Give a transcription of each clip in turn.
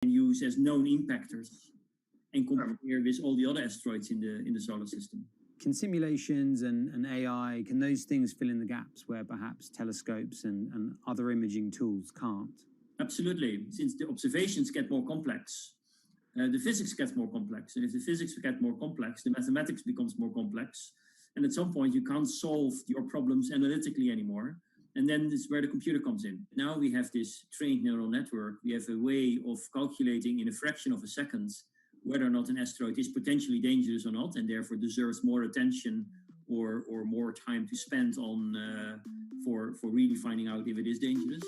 use as known impactors and compare with all the other asteroids in the solar system. Can simulations and AI, can those things fill in the gaps where perhaps telescopes and other imaging tools can't? Absolutely. Since the observations get more complex, the physics gets more complex. And if the physics get more complex, the mathematics becomes more complex. And at some point, you can't solve your problems analytically anymore. And then this is where the computer comes in. Now we have this trained neural network. We have a way of calculating in a fraction of a second whether or not an asteroid is potentially dangerous or not, and therefore deserves more attention or more time to spend on for really finding out if it is dangerous.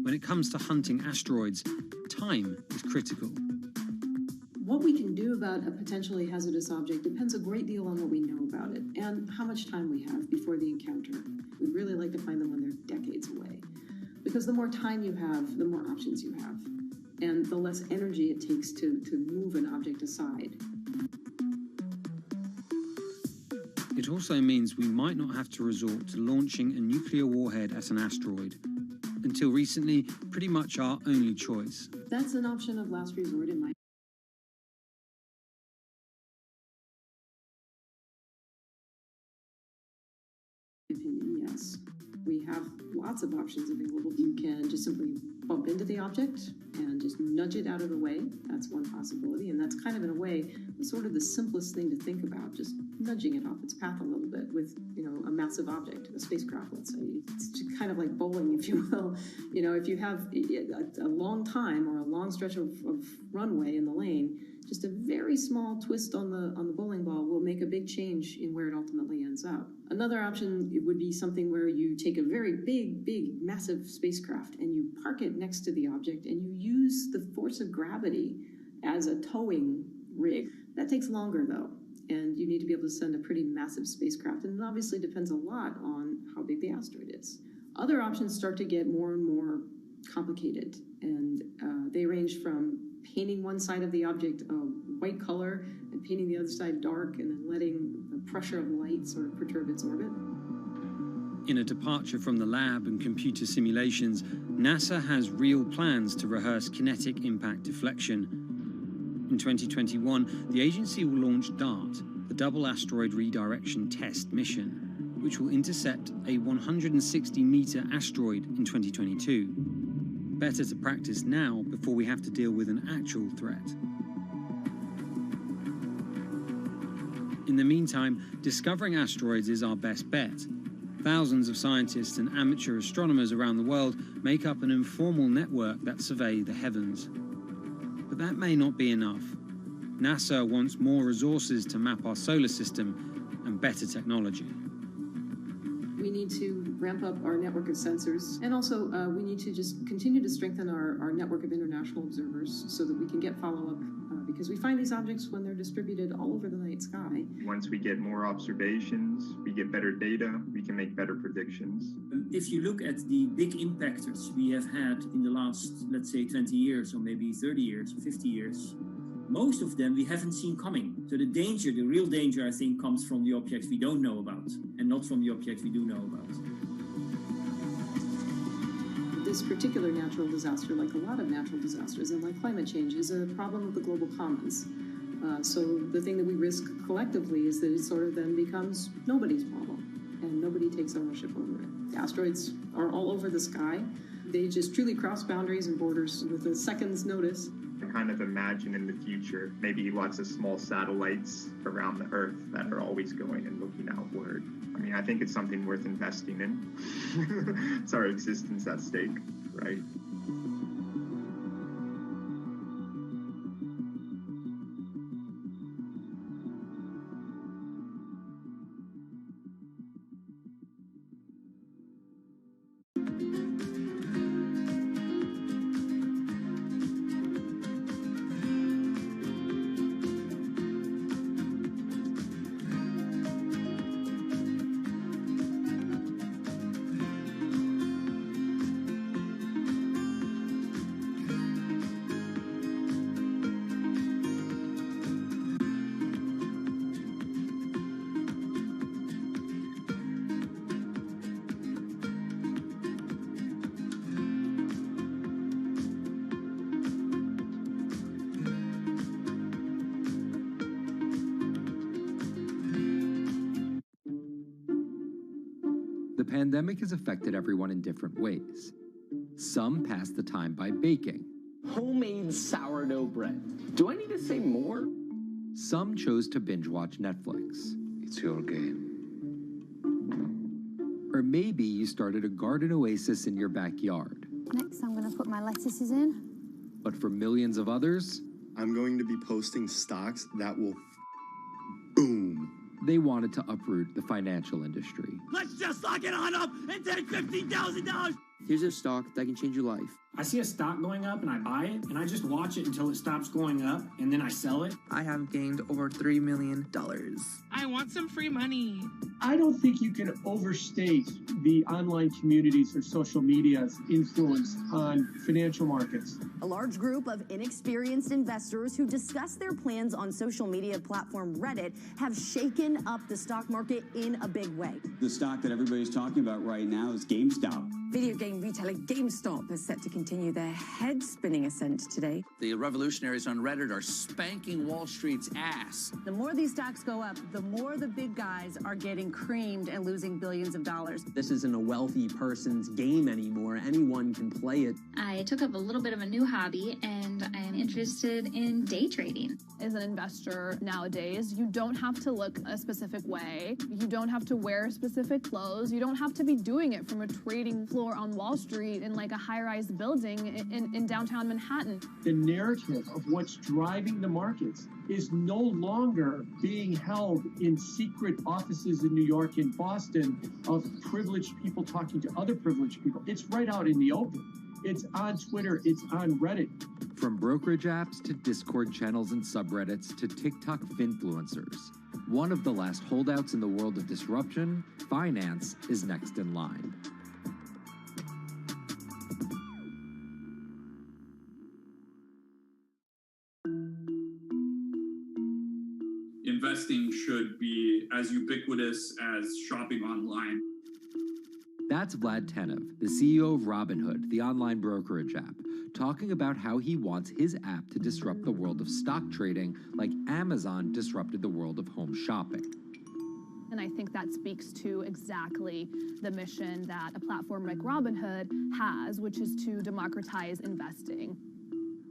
When it comes to hunting asteroids, time is critical. What we can do about a potentially hazardous object depends a great deal on what we know about it and how much time we have before the encounter. We'd really like to find them when they're decades away, because the more time you have, the more options you have, and the less energy it takes to move an object aside. It also means we might not have to resort to launching a nuclear warhead at an asteroid. Until recently, pretty much our only choice. That's an option of last resort in my opinion, yes. We have lots of options available. You can just simply bump into the object and just nudge it out of the way. That's one possibility, and that's kind of, in a way, sort of the simplest thing to think about, just nudging it off its path a little bit with, a massive object, a spacecraft, let's say. It's kind of like bowling, if you will. If you have a long time or a long stretch of runway in the lane, just a very small twist on the bowling ball will make a big change in where it ultimately ends up. Another option would be something where you take a very big, massive spacecraft and you park it next to the object and you use the force of gravity as a towing rig. That takes longer, though, and you need to be able to send a pretty massive spacecraft, and it obviously depends a lot on how big the asteroid is. Other options start to get more and more complicated, and they range from painting one side of the object a white color and painting the other side dark, and then letting the pressure of light sort of perturb its orbit. In a departure from the lab and computer simulations, NASA has real plans to rehearse kinetic impact deflection. In 2021, the agency will launch DART, the Double Asteroid Redirection Test mission, which will intercept a 160-meter asteroid in 2022. Better to practice now before we have to deal with an actual threat. In the meantime, discovering asteroids is our best bet. Thousands of scientists and amateur astronomers around the world make up an informal network that survey the heavens. But that may not be enough. NASA wants more resources to map our solar system and better technology. We need to ramp up our network of sensors, and also we need to just continue to strengthen our network of international observers so that we can get follow-up, because we find these objects when they're distributed all over the night sky. Once we get more observations, we get better data, we can make better predictions. If you look at the big impactors we have had in the last, let's say, 20 years, or maybe 30 years, or 50 years, most of them we haven't seen coming. So the real danger, I think, comes from the objects we don't know about, and not from the objects we do know about. This particular natural disaster, like a lot of natural disasters and like climate change, is a problem of the global commons. So the thing that we risk collectively is that it sort of then becomes nobody's problem, and nobody takes ownership over it. The asteroids are all over the sky. They just truly cross boundaries and borders with a second's notice. I kind of imagine in the future, maybe lots of small satellites around the Earth that are always going and looking outward. I mean, I think it's something worth investing in. It's our existence at stake, right? pandemic has affected everyone in different ways. Some pass the time by baking. Homemade sourdough bread. Do I need to say more? Some chose to binge watch Netflix. It's your game. Or maybe you started a garden oasis in your backyard. Next, I'm going to put my lettuces in. But for millions of others, I'm going to be posting stocks that will boom. They wanted to uproot the financial industry. Let's just lock it on up and take $15,000. Here's a stock that can change your life. I see a stock going up and I buy it, and I just watch it until it stops going up, and then I sell it. I have gained over $3 million. I want some free money. I don't think you can overstate the online communities or social media's influence on financial markets. A large group of inexperienced investors who discuss their plans on social media platform Reddit have shaken up the stock market in a big way. The stock that everybody's talking about right now is GameStop. Video game retailer GameStop is set to continue their head-spinning ascent today. The revolutionaries on Reddit are spanking Wall Street's ass. The more these stocks go up, the more the big guys are getting creamed and losing billions of dollars. This isn't a wealthy person's game anymore. Anyone can play it. I took up a little bit of a new hobby, and I am interested in day trading. As an investor nowadays, you don't have to look a specific way. You don't have to wear specific clothes. You don't have to be doing it from a trading floor on Wall Street in like a high-rise building in downtown Manhattan. The narrative of what's driving the markets is no longer being held in secret offices in New York and Boston of privileged people talking to other privileged people. It's right out in the open. It's on Twitter, it's on Reddit. From brokerage apps to Discord channels and subreddits to TikTok finfluencers, one of the last holdouts in the world of disruption, finance, is next in line. Investing should be as ubiquitous as shopping online. That's Vlad Tenev, the CEO of Robinhood, the online brokerage app, talking about how he wants his app to disrupt the world of stock trading like Amazon disrupted the world of home shopping. And I think that speaks to exactly the mission that a platform like Robinhood has, which is to democratize investing.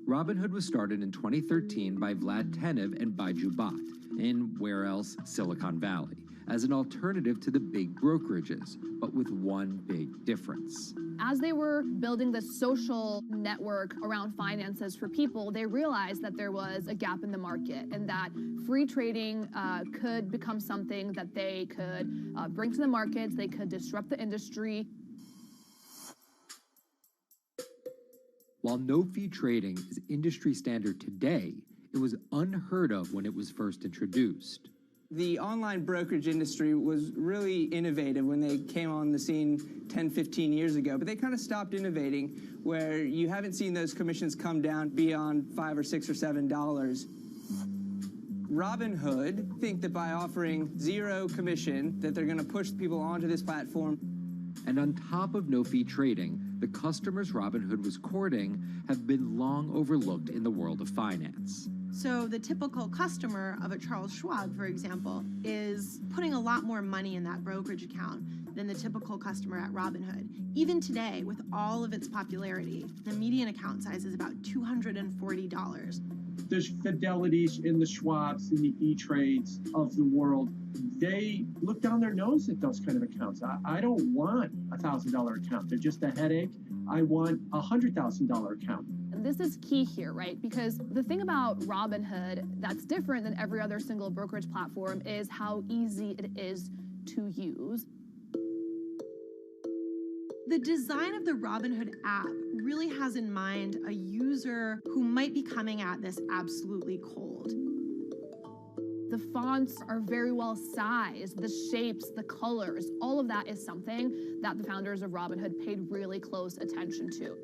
Robinhood was started in 2013 by Vlad Tenev and Baiju Bhatt in, where else, Silicon Valley, as an alternative to the big brokerages, but with one big difference. As they were building the social network around finances for people, they realized that there was a gap in the market and that free trading could become something that they could bring to the markets, they could disrupt the industry. While no-fee trading is industry standard today, it was unheard of when it was first introduced. The online brokerage industry was really innovative when they came on the scene 10, 15 years ago, but they kind of stopped innovating where you haven't seen those commissions come down beyond $5 or $6 or $7. Robinhood think that by offering zero commission that they're going to push people onto this platform. And on top of no-fee trading, the customers Robinhood was courting have been long overlooked in the world of finance. So the typical customer of a Charles Schwab, for example, is putting a lot more money in that brokerage account than the typical customer at Robinhood. Even today, with all of its popularity, the median account size is about $240. There's Fidelities in the Schwabs and the E-Trades of the world. They look down their nose at those kind of accounts. I don't want a $1,000 account. They're just a headache. I want a $100,000 account. This is key here, right? Because the thing about Robinhood that's different than every other single brokerage platform is how easy it is to use. The design of the Robinhood app really has in mind a user who might be coming at this absolutely cold. The fonts are very well sized, the shapes, the colors, all of that is something that the founders of Robinhood paid really close attention to.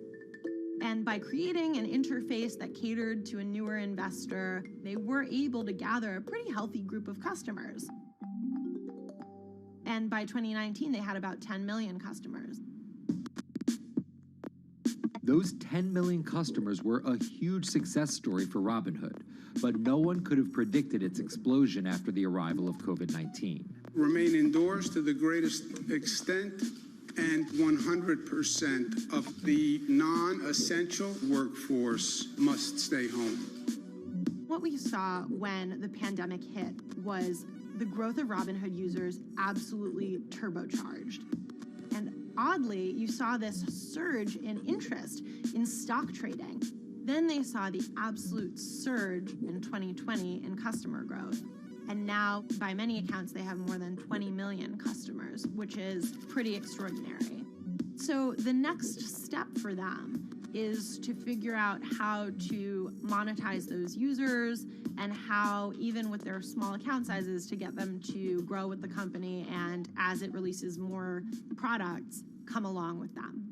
And by creating an interface that catered to a newer investor, they were able to gather a pretty healthy group of customers. And by 2019, they had about 10 million customers. Those 10 million customers were a huge success story for Robinhood, but no one could have predicted its explosion after the arrival of COVID-19. remain indoors to the greatest extent, and 100% of the non-essential workforce must stay home. What we saw when the pandemic hit was the growth of Robinhood users absolutely turbocharged. And oddly, you saw this surge in interest in stock trading. Then they saw the absolute surge in 2020 in customer growth. And now, by many accounts, they have more than 20 million customers, which is pretty extraordinary. So the next step for them is to figure out how to monetize those users and how, even with their small account sizes, to get them to grow with the company and, as it releases more products, come along with them.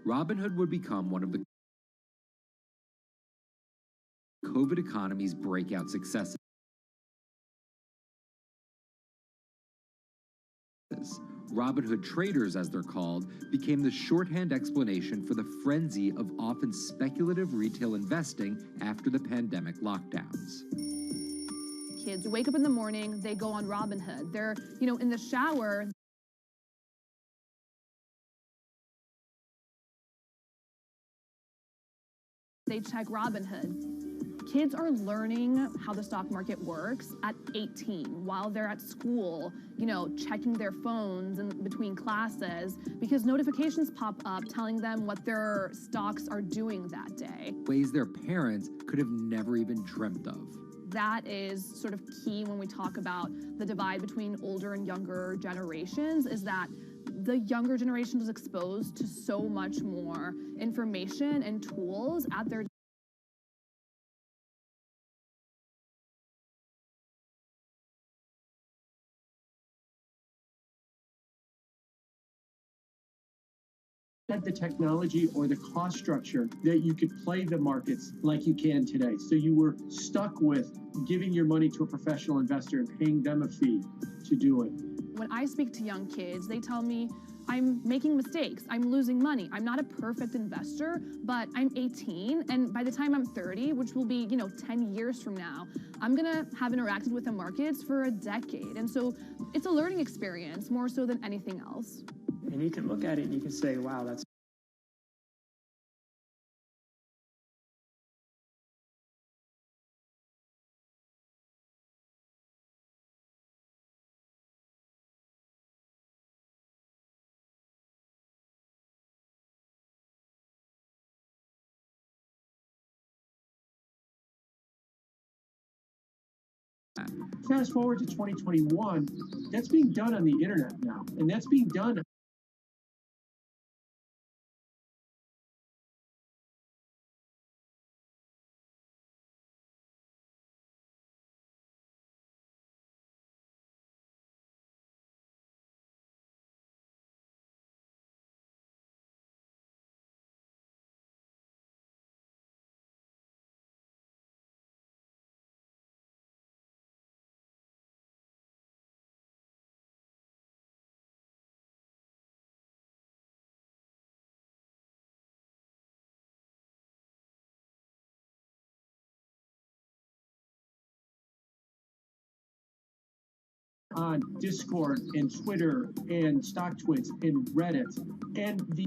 Robinhood would become one of the COVID economy's breakout successes. Robinhood traders, as they're called, became the shorthand explanation for the frenzy of often speculative retail investing after the pandemic lockdowns. Kids wake up in the morning, they go on Robinhood. They're, in the shower. They check Robinhood. Kids are learning how the stock market works at 18 while they're at school, checking their phones in between classes because notifications pop up telling them what their stocks are doing that day. Ways their parents could have never even dreamt of. That is sort of key when we talk about the divide between older and younger generations, is that the younger generation is exposed to so much more information and tools at their had the technology or the cost structure that you could play the markets like you can today. So you were stuck with giving your money to a professional investor and paying them a fee to do it. When I speak to young kids, they tell me, I'm making mistakes, I'm losing money. I'm not a perfect investor, but I'm 18, and by the time I'm 30, which will be, 10 years from now, I'm gonna have interacted with the markets for a decade. And so it's a learning experience more so than anything else. And you can look at it and you can say, wow, that's Fast forward to 2021, that's being done on the internet now, and that's being done on Discord and Twitter and StockTwits and Reddit. And the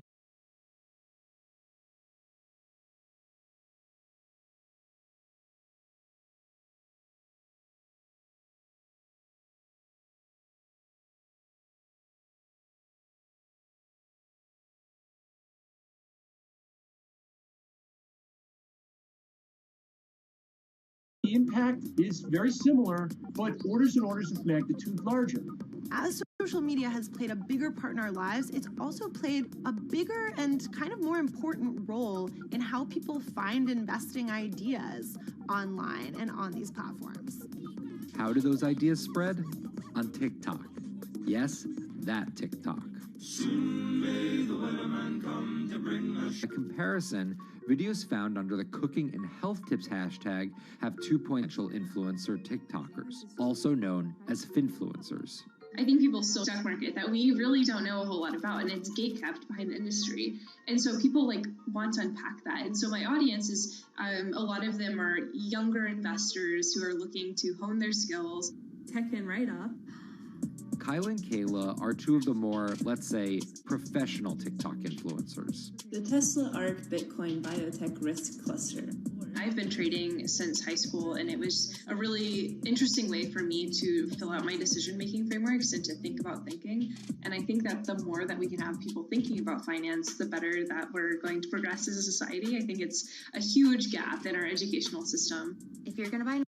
impact is very similar, but orders and orders of magnitude larger. As social media has played a bigger part in our lives, it's also played a bigger and kind of more important role in how people find investing ideas online and on these platforms. How do those ideas spread? On TikTok. Yes, that TikTok. By comparison, videos found under the cooking and health tips hashtag have two potential influencer TikTokers, also known as finfluencers. I think people still stock market that we really don't know a whole lot about, and it's gatekept behind the industry. And so people want to unpack that. And so my audience is a lot of them are younger investors who are looking to hone their skills. Tech and write up. Kyla and Kayla are two of the more, let's say, professional TikTok influencers. The Tesla ARK Bitcoin Biotech Risk Cluster. I've been trading since high school, and it was a really interesting way for me to fill out my decision-making frameworks and to think about thinking. And I think that the more that we can have people thinking about finance, the better that we're going to progress as a society. I think it's a huge gap in our educational system. If you're going to buy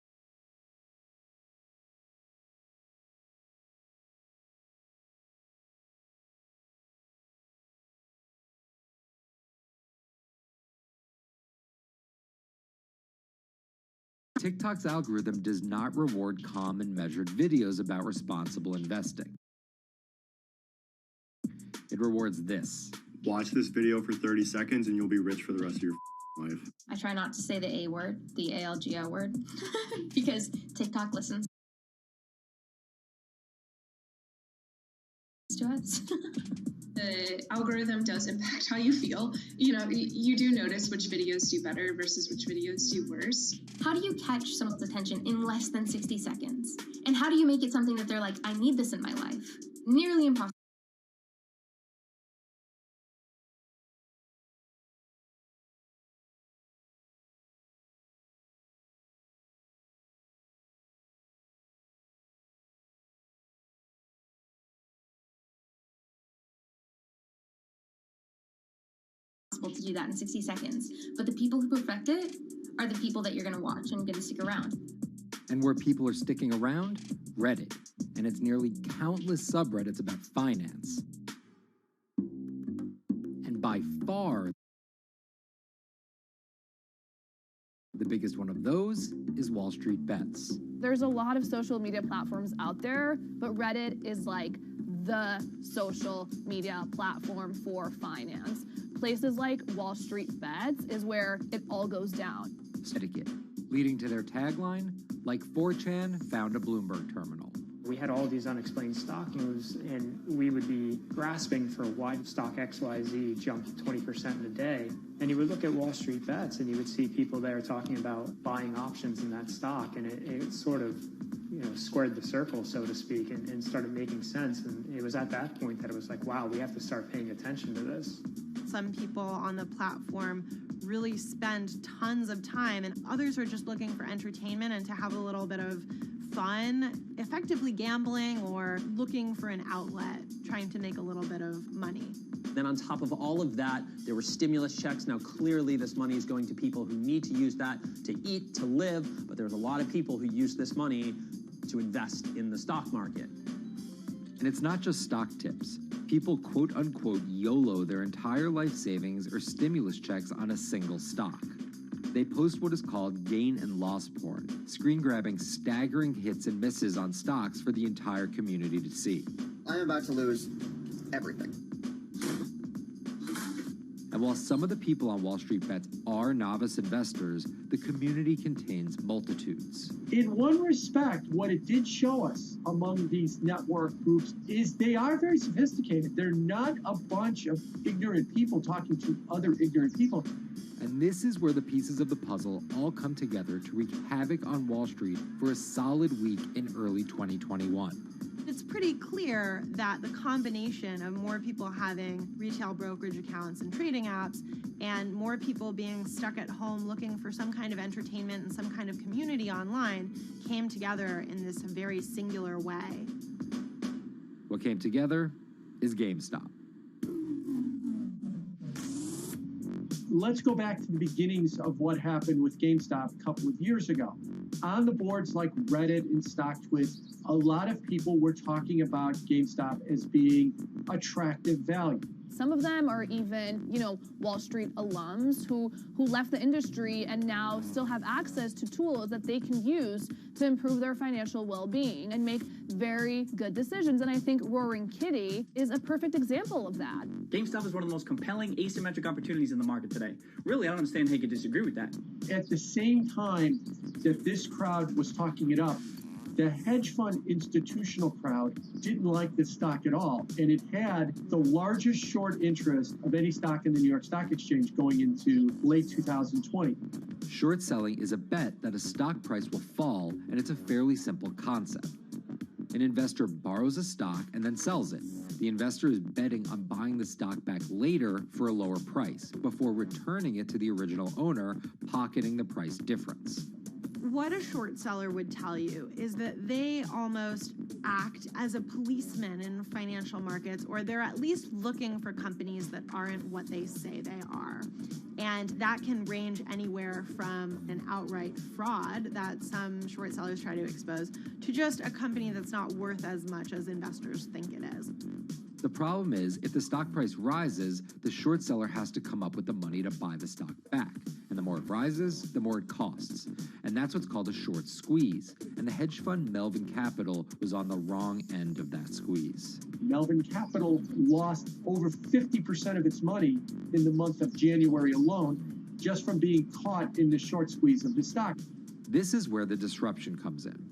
TikTok's algorithm does not reward calm and measured videos about responsible investing. It rewards this. Watch this video for 30 seconds and you'll be rich for the rest of your life. I try not to say the A word, the ALGO word, because TikTok listens to us. The algorithm does impact how you feel. You do notice which videos do better versus which videos do worse. How do you catch someone's attention in less than 60 seconds? And how do you make it something that they're like, I need this in my life? Nearly impossible. To do that in 60 seconds. But the people who perfect it are the people that you're going to watch and going to stick around. And where people are sticking around? Reddit. And its nearly countless subreddits about finance. And by far, the biggest one of those is Wall Street Bets. There's a lot of social media platforms out there, but Reddit is like the social media platform for finance. Places like Wall Street Bets is where it all goes down. Etiquette, leading to their tagline, like 4chan found a Bloomberg terminal. We had all these unexplained stock moves, and we would be grasping for why stock XYZ jumped 20% in a day. And you would look at Wall Street Bets, and you would see people there talking about buying options in that stock, and it sort of squared the circle, so to speak, and started making sense. And it was at that point that it was like, wow, we have to start paying attention to this. Some people on the platform really spend tons of time, and others are just looking for entertainment and to have a little bit of fun, effectively gambling or looking for an outlet, trying to make a little bit of money. Then on top of all of that, there were stimulus checks. Now, clearly, this money is going to people who need to use that to eat, to live, but there's a lot of people who use this money to invest in the stock market. And it's not just stock tips. People quote-unquote YOLO their entire life savings or stimulus checks on a single stock. They post what is called gain and loss porn, screen-grabbing staggering hits and misses on stocks for the entire community to see. I'm about to lose everything. And while some of the people on Wall Street Bets are novice investors, the community contains multitudes. In one respect, what it did show us among these network groups is they are very sophisticated. They're not a bunch of ignorant people talking to other ignorant people. And this is where the pieces of the puzzle all come together to wreak havoc on Wall Street for a solid week in early 2021. It's pretty clear that the combination of more people having retail brokerage accounts and trading apps and more people being stuck at home looking for some kind of entertainment and some kind of community online came together in this very singular way. What came together is GameStop. Let's go back to the beginnings of what happened with GameStop a couple of years ago. On the boards like Reddit and StockTwits, a lot of people were talking about GameStop as being attractive value. Some of them are even, Wall Street alums who left the industry and now still have access to tools that they can use to improve their financial well-being and make very good decisions. And I think Roaring Kitty is a perfect example of that. GameStop is one of the most compelling asymmetric opportunities in the market today. Really, I don't understand how you could disagree with that. At the same time that this crowd was talking it up, the hedge fund institutional crowd didn't like this stock at all, and it had the largest short interest of any stock in the New York Stock Exchange going into late 2020. Short selling is a bet that a stock price will fall, and it's a fairly simple concept. An investor borrows a stock and then sells it. The investor is betting on buying the stock back later for a lower price, before returning it to the original owner, pocketing the price difference. What a short seller would tell you is that they almost act as a policeman in financial markets, or they're at least looking for companies that aren't what they say they are. And that can range anywhere from an outright fraud that some short sellers try to expose to just a company that's not worth as much as investors think it is. The problem is, if the stock price rises, the short seller has to come up with the money to buy the stock back. And the more it rises, the more it costs. And that's what's called a short squeeze. And the hedge fund Melvin Capital was on the wrong end of that squeeze. Melvin Capital lost over 50% of its money in the month of January alone, just from being caught in the short squeeze of the stock. This is where the disruption comes in.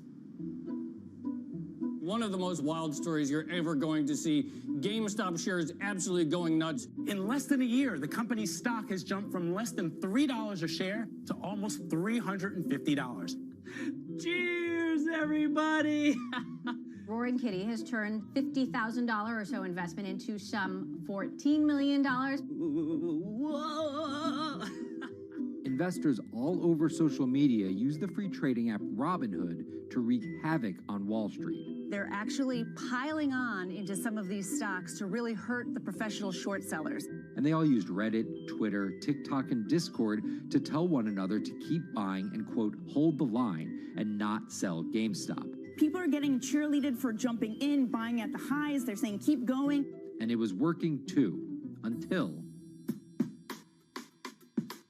One of the most wild stories you're ever going to see. GameStop shares absolutely going nuts. In less than a year, the company's stock has jumped from less than $3 a share to almost $350. Cheers, everybody! Roaring Kitty has turned $50,000 or so investment into some $14 million. Whoa! Investors all over social media use the free trading app Robinhood to wreak havoc on Wall Street. They're actually piling on into some of these stocks to really hurt the professional short sellers. And they all used Reddit, Twitter, TikTok, and Discord to tell one another to keep buying and, quote, hold the line and not sell GameStop. People are getting cheerleaded for jumping in, buying at the highs. They're saying, keep going. And it was working too, until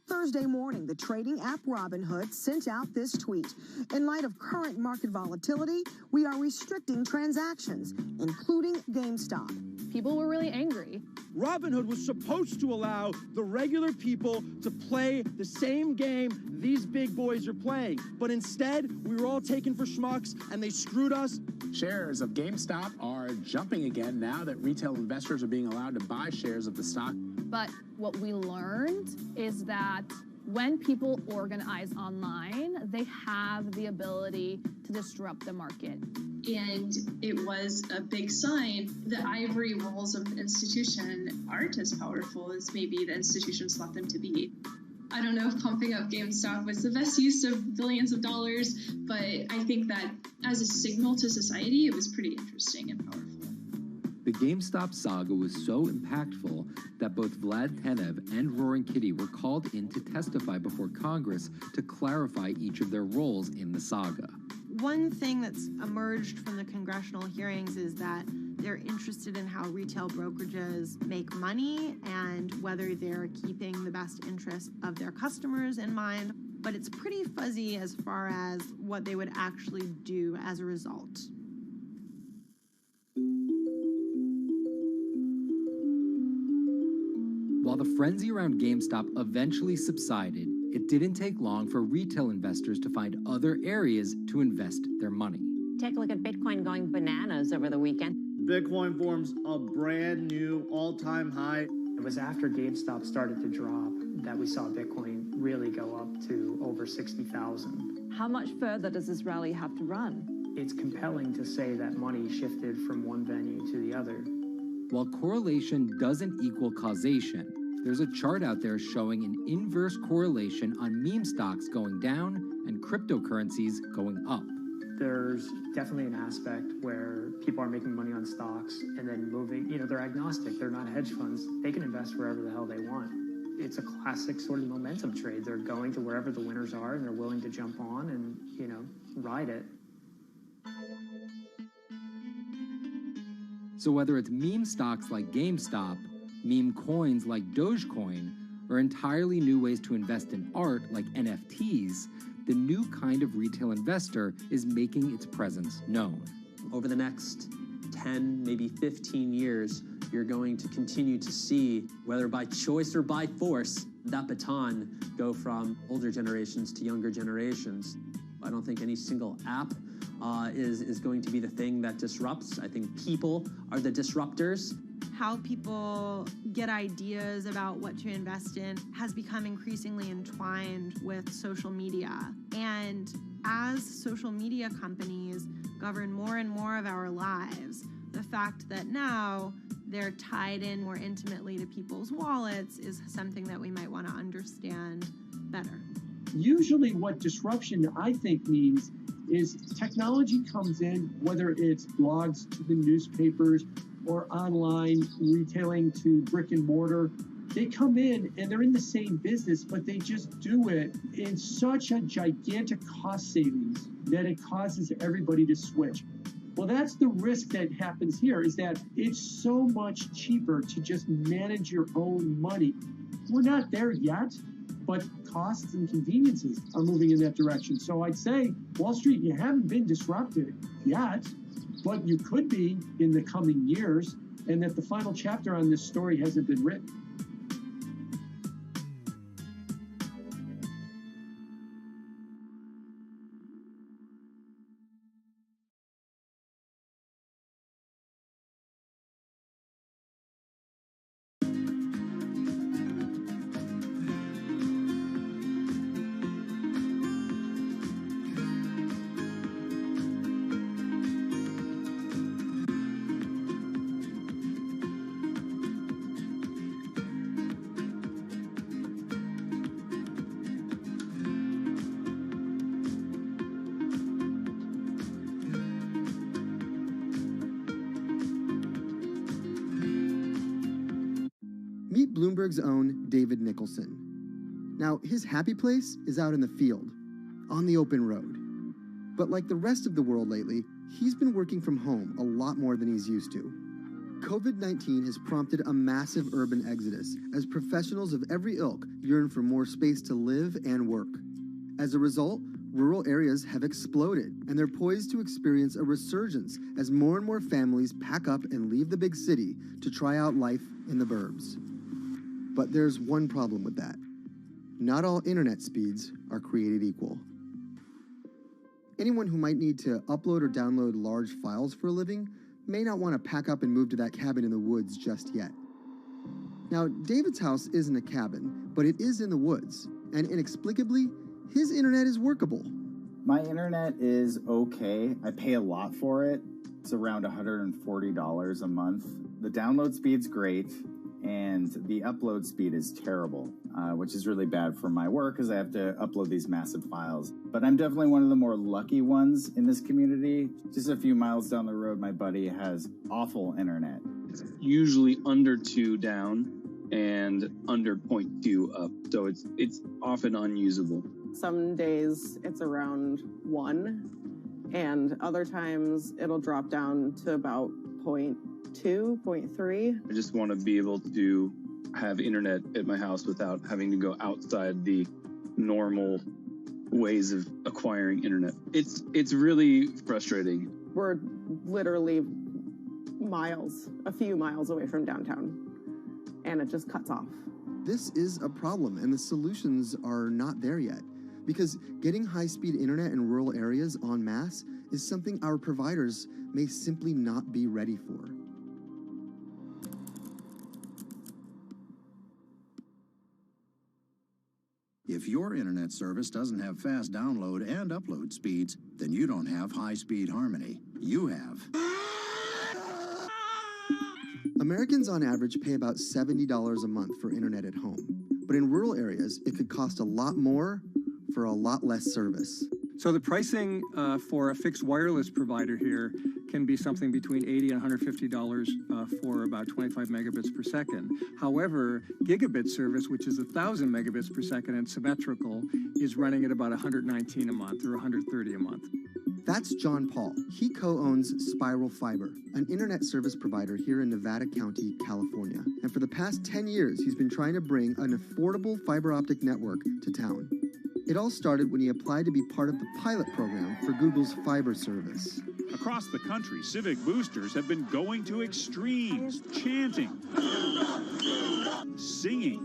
Thursday morning, the trading app Robinhood sent out this tweet. In light of current market volatility, we are restricting transactions, including GameStop. People were really angry. Robinhood was supposed to allow the regular people to play the same game these big boys are playing. But instead, we were all taken for schmucks, and they screwed us. Shares of GameStop are jumping again now that retail investors are being allowed to buy shares of the stock. But what we learned is that when people organize online, they have the ability to disrupt the market. And it was a big sign. The ivory walls of the institution aren't as powerful as maybe the institutions thought them to be. I don't know if pumping up GameStop was the best use of billions of dollars, but I think that as a signal to society, it was pretty interesting and powerful. The GameStop saga was so impactful that both Vlad Tenev and Roaring Kitty were called in to testify before Congress to clarify each of their roles in the saga. One thing that's emerged from the congressional hearings is that they're interested in how retail brokerages make money and whether they're keeping the best interest of their customers in mind, but it's pretty fuzzy as far as what they would actually do as a result. While the frenzy around GameStop eventually subsided, it didn't take long for retail investors to find other areas to invest their money. Take a look at Bitcoin going bananas over the weekend. Bitcoin forms a brand new all-time high. It was after GameStop started to drop that we saw Bitcoin really go up to over 60,000. How much further does this rally have to run? It's compelling to say that money shifted from one venue to the other. While correlation doesn't equal causation, there's a chart out there showing an inverse correlation on meme stocks going down and cryptocurrencies going up. There's definitely an aspect where people are making money on stocks and then moving, they're agnostic, they're not hedge funds. They can invest wherever the hell they want. it's a classic sort of momentum trade. They're going to wherever the winners are, and they're willing to jump on and, ride it. So whether it's meme stocks like GameStop, meme coins like Dogecoin, or entirely new ways to invest in art like NFTs, the new kind of retail investor is making its presence known. Over the next 10, maybe 15 years, you're going to continue to see, whether by choice or by force, that baton go from older generations to younger generations. I don't think any single app is going to be the thing that disrupts. I think people are the disruptors. How people get ideas about what to invest in has become increasingly entwined with social media. And as social media companies govern more and more of our lives, the fact that now they're tied in more intimately to people's wallets is something that we might want to understand better. Usually what disruption, I think, means is technology comes in, whether it's blogs to the newspapers or online retailing to brick and mortar. They come in and they're in the same business, but they just do it in such a gigantic cost savings that it causes everybody to switch. Well, that's the risk that happens here, is that it's so much cheaper to just manage your own money. We're not there yet, but costs and conveniences are moving in that direction. So I'd say, Wall Street, you haven't been disrupted yet, but you could be in the coming years, and that the final chapter on this story hasn't been written. Meet Bloomberg's own David Nicholson. Now, his happy place is out in the field, on the open road. But like the rest of the world lately, he's been working from home a lot more than he's used to. COVID-19 has prompted a massive urban exodus as professionals of every ilk yearn for more space to live and work. As a result, rural areas have exploded, and they're poised to experience a resurgence as more and more families pack up and leave the big city to try out life in the burbs. But there's one problem with that. Not all internet speeds are created equal. Anyone who might need to upload or download large files for a living may not want to pack up and move to that cabin in the woods just yet. Now, David's house isn't a cabin, but it is in the woods, and inexplicably, his internet is workable. My internet is okay. I pay a lot for it. It's around $140 a month. The download speed's great, and the upload speed is terrible, which is really bad for my work because I have to upload these massive files. But I'm definitely one of the more lucky ones in this community. Just a few miles down the road, my buddy has awful internet. It's usually under 2 down and under 0.2 up, so it's often unusable. Some days it's around 1, and other times it'll drop down to about 0.2, 0.3. I just want to be able to have internet at my house without having to go outside the normal ways of acquiring internet. It's really frustrating. We're literally a few miles away from downtown, and it just cuts off. This is a problem, and the solutions are not there yet, because getting high-speed internet in rural areas en masse is something our providers may simply not be ready for. If your internet service doesn't have fast download and upload speeds, then you don't have high-speed harmony. You have. Americans on average pay about $70 a month for internet at home. But in rural areas, it could cost a lot more for a lot less service. So the pricing for a fixed wireless provider here can be something between $80 and $150 for about 25 megabits per second. However, gigabit service, which is 1,000 megabits per second and symmetrical, is running at about $119 a month or $130 a month. That's John Paul. He co-owns Spiral Fiber, an internet service provider here in Nevada County, California. And for the past 10 years, he's been trying to bring an affordable fiber optic network to town. It all started when he applied to be part of the pilot program for Google's fiber service. Across the country, civic boosters have been going to extremes, chanting, singing,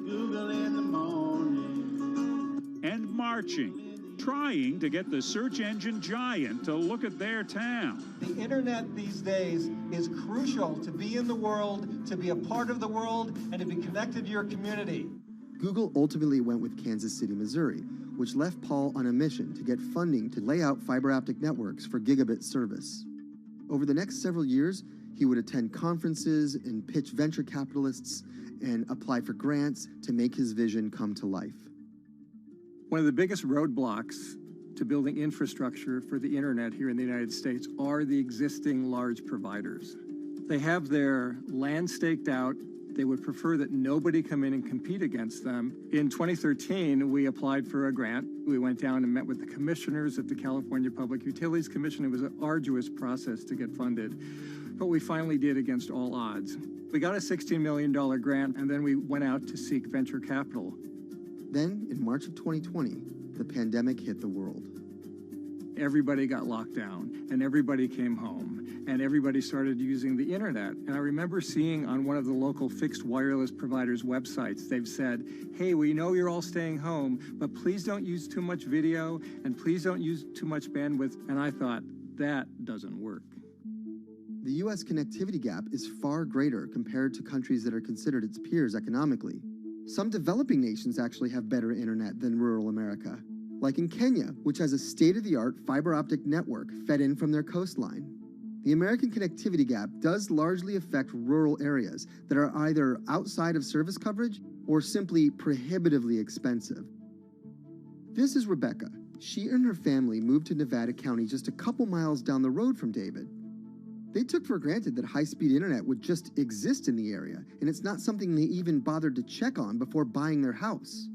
and marching, trying to get the search engine giant to look at their town. The internet these days is crucial to be in the world, to be a part of the world, and to be connected to your community. Google ultimately went with Kansas City, Missouri, which left Paul on a mission to get funding to lay out fiber optic networks for gigabit service. Over the next several years, he would attend conferences and pitch venture capitalists and apply for grants to make his vision come to life. One of the biggest roadblocks to building infrastructure for the internet here in the United States are the existing large providers. They have their land staked out. They would prefer that nobody come in and compete against them. In 2013, we applied for a grant. We went down and met with the commissioners at the California Public Utilities Commission. It was an arduous process to get funded, but we finally did against all odds. We got a $16 million grant, and then we went out to seek venture capital. Then, in March of 2020, the pandemic hit the world. Everybody got locked down, and everybody came home, and everybody started using the internet. And I remember seeing on one of the local fixed wireless providers' websites, they've said, hey, we know you're all staying home, but please don't use too much video, and please don't use too much bandwidth. And I thought, that doesn't work. The U.S. connectivity gap is far greater compared to countries that are considered its peers economically. Some developing nations actually have better internet than rural America, like in Kenya, which has a state-of-the-art fiber optic network fed in from their coastline. The American connectivity gap does largely affect rural areas that are either outside of service coverage or simply prohibitively expensive. This is Rebecca. She and her family moved to Nevada County just a couple miles down the road from David. They took for granted that high-speed internet would just exist in the area, and it's not something they even bothered to check on before buying their house.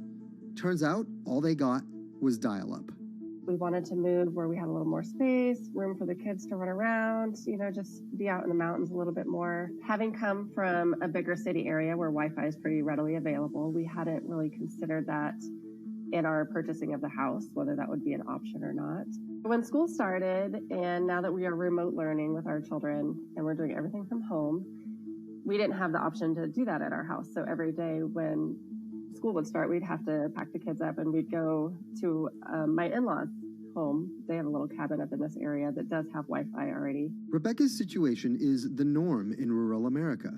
Turns out, all they got was dial-up. We wanted to move where we had a little more space, room for the kids to run around, just be out in the mountains a little bit more. Having come from a bigger city area where Wi-Fi is pretty readily available, we hadn't really considered that in our purchasing of the house, whether that would be an option or not. When school started, and now that we are remote learning with our children and we're doing everything from home, we didn't have the option to do that at our house. So every day when school would start, we'd have to pack the kids up and we'd go to my in-laws' home. They have a little cabin up in this area that does have Wi-Fi already. Rebecca's situation is the norm in rural America.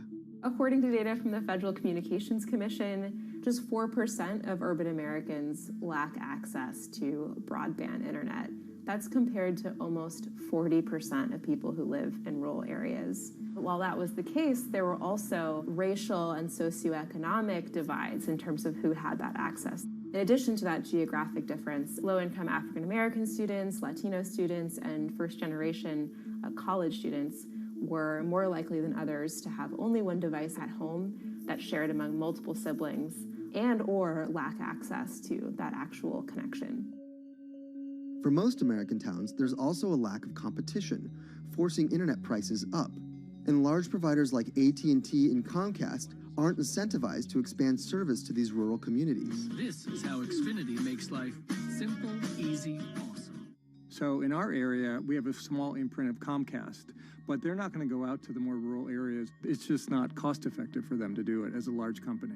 According to data from the Federal Communications Commission, just 4% of urban Americans lack access to broadband internet. That's compared to almost 40% of people who live in rural areas. But while that was the case, there were also racial and socioeconomic divides in terms of who had that access. In addition to that geographic difference, low-income African American students, Latino students, and first-generation college students were more likely than others to have only one device at home that's shared among multiple siblings and or lack access to that actual connection. For most American towns, there's also a lack of competition, forcing internet prices up. And large providers like AT&T and Comcast aren't incentivized to expand service to these rural communities. This is how Xfinity makes life simple, easy, awesome. So in our area, we have a small imprint of Comcast, but they're not going to go out to the more rural areas. It's just not cost effective for them to do it as a large company.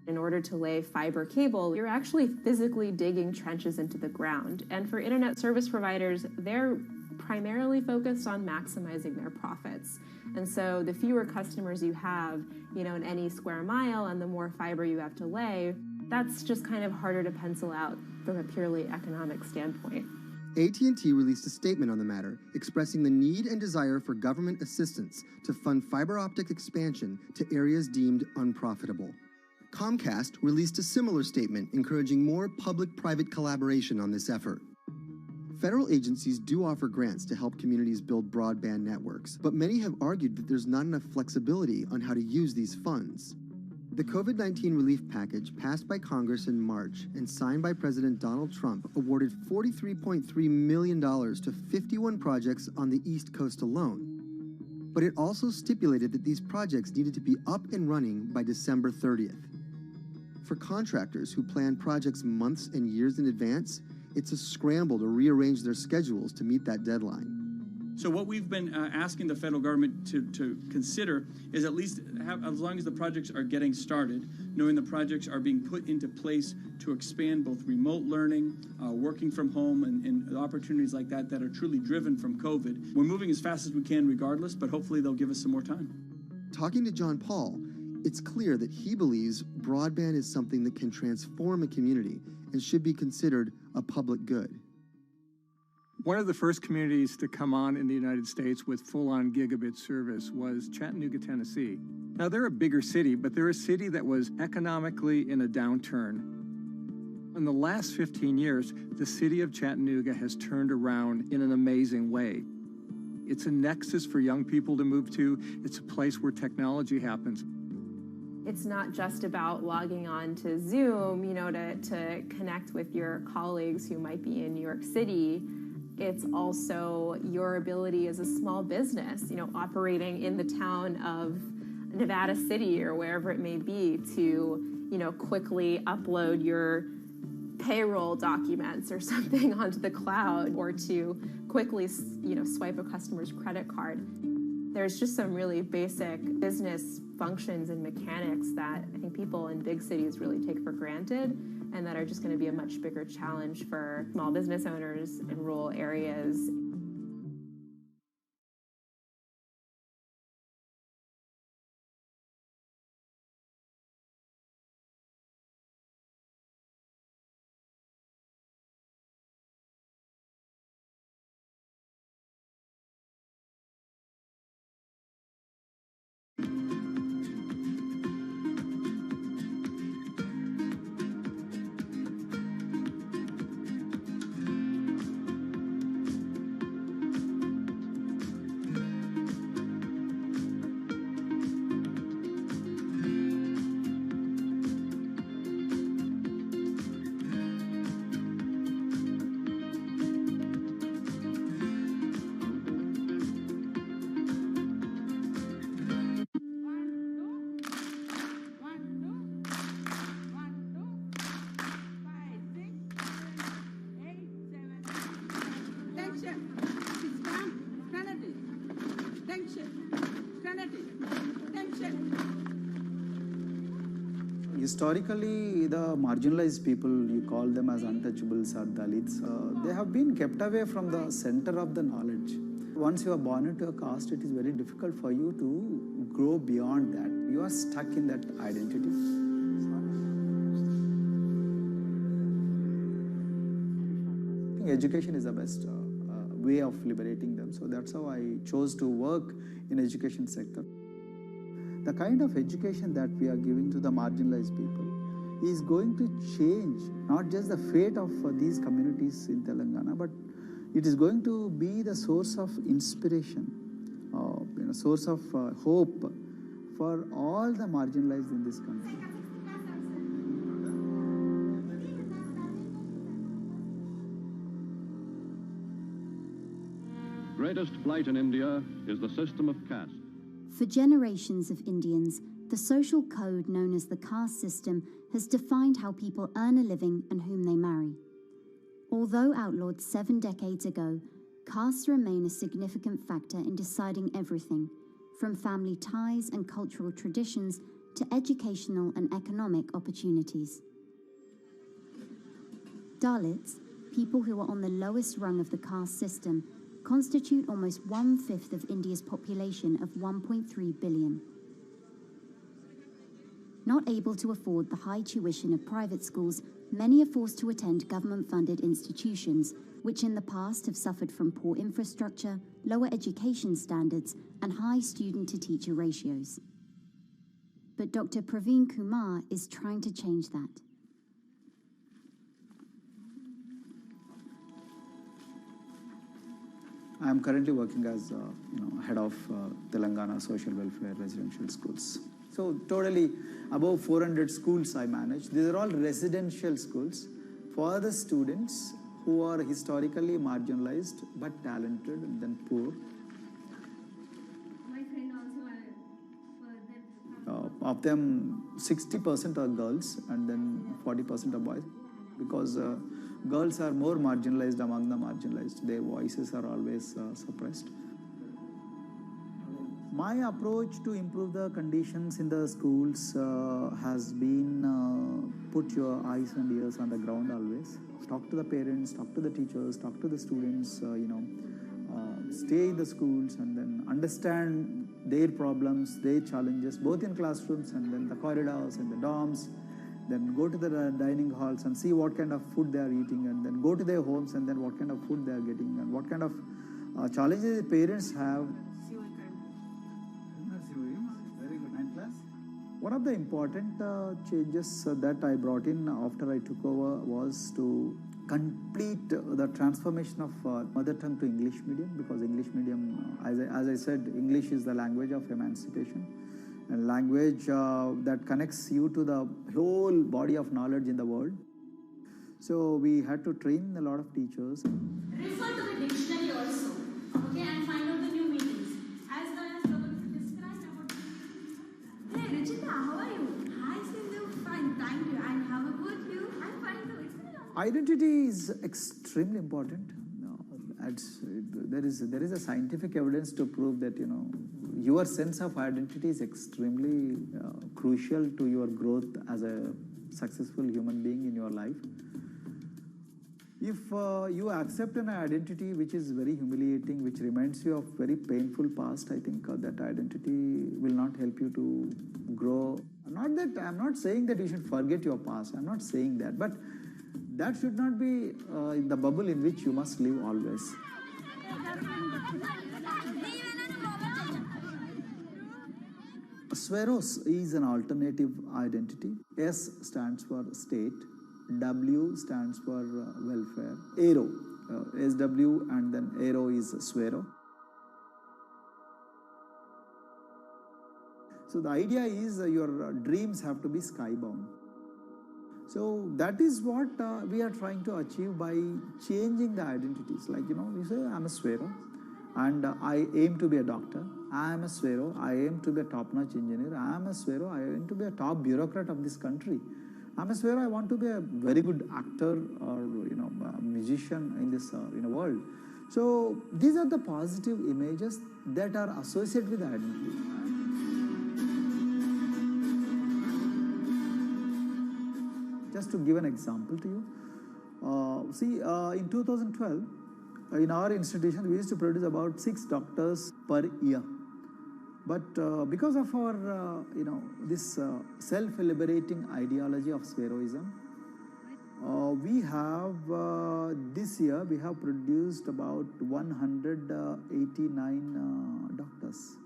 In order to lay fiber cable, you're actually physically digging trenches into the ground. And for internet service providers, they're primarily focused on maximizing their profits. And so the fewer customers you have, in any square mile and the more fiber you have to lay, that's just kind of harder to pencil out from a purely economic standpoint. AT&T released a statement on the matter, expressing the need and desire for government assistance to fund fiber optic expansion to areas deemed unprofitable. Comcast released a similar statement encouraging more public-private collaboration on this effort. Federal agencies do offer grants to help communities build broadband networks, but many have argued that there's not enough flexibility on how to use these funds. The COVID-19 relief package passed by Congress in March and signed by President Donald Trump awarded $43.3 million to 51 projects on the East Coast alone. But it also stipulated that these projects needed to be up and running by December 30th. For contractors who plan projects months and years in advance, it's a scramble to rearrange their schedules to meet that deadline. So what we've been asking the federal government to consider is at least have, as long as the projects are getting started, knowing the projects are being put into place to expand both remote learning, working from home, and opportunities like that that are truly driven from COVID. We're moving as fast as we can regardless, but hopefully they'll give us some more time. Talking to John Paul, it's clear that he believes broadband is something that can transform a community and should be considered a public good. One of the first communities to come on in the United States with full-on gigabit service was Chattanooga, Tennessee. Now, they're a bigger city, but they're a city that was economically in a downturn. In the last 15 years, the city of Chattanooga has turned around in an amazing way. It's a nexus for young people to move to. It's a place where technology happens. It's not just about logging on to Zoom, to connect with your colleagues who might be in New York City. It's also your ability as a small business, operating in the town of Nevada City or wherever it may be to, quickly upload your payroll documents or something onto the cloud, or to quickly, swipe a customer's credit card. There's just some really basic business functions and mechanics that I think people in big cities really take for granted, and that are just going to be a much bigger challenge for small business owners in rural areas. Historically, the marginalized people, you call them as untouchables or Dalits, they have been kept away from the center of the knowledge. Once you are born into a caste, it is very difficult for you to grow beyond that. You are stuck in that identity. I think education is the best way of liberating them. So that's how I chose to work in education sector. The kind of education that we are giving to the marginalized people is going to change not just the fate of these communities in Telangana, but it is going to be the source of inspiration, source of hope for all the marginalized in this country. Greatest blight in India is the system of caste. For generations of Indians, the social code known as the caste system has defined how people earn a living and whom they marry. Although outlawed 7 decades ago, castes remain a significant factor in deciding everything, from family ties and cultural traditions to educational and economic opportunities. Dalits, people who are on the lowest rung of the caste system, constitute almost 1/5 of India's population of 1.3 billion. Not able to afford the high tuition of private schools, many are forced to attend government-funded institutions, which in the past have suffered from poor infrastructure, lower education standards, and high student-to-teacher ratios. But Dr. Praveen Kumar is trying to change that. I am currently working as head of Telangana Social Welfare Residential Schools. So totally above 400 schools I manage. These are all residential schools for the students who are historically marginalized but talented and then poor. My friend also Of them, 60% are girls and then 40% are boys, because girls are more marginalized among the marginalized. Their voices are always suppressed. My approach to improve the conditions in the schools has been put your eyes and ears on the ground always. Talk to the parents, talk to the teachers, talk to the students, stay in the schools and then understand their problems, their challenges, both in classrooms and then the corridors and the dorms. Then go to the dining halls and see what kind of food they are eating, and then go to their homes and then what kind of food they are getting and what kind of challenges the parents have. Very good. 9th class. One of the important changes that I brought in after I took over was to complete the transformation of mother tongue to English medium, because English medium, as I said, English is the language of emancipation, and language that connects you to the whole body of knowledge in the world. So we had to train a lot of teachers. Refer to the dictionary also, okay, and find out the new meanings. As described about. Hey, Ruchita, how are you? Hi, Sindhu. Fine, thank you. And how about you? I'm fine too. It's been a long time. Identity is extremely important. There is a scientific evidence to prove that your sense of identity is extremely crucial to your growth as a successful human being in your life. If you accept an identity which is very humiliating, which reminds you of very painful past, I think that identity will not help you to grow. I'm not saying that you should forget your past. I'm not saying that, but that should not be in the bubble in which you must live always. Sweros is an alternative identity. S stands for state, W stands for welfare, Aero, SW and then Aero is Swero. So the idea is your dreams have to be skybound. So that is what we are trying to achieve by changing the identities. Like, you say, I'm a Swero and I aim to be a doctor. I am a Swero, I aim to be a top-notch engineer. I am a Swero, I aim to be a top bureaucrat of this country. I'm a Swero, I want to be a very good actor or a musician in this world. So these are the positive images that are associated with the identity. Just to give an example to you, in 2012, in our institution, we used to produce about 6 doctors per year. But because of our, this self-liberating ideology of Sveroism, we have, this year, we have produced about 189 doctors.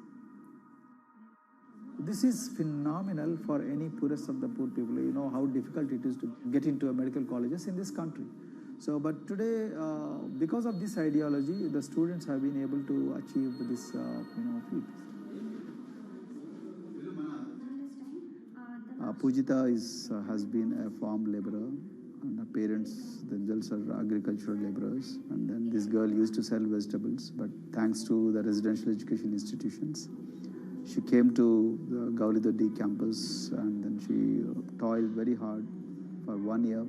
This is phenomenal for any poorest of the poor people. You know how difficult it is to get into medical colleges in this country. So, but today, because of this ideology, the students have been able to achieve this, feat. Pujita has been a farm laborer, and her parents themselves are agricultural laborers. And then this girl used to sell vegetables, but thanks to the residential education institutions, she came to the Gaulidoddi campus, and then she toiled very hard for 1 year,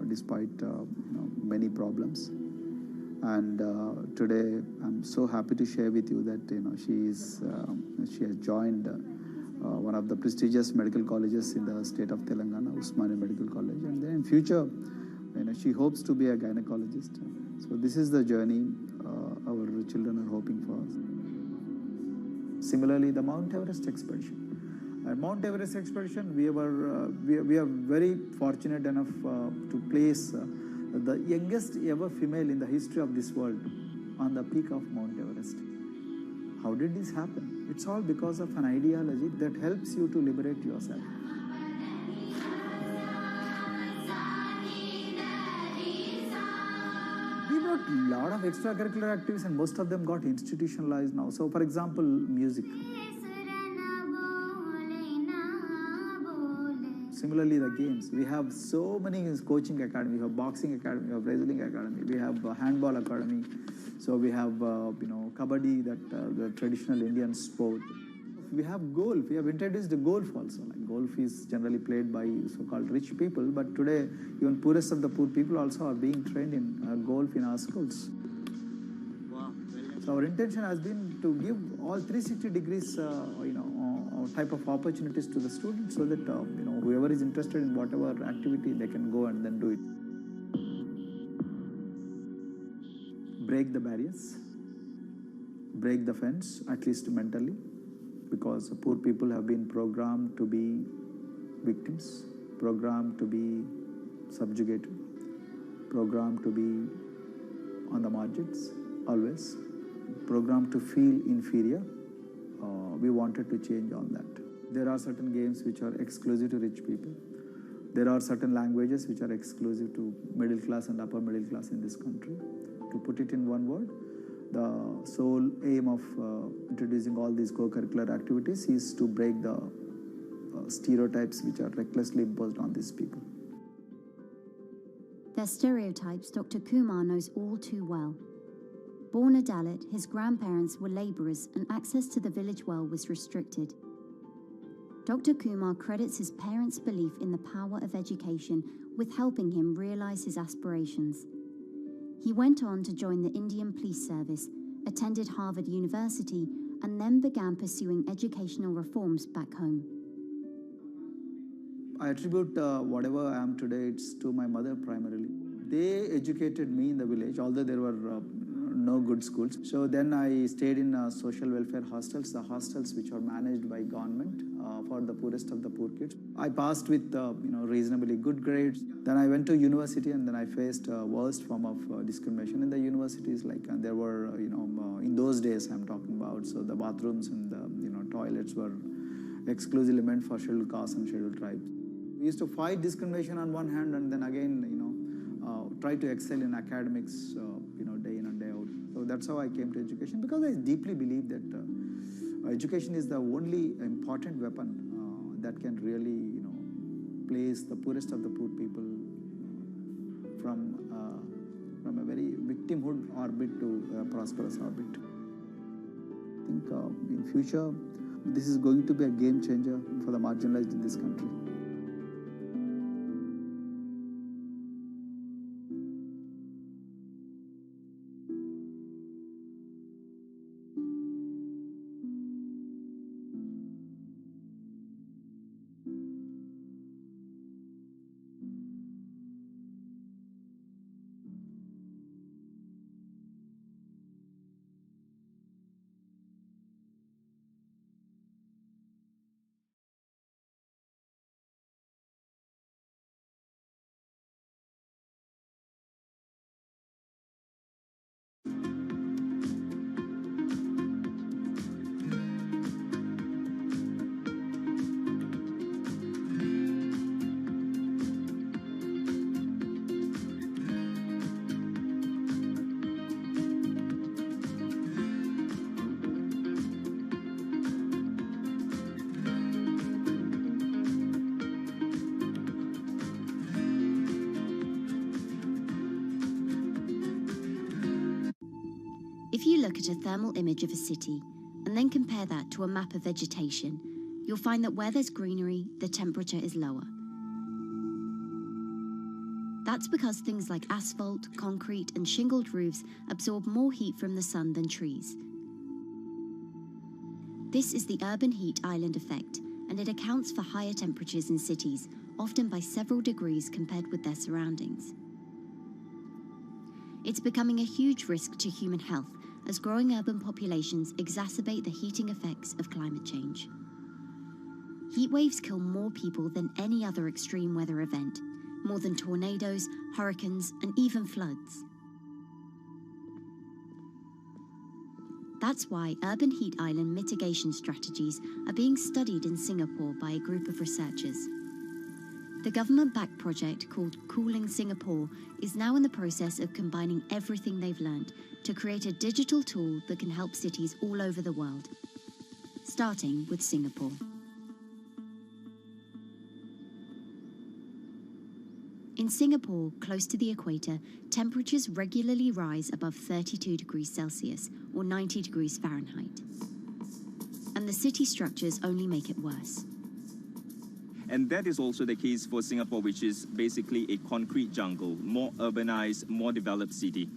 despite many problems. And today, I'm so happy to share with you that she has joined one of the prestigious medical colleges in the state of Telangana, Usmania Medical College, and then in future, she hopes to be a gynecologist. So this is the journey our children are hoping for. Similarly, the Mount Everest expedition. At Mount Everest expedition, we are very fortunate enough to place the youngest ever female in the history of this world on the peak of Mount Everest. How did this happen? It's all because of an ideology that helps you to liberate yourself. We about a lot of extracurricular activities, and most of them got institutionalized now. So, for example, music. Similarly, the games. We have so many coaching academy. We have boxing academy. We have wrestling academy. We have handball academy. So we have kabaddi, the traditional Indian sport. We have golf. We have introduced golf also. Like golf is generally played by so-called rich people, but today even poorest of the poor people also are being trained in golf in our schools. Wow. So our intention has been to give all 360 degrees, type of opportunities to the students, so that whoever is interested in whatever activity, they can go and then do it. Break the barriers, break the fence, at least mentally, because poor people have been programmed to be victims, programmed to be subjugated, programmed to be on the margins, always, programmed to feel inferior. We wanted to change on that. There are certain games which are exclusive to rich people. There are certain languages which are exclusive to middle class and upper middle class in this country. To put it in one word, the sole aim of introducing all these co-curricular activities is to break the stereotypes which are recklessly imposed on these people. Their stereotypes Dr. Kumar knows all too well. Born a Dalit, his grandparents were labourers and access to the village well was restricted. Dr. Kumar credits his parents' belief in the power of education with helping him realise his aspirations. He went on to join the Indian Police Service, attended Harvard University, and then began pursuing educational reforms back home. I attribute whatever I am today, it's to my mother primarily. They educated me in the village, although there were no good schools. So then I stayed in social welfare hostels, the hostels which are managed by government for the poorest of the poor kids. I passed with reasonably good grades. Then I went to university, and then I faced worst form of discrimination in the universities. Like there were, in those days I'm talking about, so the bathrooms and the toilets were exclusively meant for scheduled castes and scheduled tribes. We used to fight discrimination on one hand, and then again, try to excel in academics, day in and day out. So that's how I came to education, because I deeply believe that education is the only important weapon that can really, place the poorest of the poor people from a very victimhood orbit to a prosperous orbit. I think in future, this is going to be a game changer for the marginalized in this country. If you look at a thermal image of a city and then compare that to a map of vegetation, you'll find that where there's greenery, the temperature is lower. That's because things like asphalt, concrete, and shingled roofs absorb more heat from the sun than trees. This is the urban heat island effect, and it accounts for higher temperatures in cities, often by several degrees compared with their surroundings. It's becoming a huge risk to human health as growing urban populations exacerbate the heating effects of climate change. Heat waves kill more people than any other extreme weather event, more than tornadoes, hurricanes, and even floods. That's why urban heat island mitigation strategies are being studied in Singapore by a group of researchers. The government-backed project called Cooling Singapore is now in the process of combining everything they've learned to create a digital tool that can help cities all over the world, starting with Singapore. In Singapore, close to the equator, temperatures regularly rise above 32 degrees Celsius or 90 degrees Fahrenheit. And the city structures only make it worse. And that is also the case for Singapore, which is basically a concrete jungle, more urbanized, more developed city.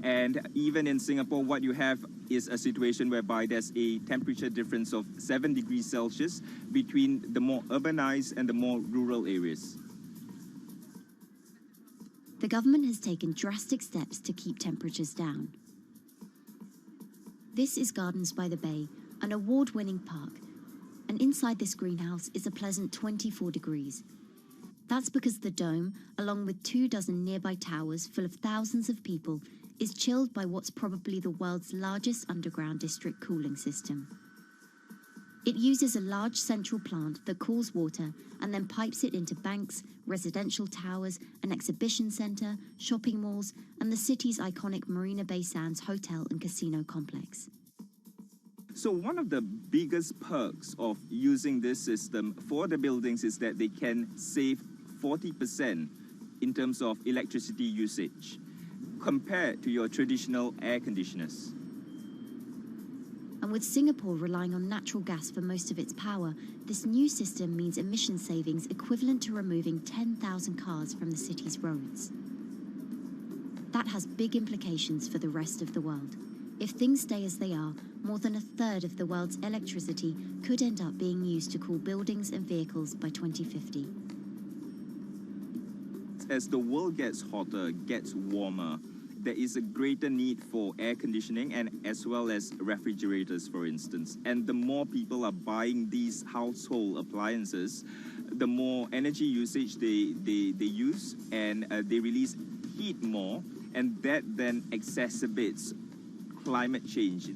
And even in Singapore, what you have is a situation whereby there's a temperature difference of 7 degrees Celsius between the more urbanized and the more rural areas. The government has taken drastic steps to keep temperatures down. This is Gardens by the Bay, an award-winning park. And inside this greenhouse is a pleasant 24 degrees. That's because the dome, along with 24 nearby towers full of thousands of people, is chilled by what's probably the world's largest underground district cooling system. It uses a large central plant that cools water and then pipes it into banks, residential towers, an exhibition centre, shopping malls, and the city's iconic Marina Bay Sands hotel and casino complex. So one of the biggest perks of using this system for the buildings is that they can save 40% in terms of electricity usage compared to your traditional air conditioners. And with Singapore relying on natural gas for most of its power, this new system means emission savings equivalent to removing 10,000 cars from the city's roads. That has big implications for the rest of the world. If things stay as they are, more than a third of the world's electricity could end up being used to cool buildings and vehicles by 2050. As the world gets hotter, gets warmer, there is a greater need for air conditioning and as well as refrigerators, for instance. And the more people are buying these household appliances, the more energy usage they use, and they release heat more, and that then exacerbates climate change.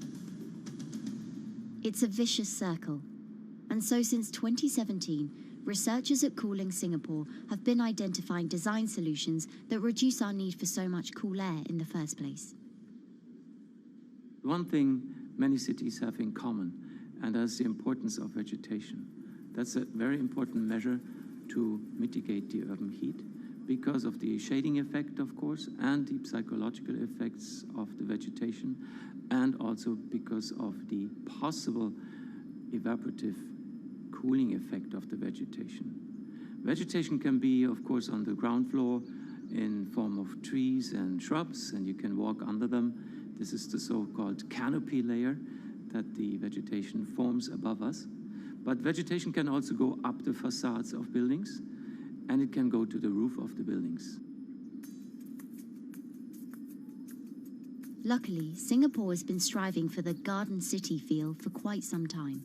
It's a vicious circle. And so since 2017, researchers at Cooling Singapore have been identifying design solutions that reduce our need for so much cool air in the first place. One thing many cities have in common, and that's the importance of vegetation. That's a very important measure to mitigate the urban heat because of the shading effect, of course, and the psychological effects of the vegetation, and also because of the possible evaporative cooling effect of the vegetation. Vegetation can be, of course, on the ground floor in form of trees and shrubs, and you can walk under them. This is the so-called canopy layer that the vegetation forms above us. But vegetation can also go up the facades of buildings, and it can go to the roof of the buildings. Luckily, Singapore has been striving for the garden city feel for quite some time.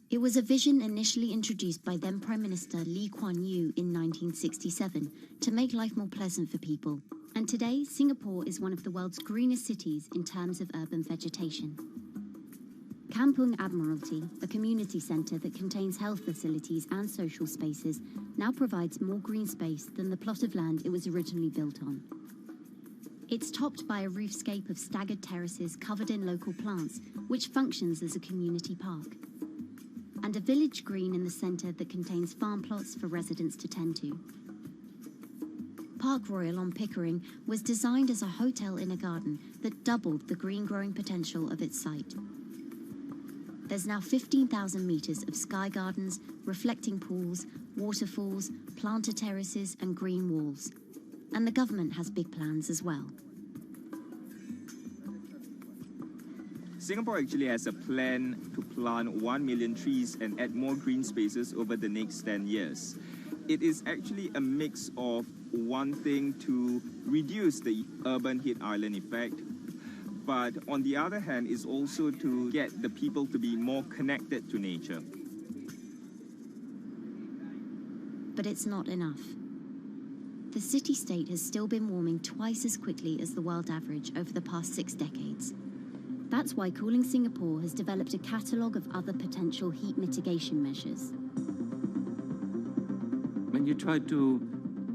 It was a vision initially introduced by then Prime Minister Lee Kuan Yew in 1967 to make life more pleasant for people. And today, Singapore is one of the world's greenest cities in terms of urban vegetation. Kampung Admiralty, a community centre that contains health facilities and social spaces, now provides more green space than the plot of land it was originally built on. It's topped by a roofscape of staggered terraces covered in local plants, which functions as a community park. And a village green in the centre that contains farm plots for residents to tend to. Park Royal on Pickering was designed as a hotel in a garden that doubled the green growing potential of its site. There's now 15,000 metres of sky gardens, reflecting pools, waterfalls, planter terraces and green walls. And the government has big plans as well. Singapore actually has a plan to plant 1 million trees and add more green spaces over the next 10 years. It is actually a mix of wanting to reduce the urban heat island effect, but on the other hand is also to get the people to be more connected to nature. But it's not enough. The city-state has still been warming twice as quickly as the world average over the past 6 decades. That's why Cooling Singapore has developed a catalogue of other potential heat mitigation measures. you try to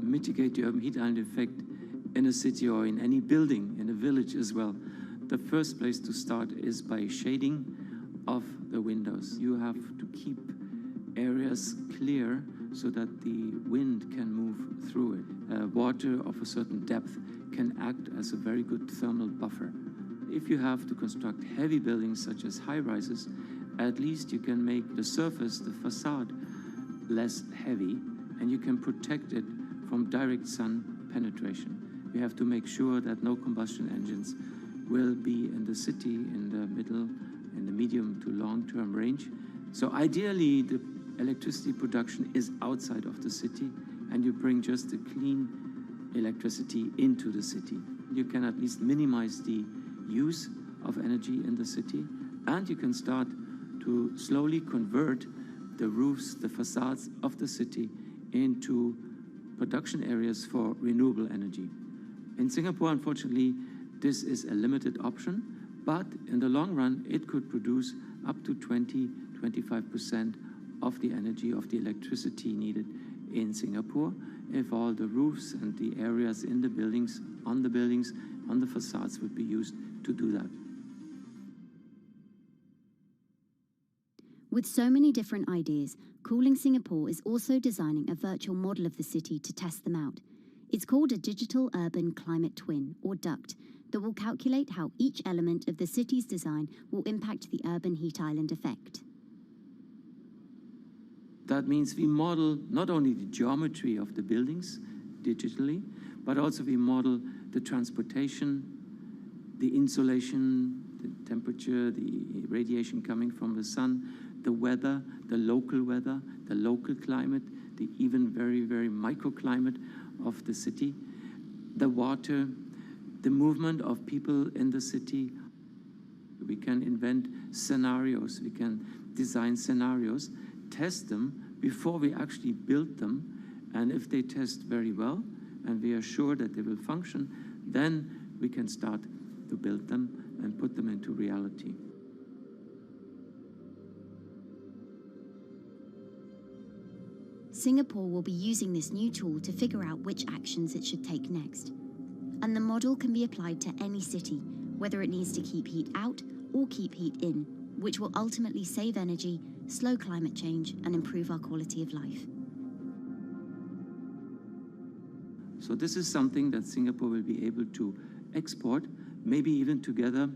mitigate the urban heat island effect in a city or in any building, in a village as well, the first place to start is by shading of the windows. You have to keep areas clear so that the wind can move through it. Water of a certain depth can act as a very good thermal buffer. If you have to construct heavy buildings such as high-rises, at least you can make the surface, the facade, less heavy, and you can protect it from direct sun penetration. You have to make sure that no combustion engines will be in the city in the middle, in the medium to long-term range. So ideally, the electricity production is outside of the city, and you bring just the clean electricity into the city. You can at least minimize the use of energy in the city, and you can start to slowly convert the roofs, the facades of the city into production areas for renewable energy. In Singapore, unfortunately, this is a limited option, but in the long run, it could produce up to 20-25% of the energy, of the electricity needed in Singapore, if all the roofs and the areas in the buildings, on the facades would be used to do that. With so many different ideas, Cooling Singapore is also designing a virtual model of the city to test them out. It's called a Digital Urban Climate Twin, or DUCT, that will calculate how each element of the city's design will impact the urban heat island effect. That means we model not only the geometry of the buildings digitally, but also we model the transportation, the insulation, the temperature, the radiation coming from the sun, the weather, the local climate, the even very, very microclimate of the city, the water, the movement of people in the city. We can invent scenarios, we can design scenarios, test them before we actually build them, and if they test very well and we are sure that they will function, then we can start to build them and put them into reality. Singapore will be using this new tool to figure out which actions it should take next. And the model can be applied to any city, whether it needs to keep heat out or keep heat in, which will ultimately save energy, slow climate change, and improve our quality of life. So this is something that Singapore will be able to export, maybe even together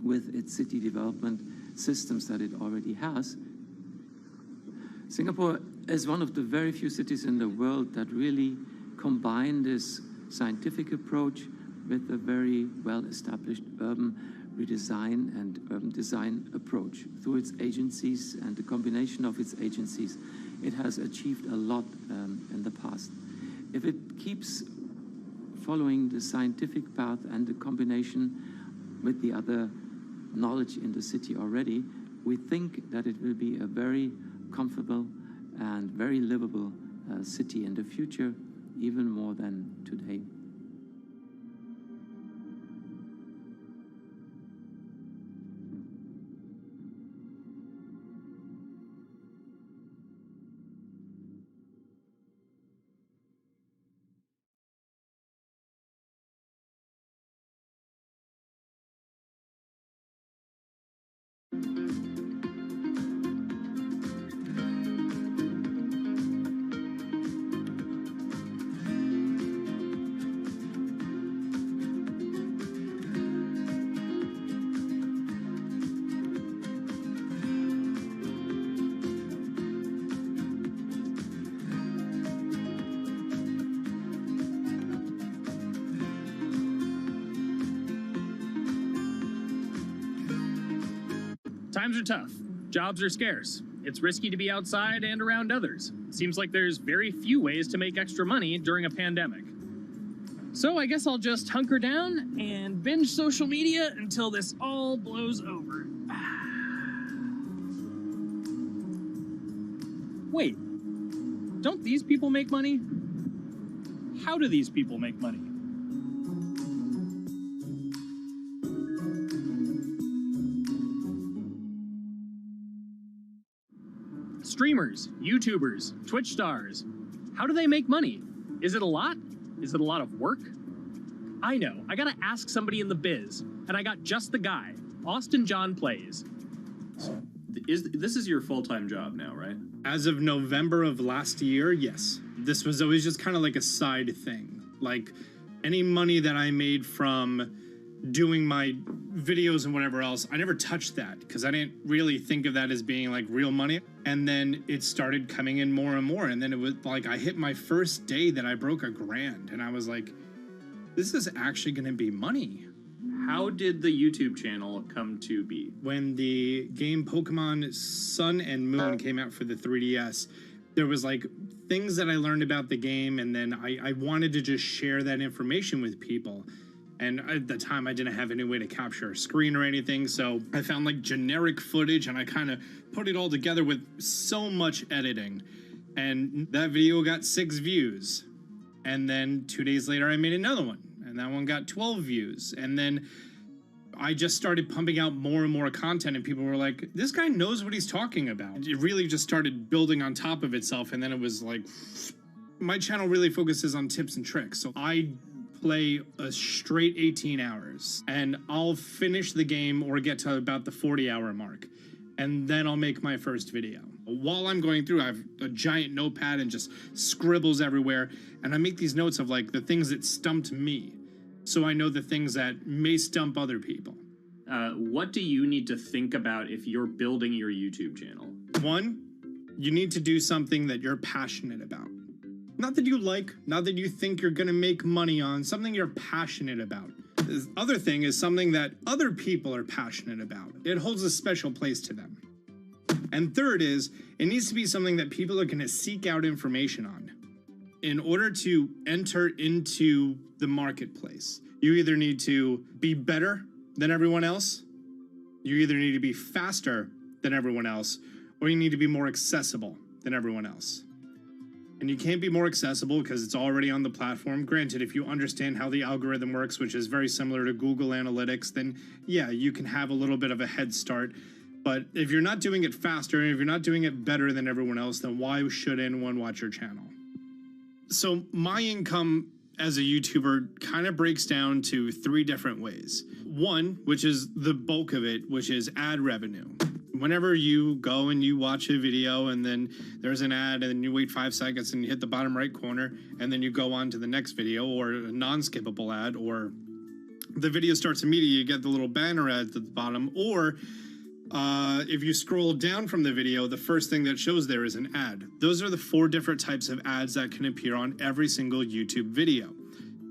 with its city development systems that it already has. Singapore is one of the very few cities in the world that really combine this scientific approach with a very well-established urban redesign and urban design approach. Through its agencies and the combination of its agencies, it has achieved a lot in the past. If it keeps following the scientific path and the combination with the other knowledge in the city already, we think that it will be a very comfortable and very livable city in the future, even more than today. Times are tough. Jobs are scarce. It's risky to be outside and around others. Seems like there's very few ways to make extra money during a pandemic. So I guess I'll just hunker down and binge social media until this all blows over. Wait, don't these people make money? How do these people make money? Streamers, YouTubers, Twitch stars. How do they make money? Is it a lot? Is it a lot of work? I know, I gotta ask somebody in the biz, and I got just the guy. Austin John Plays. This is your full-time job now, right? As of November of last year, yes. This was always just kind of like a side thing. Like any money that I made from doing my videos and whatever else, I never touched that because I didn't really think of that as being like real money. And then it started coming in more and more. And then it was like I hit my first day that I broke $1,000 and I was like, this is actually going to be money. How did the YouTube channel come to be? When the game Pokemon Sun and Moon came out for the 3DS, there was like things that I learned about the game, and then I wanted to just share that information with people. And at the time, I didn't have any way to capture a screen or anything, so I found like generic footage, and I kind of put it all together with so much editing. And that video got 6 views. And then 2 days later, I made another one. And that one got 12 views. And then I just started pumping out more and more content, and people were like, this guy knows what he's talking about. It really just started building on top of itself, and then it was like, my channel really focuses on tips and tricks. So I play a straight 18 hours, and I'll finish the game or get to about the 40-hour mark, and then I'll make my first video. While I'm going through, I have a giant notepad and just scribbles everywhere, and I make these notes of like the things that stumped me, so I know the things that may stump other people. What do you need to think about if you're building your YouTube channel? 1, you need to do something that you're passionate about. Not that you like, not that you think you're gonna make money on, something you're passionate about. The other thing is something that other people are passionate about. It holds a special place to them. And third is, it needs to be something that people are gonna seek out information on. In order to enter into the marketplace, you either need to be better than everyone else, you either need to be faster than everyone else, or you need to be more accessible than everyone else. And you can't be more accessible because it's already on the platform. Granted, if you understand how the algorithm works, which is very similar to Google Analytics, then yeah, you can have a little bit of a head start. But if you're not doing it faster, and if you're not doing it better than everyone else, then why should anyone watch your channel? So my income as a YouTuber kind of breaks down to 3 different ways. 1, which is the bulk of it, which is ad revenue. Whenever you go and you watch a video and then there's an ad and then you wait 5 seconds and you hit the bottom right corner and then you go on to the next video, or a non-skippable ad, or the video starts immediately, you get the little banner ad at the bottom, or if you scroll down from the video, the first thing that shows there is an ad. Those are the 4 different types of ads that can appear on every single YouTube video.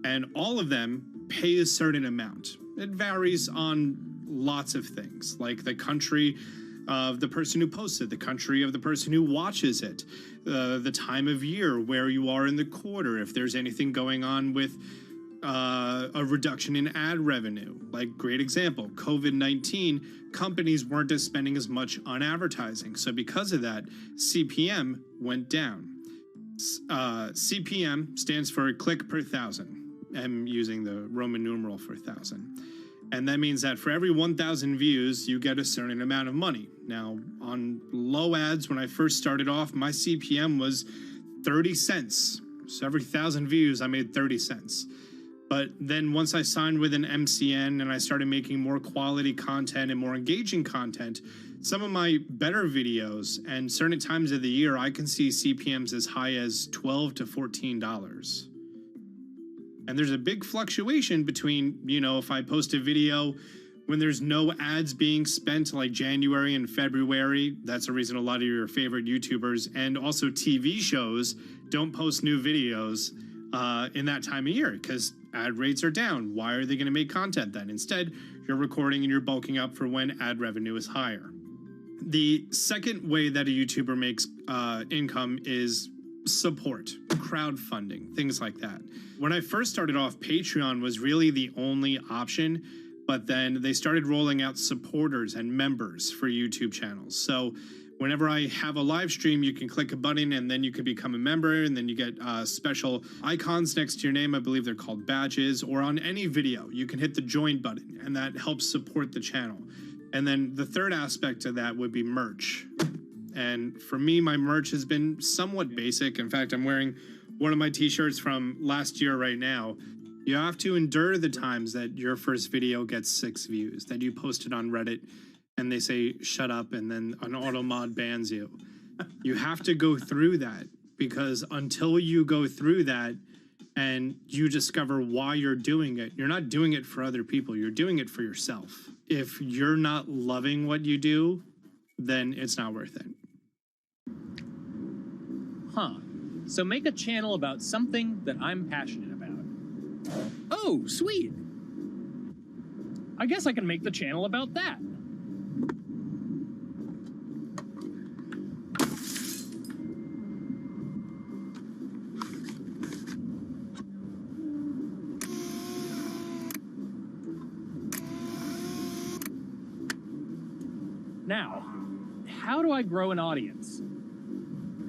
And all of them pay a certain amount. It varies on lots of things, like the country of the person who posts it, the country of the person who watches it, the time of year, where you are in the quarter, if there's anything going on with a reduction in ad revenue. Like, great example, COVID-19, companies weren't spending as much on advertising. So because of that, CPM went down. CPM stands for click per thousand. I'm using the Roman numeral for 1,000. And that means that for every 1,000 views, you get a certain amount of money. Now, on low ads, when I first started off, my CPM was 30 cents. So every 1,000 views, I made 30 cents. But then once I signed with an MCN and I started making more quality content and more engaging content, some of my better videos and certain times of the year, I can see CPMs as high as $12 to $14. And there's a big fluctuation between, if I post a video when there's no ads being spent, like January and February, that's the reason a lot of your favorite YouTubers and also TV shows don't post new videos in that time of year because ad rates are down. Why are they going to make content then? Instead, you're recording and you're bulking up for when ad revenue is higher. The second way that a YouTuber makes income is support, crowdfunding, things like that. When I first started off, Patreon was really the only option, but then they started rolling out supporters and members for YouTube channels. So whenever I have a live stream, you can click a button and then you can become a member, and then you get special icons next to your name. I believe they're called badges. Or on any video, you can hit the join button, and that helps support the channel. And then the third aspect of that would be merch. And for me, my merch has been somewhat basic. In fact, I'm wearing one of my t-shirts from last year right now. You have to endure the times that your first video gets 6 views, that you post it on Reddit and they say, shut up, and then an auto mod bans you. You have to go through that, because until you go through that and you discover why you're doing it, you're not doing it for other people, you're doing it for yourself. If you're not loving what you do, then it's not worth it. Huh. So make a channel about something that I'm passionate about. Oh, sweet. I guess I can make the channel about that. Now, how do I grow an audience?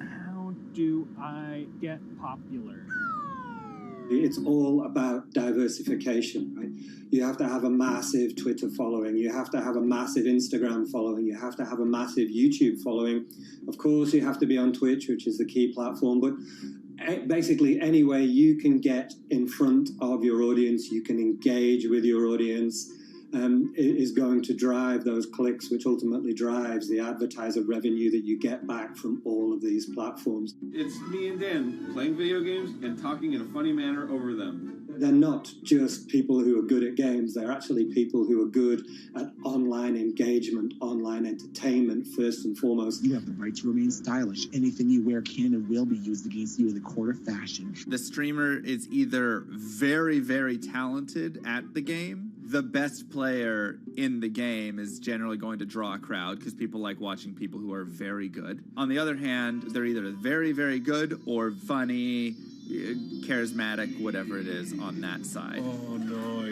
How do I get popular? It's all about diversification, right? You have to have a massive Twitter following. You have to have a massive Instagram following. You have to have a massive YouTube following. Of course, you have to be on Twitch, which is the key platform. But basically, any way you can get in front of your audience, you can engage with your audience, is going to drive those clicks, which ultimately drives the advertiser revenue that you get back from all of these platforms. It's me and Dan playing video games and talking in a funny manner over them. They're not just people who are good at games, they're actually people who are good at online engagement, online entertainment, first and foremost. You have the right to remain stylish. Anything you wear can and will be used against you in the court of fashion. The streamer is either very, very talented at the game. The best player in the game is generally going to draw a crowd because people like watching people who are very good. On the other hand, they're either very, very good or funny, charismatic, whatever it is on that side. Oh, no.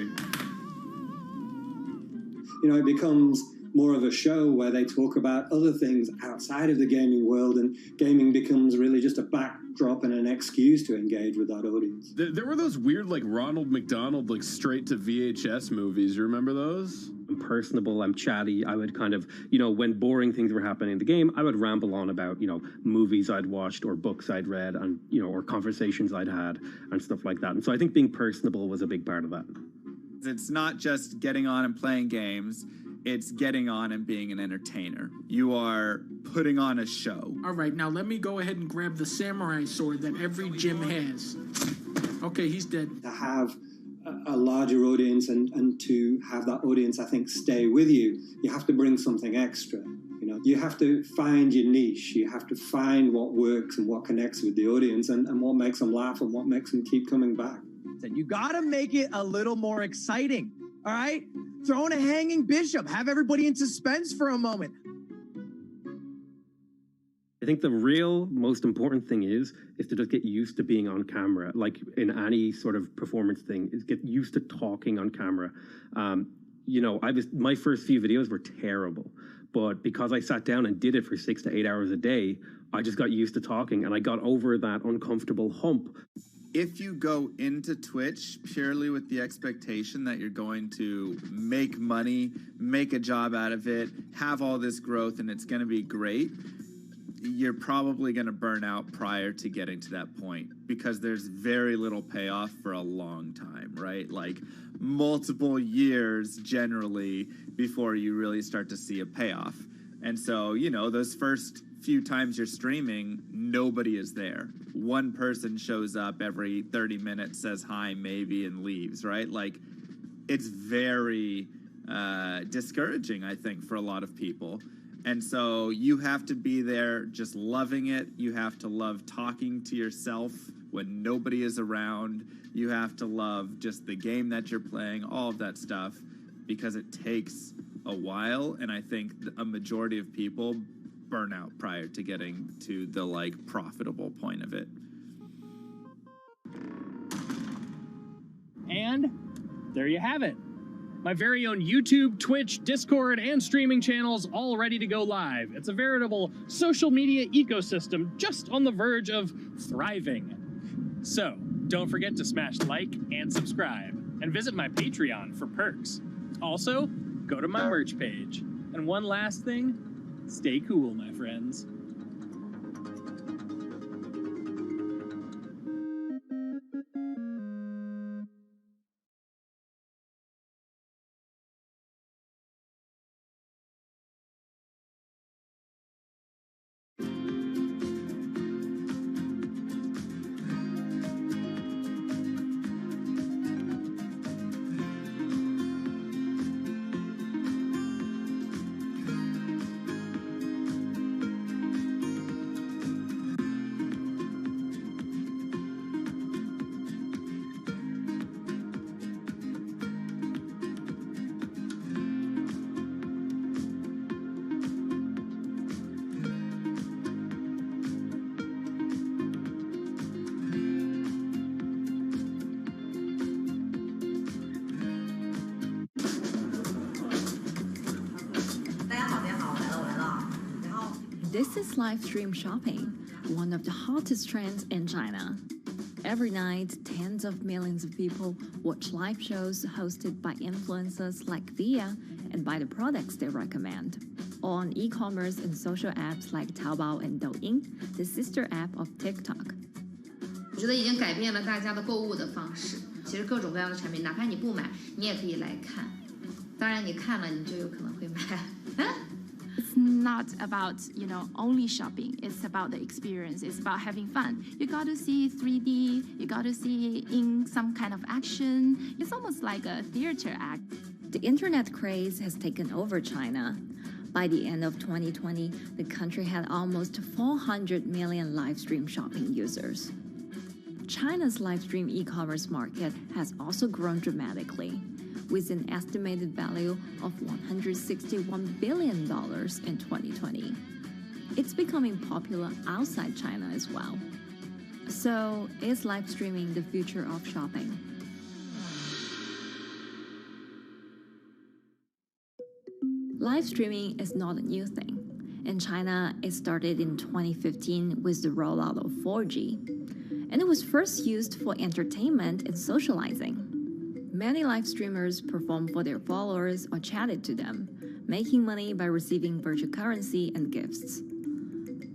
You know, it becomes more of a show where they talk about other things outside of the gaming world, and gaming becomes really just a backdrop and an excuse to engage with that audience. There were those weird, like, Ronald McDonald, like, straight to VHS movies. You remember those? I'm personable, I'm chatty. I would kind of, when boring things were happening in the game, I would ramble on about, movies I'd watched or books I'd read and, or conversations I'd had and stuff like that. And so I think being personable was a big part of that. It's not just getting on and playing games. It's getting on and being an entertainer. You are putting on a show. All right, now let me go ahead and grab the samurai sword that every gym has. Okay, he's dead. To have a larger audience and to have that audience, I think, stay with you, you have to bring something extra. You have to find your niche. You have to find what works and what connects with the audience and what makes them laugh and what makes them keep coming back. You got to make it a little more exciting, all right? Throw in a hanging bishop. Have everybody in suspense for a moment. I think the real most important thing is to just get used to being on camera. Like in any sort of performance thing, is get used to talking on camera. My first few videos were terrible, but because I sat down and did it for 6 to 8 hours a day, I just got used to talking and I got over that uncomfortable hump. If you go into Twitch purely with the expectation that you're going to make money, make a job out of it, have all this growth, and it's going to be great, you're probably going to burn out prior to getting to that point because there's very little payoff for a long time, right? Like multiple years generally before you really start to see a payoff. And so, those first few times you're streaming, nobody is there. One person shows up every 30 minutes, says hi, maybe, and leaves, right? Like, it's very discouraging, I think, for a lot of people. And so you have to be there just loving it. You have to love talking to yourself when nobody is around. You have to love just the game that you're playing, all of that stuff, because it takes a while. And I think a majority of people burn out prior to getting to the profitable point of it. And there you have it. My very own YouTube, Twitch, Discord, and streaming channels all ready to go live. It's a veritable social media ecosystem just on the verge of thriving. So don't forget to smash like and subscribe and visit my Patreon for perks. Also, go to my merch page. And one last thing, stay cool, my friends. This is live stream shopping, one of the hottest trends in China. Every night, tens of millions of people watch live shows hosted by influencers like Via and buy the products they recommend. On e-commerce and social apps like Taobao and Douyin, the sister app of TikTok. 我觉得已经改变了大家的购物的方式。其实各种各样的产品，哪怕你不买，你也可以来看。当然，你看了，你就有可能会买。It's not about, only shopping. It's about the experience. It's about having fun. You got to see 3D. You got to see in some kind of action. It's almost like a theater act. The internet craze has taken over China. By the end of 2020, the country had almost 400 million live stream shopping users. China's live stream e-commerce market has also grown dramatically, with an estimated value of $161 billion in 2020. It's becoming popular outside China as well. So, is live streaming the future of shopping? Live streaming is not a new thing. In China, it started in 2015 with the rollout of 4G. And it was first used for entertainment and socializing. Many live streamers performed for their followers or chatted to them, making money by receiving virtual currency and gifts.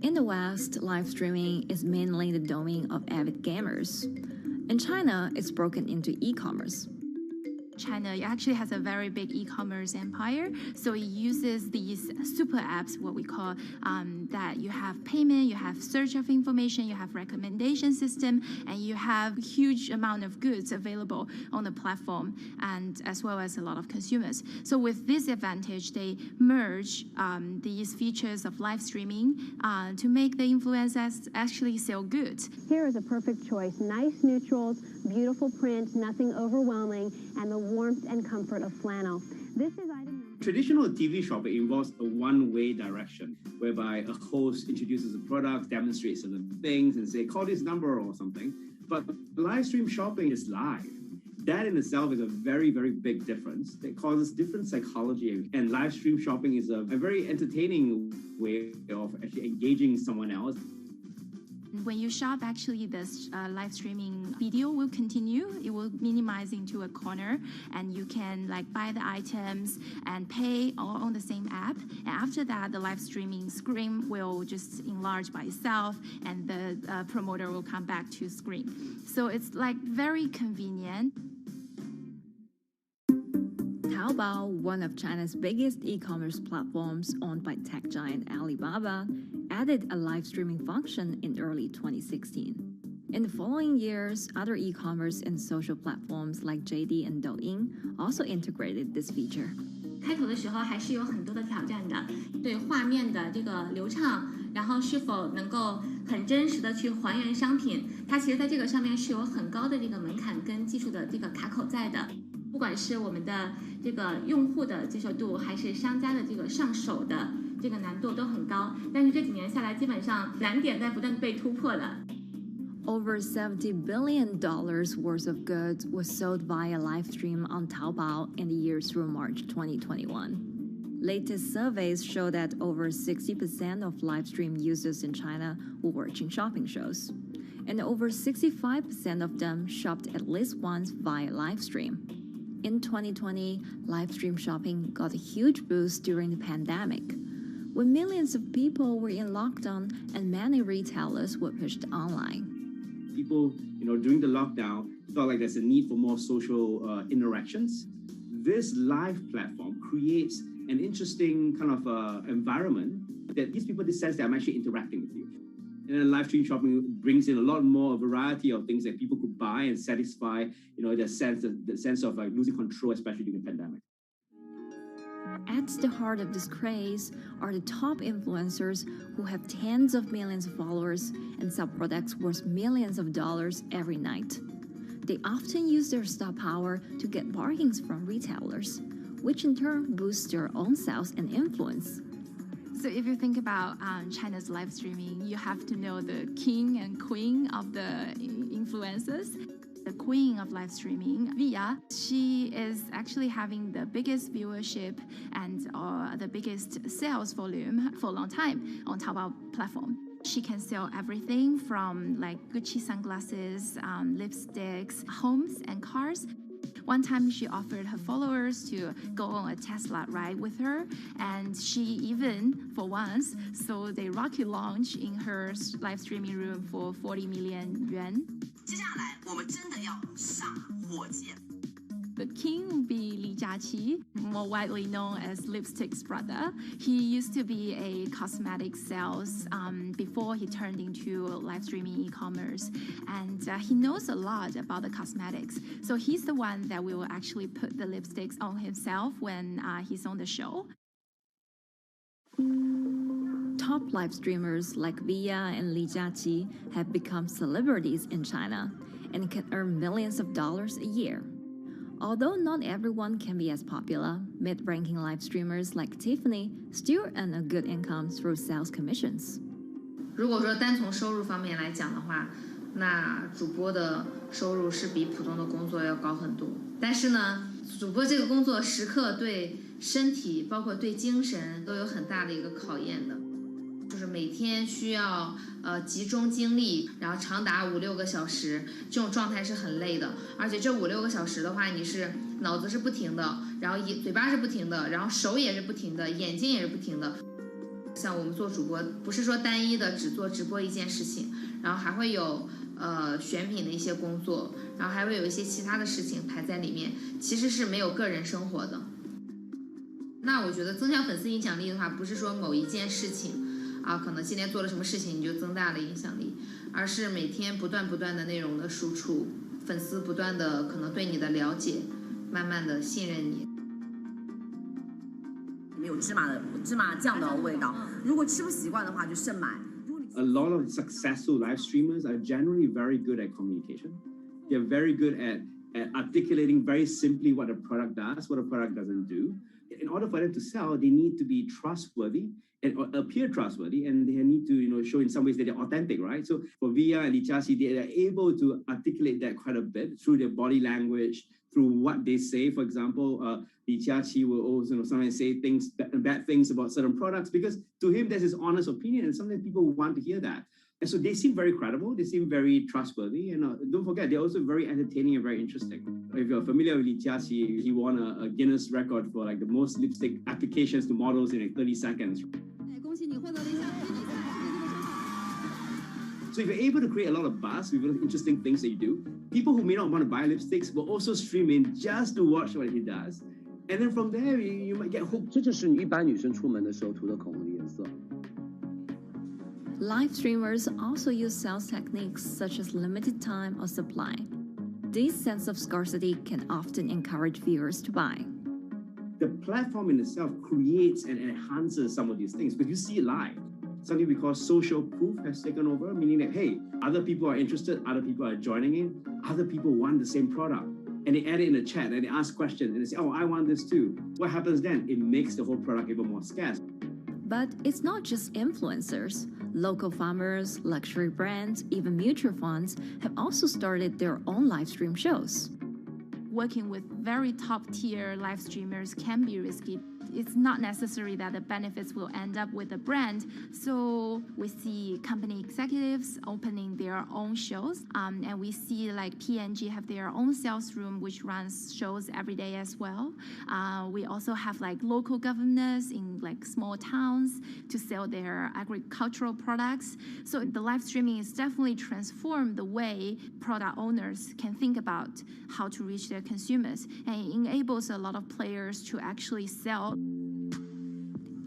In the West, live streaming is mainly the domain of avid gamers. In China, it's broken into e-commerce. China actually has a very big e-commerce empire, so it uses these super apps, what we call that you have payment, you have search of information, you have recommendation system, and you have huge amount of goods available on the platform, and as well as a lot of consumers. So with this advantage, they merge these features of live streaming to make the influencers actually sell goods. Here is a perfect choice. Nice neutrals, beautiful print, nothing overwhelming, and the warmth and comfort of flannel. This is item. Traditional TV shopping involves a one-way direction, whereby a host introduces a product, demonstrates certain things, and say, call this number or something. But live stream shopping is live. That in itself is a very, very big difference. It causes different psychology. And live stream shopping is a very entertaining way of actually engaging someone else. When you shop, actually, this live streaming video will continue. It will minimize into a corner, and you can buy the items and pay all on the same app. And after that, the live streaming screen will just enlarge by itself, and the promoter will come back to screen. So it's very convenient. Taobao, one of China's biggest e-commerce platforms owned by tech giant Alibaba, added a live streaming function in early 2016. In the following years, other e-commerce and social platforms like JD and Douyin also integrated this feature. 开头的时候还是有很多的挑战的，对画面的这个流畅，然后是否能够很真实的去还原商品，它其实在这个上面是有很高的这个门槛跟技术的这个卡口在的。不管是我们的这个用户的接受度，还是商家的这个上手的这个难度都很高，但是这几年下来，基本上难点在不断被突破的。Over $70 billion worth of goods was sold via live stream on Taobao in the year through March 2021. Latest surveys show that over 60% of live stream users in China were watching shopping shows, and over 65% of them shopped at least once via live stream. In 2020, live stream shopping got a huge boost during the pandemic, when millions of people were in lockdown and many retailers were pushed online. People, during the lockdown, felt like there's a need for more social interactions. This live platform creates an interesting kind of environment that gives people the sense that I'm actually interacting with you. And then live stream shopping brings in a lot more variety of things that people could buy and satisfy, the sense of losing control, especially during the pandemic. At the heart of this craze are the top influencers who have tens of millions of followers and sell products worth millions of dollars every night. They often use their star power to get bargains from retailers, which in turn boosts their own sales and influence. So if you think about China's live streaming, you have to know the king and queen of the influencers. the queen of live streaming, Via. She is actually having the biggest viewership and the biggest sales volume for a long time on Taobao platform. She can sell everything from like Gucci sunglasses, lipsticks, homes, and cars. One time she offered her followers to go on a Tesla ride with her, and she even, for once, sold a rocket launch in her live streaming room for 40 million yuan. The king will be Li Jiaqi, more widely known as Lipstick's brother. He used to be a cosmetic sales before he turned into live streaming e-commerce, and he knows a lot about the cosmetics. So he's the one that will actually put the lipsticks on himself when he's on the show. Top live streamers like Via and Li Jiaqi have become celebrities in China and can earn millions of dollars a year. Although not everyone can be as popular, mid-ranking live streamers like Tiffany still earn a good income through sales commissions. 如果说单从收入方面来讲的话，那主播的收入是比普通的工作要高很多。但是呢，主播这个工作时刻对身体，包括对精神都有很大的一个考验的。就是每天需要集中精力，然后长达5-6个小时，这种状态是很累的。而且这5-6个小时的话，你是脑子是不停的，然后嘴巴是不停的，然后手也是不停的，眼睛也是不停的。像我们做主播，不是说单一的只做直播一件事情，然后还会有选品的一些工作，然后还会有一些其他的事情排在里面，其实是没有个人生活的。那我觉得增强粉丝影响力的话，不是说某一件事情。可能今天做了什么事情你就增大了影响力，而是每天不断的内容的输出，粉丝不断的可能对你的了解，慢慢的信任你。里面有芝麻酱的味道，如果吃不习惯的话就慎买。A lot of successful live streamers are generally very good at communication. They're very good at articulating very simply what a product does, what a product doesn't do. In order for them to sell, they need to be trustworthy and appear trustworthy, and they need to, show in some ways that they're authentic, right? So for Via and Li Jiaqi, they are able to articulate that quite a bit through their body language, through what they say. For example, Li Jiaqi will also sometimes say bad things about certain products because to him that's his honest opinion, and sometimes people want to hear that. And so they seem very credible, they seem very trustworthy, and don't forget, they're also very entertaining and very interesting. If you're familiar with Li Jiaqi, he won a Guinness record for like the most lipstick applications to models in like 30 seconds. So if you're able to create a lot of buzz with interesting things that you do, people who may not want to buy lipsticks will also stream in just to watch what he does. And then from there, you might get hooked. 这就是一般女生出门的时候涂的口红的颜色。Live streamers also use sales techniques such as limited time or supply. This sense of scarcity can often encourage viewers to buy. The platform in itself creates and enhances some of these things because you see it live. Something we call social proof has taken over, meaning that, hey, other people are interested, other people are joining in, other people want the same product. And they add it in the chat and they ask questions and they say, oh, I want this too. What happens then? It makes the whole product even more scarce. But it's not just influencers. Local farmers, luxury brands, even mutual funds have also started their own live stream shows. Working with very top-tier live streamers can be risky. It's not necessary that the benefits will end up with the brand. So we see company executives opening their own shows. And we see like P&G have their own sales room, which runs shows every day as well. We also have like local governors in like small towns to sell their agricultural products. So the live streaming is definitely transformed the way product owners can think about how to reach their consumers, and it enables a lot of players to actually sell.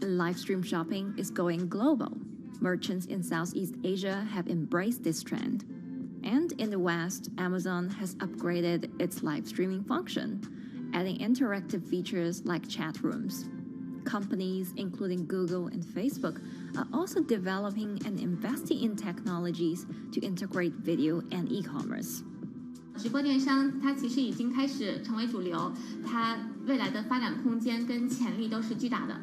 Live stream shopping is going global. Merchants in Southeast Asia have embraced this trend. And in the West, Amazon has upgraded its live streaming function, adding interactive features like chat rooms. Companies, including Google and Facebook, are also developing and investing in technologies to integrate video and e-commerce. 直播电商它其实已经开始成为主流，它未来的发展空间跟潜力都是巨大的。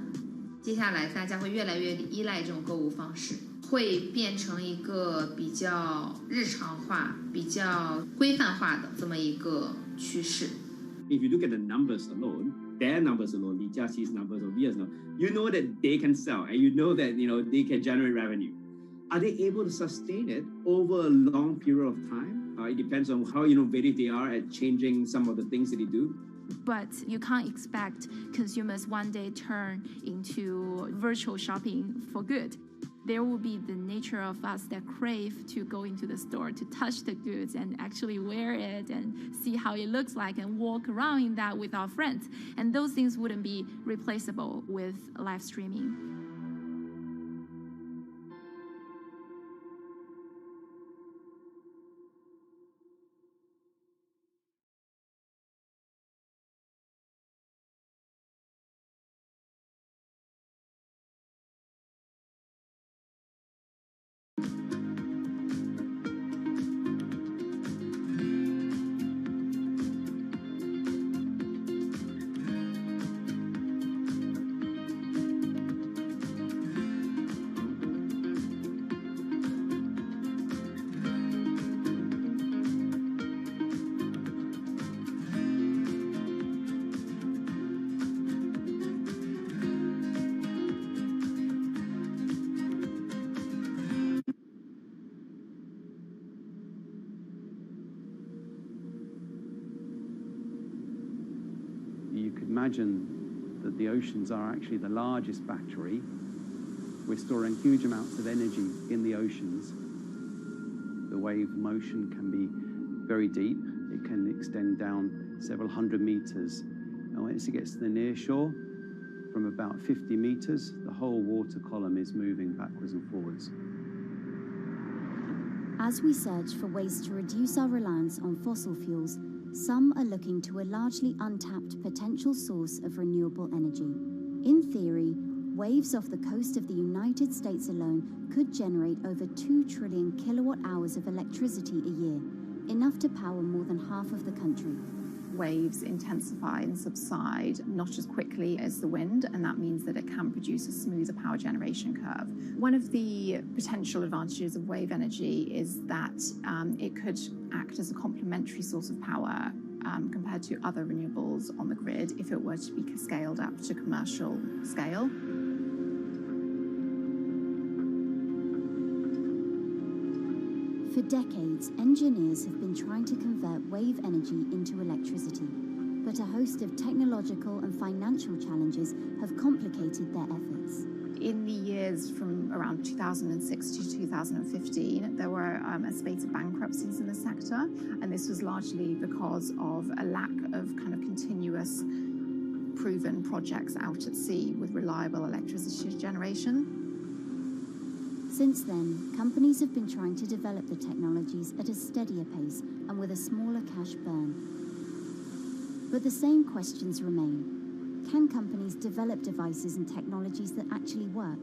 接下来大家会越来越依赖这种购物方式，会变成一个比较日常化、比较规范化的这么一个趋势。If you look at the numbers alone, their numbers alone, Li Jiaxi's numbers or Via's numbers, you know that they can sell and you know that they can generate revenue. Are they able to sustain it over a long period of time? It depends on how innovative they are at changing some of the things that they do. But you can't expect consumers one day turn into virtual shopping for good. There will be the nature of us that crave to go into the store, to touch the goods and actually wear it and see how it looks like and walk around in that with our friends. And those things wouldn't be replaceable with live streaming. You could imagine that the oceans are actually the largest battery. We're storing huge amounts of energy in the oceans. The wave motion can be very deep. It can extend down several hundred meters. And once it gets to the near shore, from about 50 meters, the whole water column is moving backwards and forwards. As we search for ways to reduce our reliance on fossil fuels, some are looking to a largely untapped potential source of renewable energy. In theory, waves off the coast of the United States alone could generate over 2 trillion kilowatt hours of electricity a year, enough to power more than half of the country. Waves intensify and subside not as quickly as the wind, and that means that it can produce a smoother power generation curve. One of the potential advantages of wave energy is that it could act as a complementary source of power compared to other renewables on the grid if it were to be scaled up to commercial scale. For decades, engineers have been trying to convert wave energy into electricity, but a host of technological and financial challenges have complicated their efforts. In the years from around 2006 to 2015, there were a spate of bankruptcies in the sector, and this was largely because of a lack of kind of continuous proven projects out at sea with reliable electricity generation. Since then, companies have been trying to develop the technologies at a steadier pace and with a smaller cash burn. But the same questions remain. Can companies develop devices and technologies that actually work?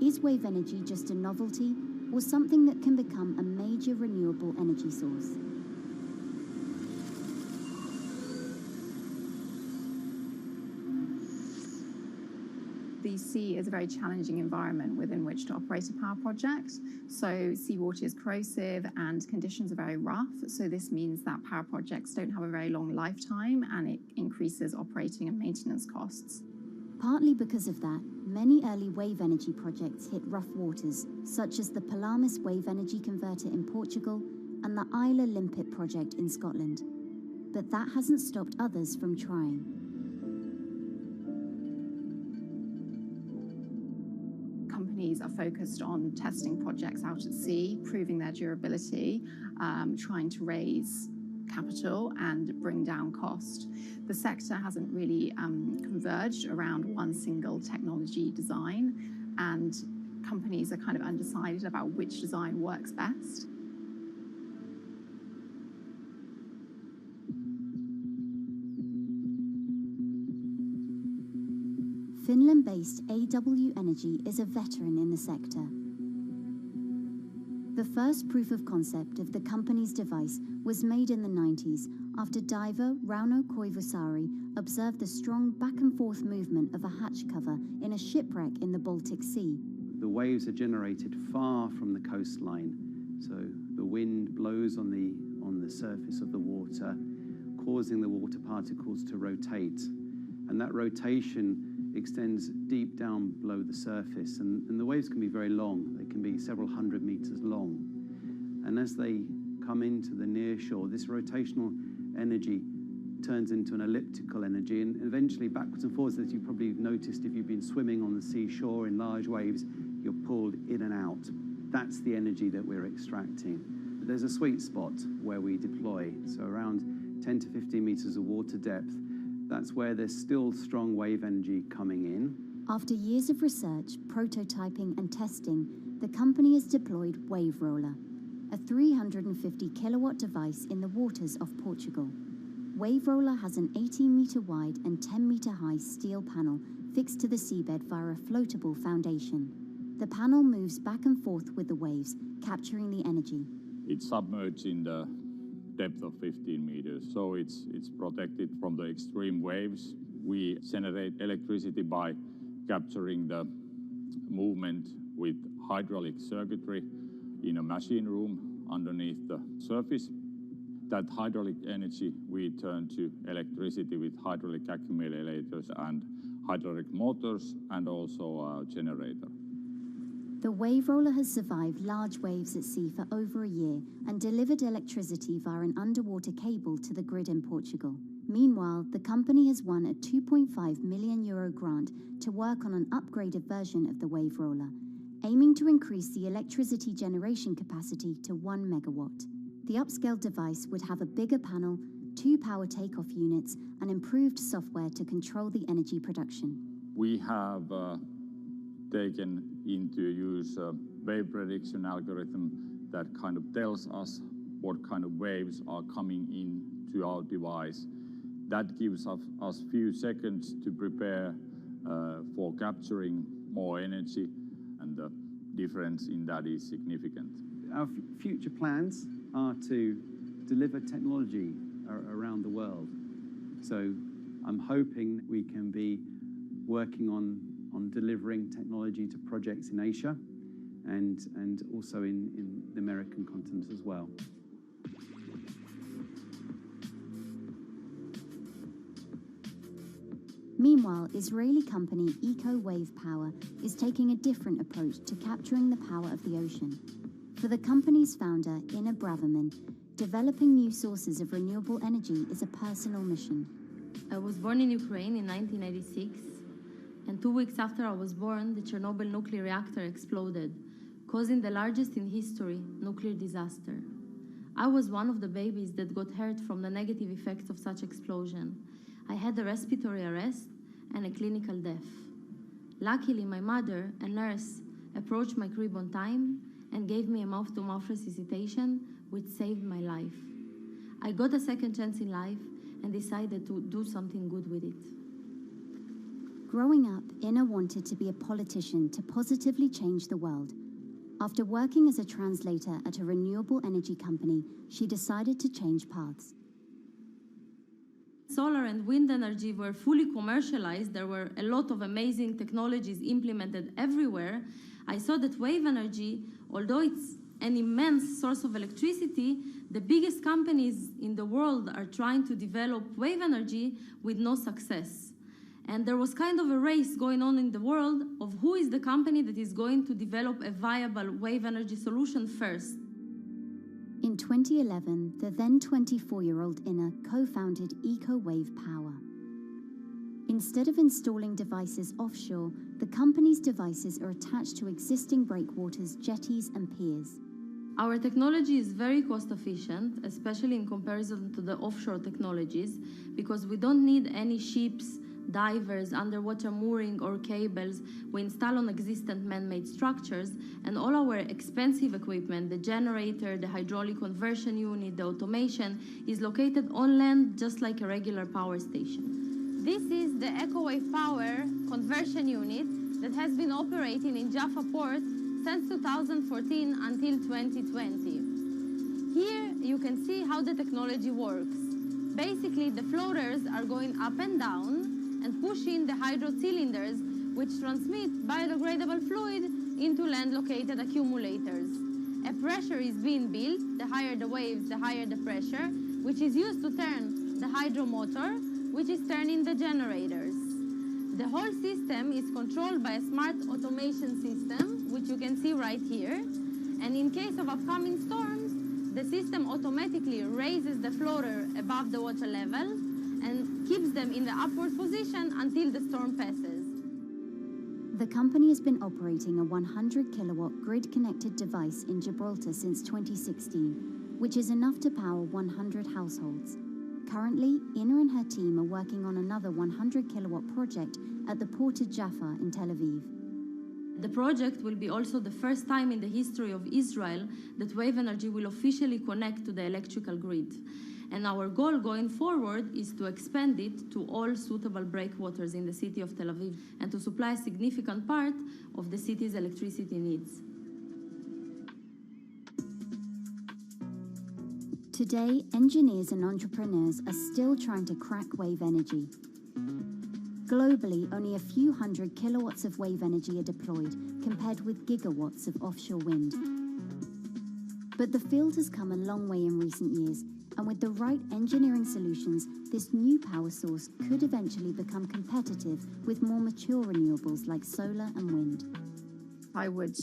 Is wave energy just a novelty or something that can become a major renewable energy source? The sea is a very challenging environment within which to operate a power project. So seawater is corrosive and conditions are very rough. So this means that power projects don't have a very long lifetime, and it increases operating and maintenance costs. Partly because of that, many early wave energy projects hit rough waters, such as the Palamas Wave Energy Converter in Portugal and the Isla Limpet project in Scotland. But that hasn't stopped others from trying. Companies are focused on testing projects out at sea, proving their durability, trying to raise capital and bring down cost. The sector hasn't really converged around one single technology design, and companies are kind of undecided about which design works best. Finland-based AW Energy is a veteran in the sector. The first proof of concept of the company's device was made in the 90s after diver Rauno Koivusaari observed the strong back-and-forth movement of a hatch cover in a shipwreck in the Baltic Sea. the waves are generated far from the coastline. So the wind blows on the surface of the water, causing the water particles to rotate. And that rotation extends deep down below the surface. And the waves can be very long. They can be several hundred meters long. And as they come into the near shore, this rotational energy turns into an elliptical energy, and eventually backwards and forwards, as you probably noticed if you've been swimming on the seashore in large waves, you're pulled in and out. That's the energy that we're extracting. But there's a sweet spot where we deploy, so around 10 to 15 meters of water depth. That's where there's still strong wave energy coming in. After years of research, prototyping and testing, the company has deployed Wave Roller, a 350 kilowatt device in the waters of Portugal. Wave Roller has an 18-meter wide and 10-meter high steel panel fixed to the seabed via a floatable foundation. The panel moves back and forth with the waves, capturing the energy. It's submerged in the depth of 15 meters, so it's protected from the extreme waves. We generate electricity by capturing the movement with hydraulic circuitry in a machine room underneath the surface. That hydraulic energy we turn to electricity with hydraulic accumulators and hydraulic motors, and also a generator. The Wave Roller has survived large waves at sea for over a year and delivered electricity via an underwater cable to the grid in Portugal. Meanwhile, the company has won a €2.5 million grant to work on an upgraded version of the Wave Roller, aiming to increase the electricity generation capacity to 1 megawatt. The upscaled device would have a bigger panel, 2 power takeoff units, and improved software to control the energy production. We have taken into use a wave prediction algorithm that kind of tells us what kind of waves are coming into our device. That gives us few seconds to prepare for capturing more energy, and the difference in that is significant. Our future plans are to deliver technology around the world. So I'm hoping we can be working on delivering technology to projects in Asia and also in the American continent as well. Meanwhile, Israeli company Eco Wave Power is taking a different approach to capturing the power of the ocean. For the company's founder, Inna Braverman, developing new sources of renewable energy is a personal mission. I was born in Ukraine in 1996, and 2 weeks after I was born, the Chernobyl nuclear reactor exploded, causing the largest in history nuclear disaster. I was one of the babies that got hurt from the negative effects of such explosion. I had a respiratory arrest and a clinical death. Luckily, my mother, a nurse, approached my crib on time and gave me a mouth-to-mouth resuscitation, which saved my life. I got a second chance in life and decided to do something good with it. Growing up, Inna wanted to be a politician to positively change the world. After working as a translator at a renewable energy company, she decided to change paths. Solar and wind energy were fully commercialized. There were a lot of amazing technologies implemented everywhere. I saw that wave energy, although it's an immense source of electricity, the biggest companies in the world are trying to develop wave energy with no success. And there was kind of a race going on in the world of who is the company that is going to develop a viable wave energy solution first. In 2011, the then 24-year-old Inna co-founded Eco Wave Power. Instead of installing devices offshore, the company's devices are attached to existing breakwaters, jetties, and piers. Our technology is very cost efficient, especially in comparison to the offshore technologies, because we don't need any ships, divers, underwater mooring, or cables. We install on existing man-made structures, and all our expensive equipment, the generator, the hydraulic conversion unit, the automation, is located on land just like a regular power station. This is the EcoWave Power conversion unit that has been operating in Jaffa Port since 2014 until 2020. Here you can see how the technology works. Basically, the floaters are going up and down and pushing the hydro cylinders, which transmit biodegradable fluid into land-located accumulators. A pressure is being built, the higher the waves, the higher the pressure, which is used to turn the hydromotor, which is turning the generators. The whole system is controlled by a smart automation system, which you can see right here. And in case of upcoming storms, the system automatically raises the floater above the water level and keeps them in the upward position until the storm passes. The company has been operating a 100-kilowatt grid-connected device in Gibraltar since 2016, which is enough to power 100 households. Currently, Ina and her team are working on another 100-kilowatt project at the Port of Jaffa in Tel Aviv. The project will be also the first time in the history of Israel that wave energy will officially connect to the electrical grid. And our goal going forward is to expand it to all suitable breakwaters in the city of Tel Aviv and to supply a significant part of the city's electricity needs. Today, engineers and entrepreneurs are still trying to crack wave energy. Globally, only a few hundred kilowatts of wave energy are deployed, compared with gigawatts of offshore wind. But the field has come a long way in recent years, and with the right engineering solutions, this new power source could eventually become competitive with more mature renewables like solar and wind. I would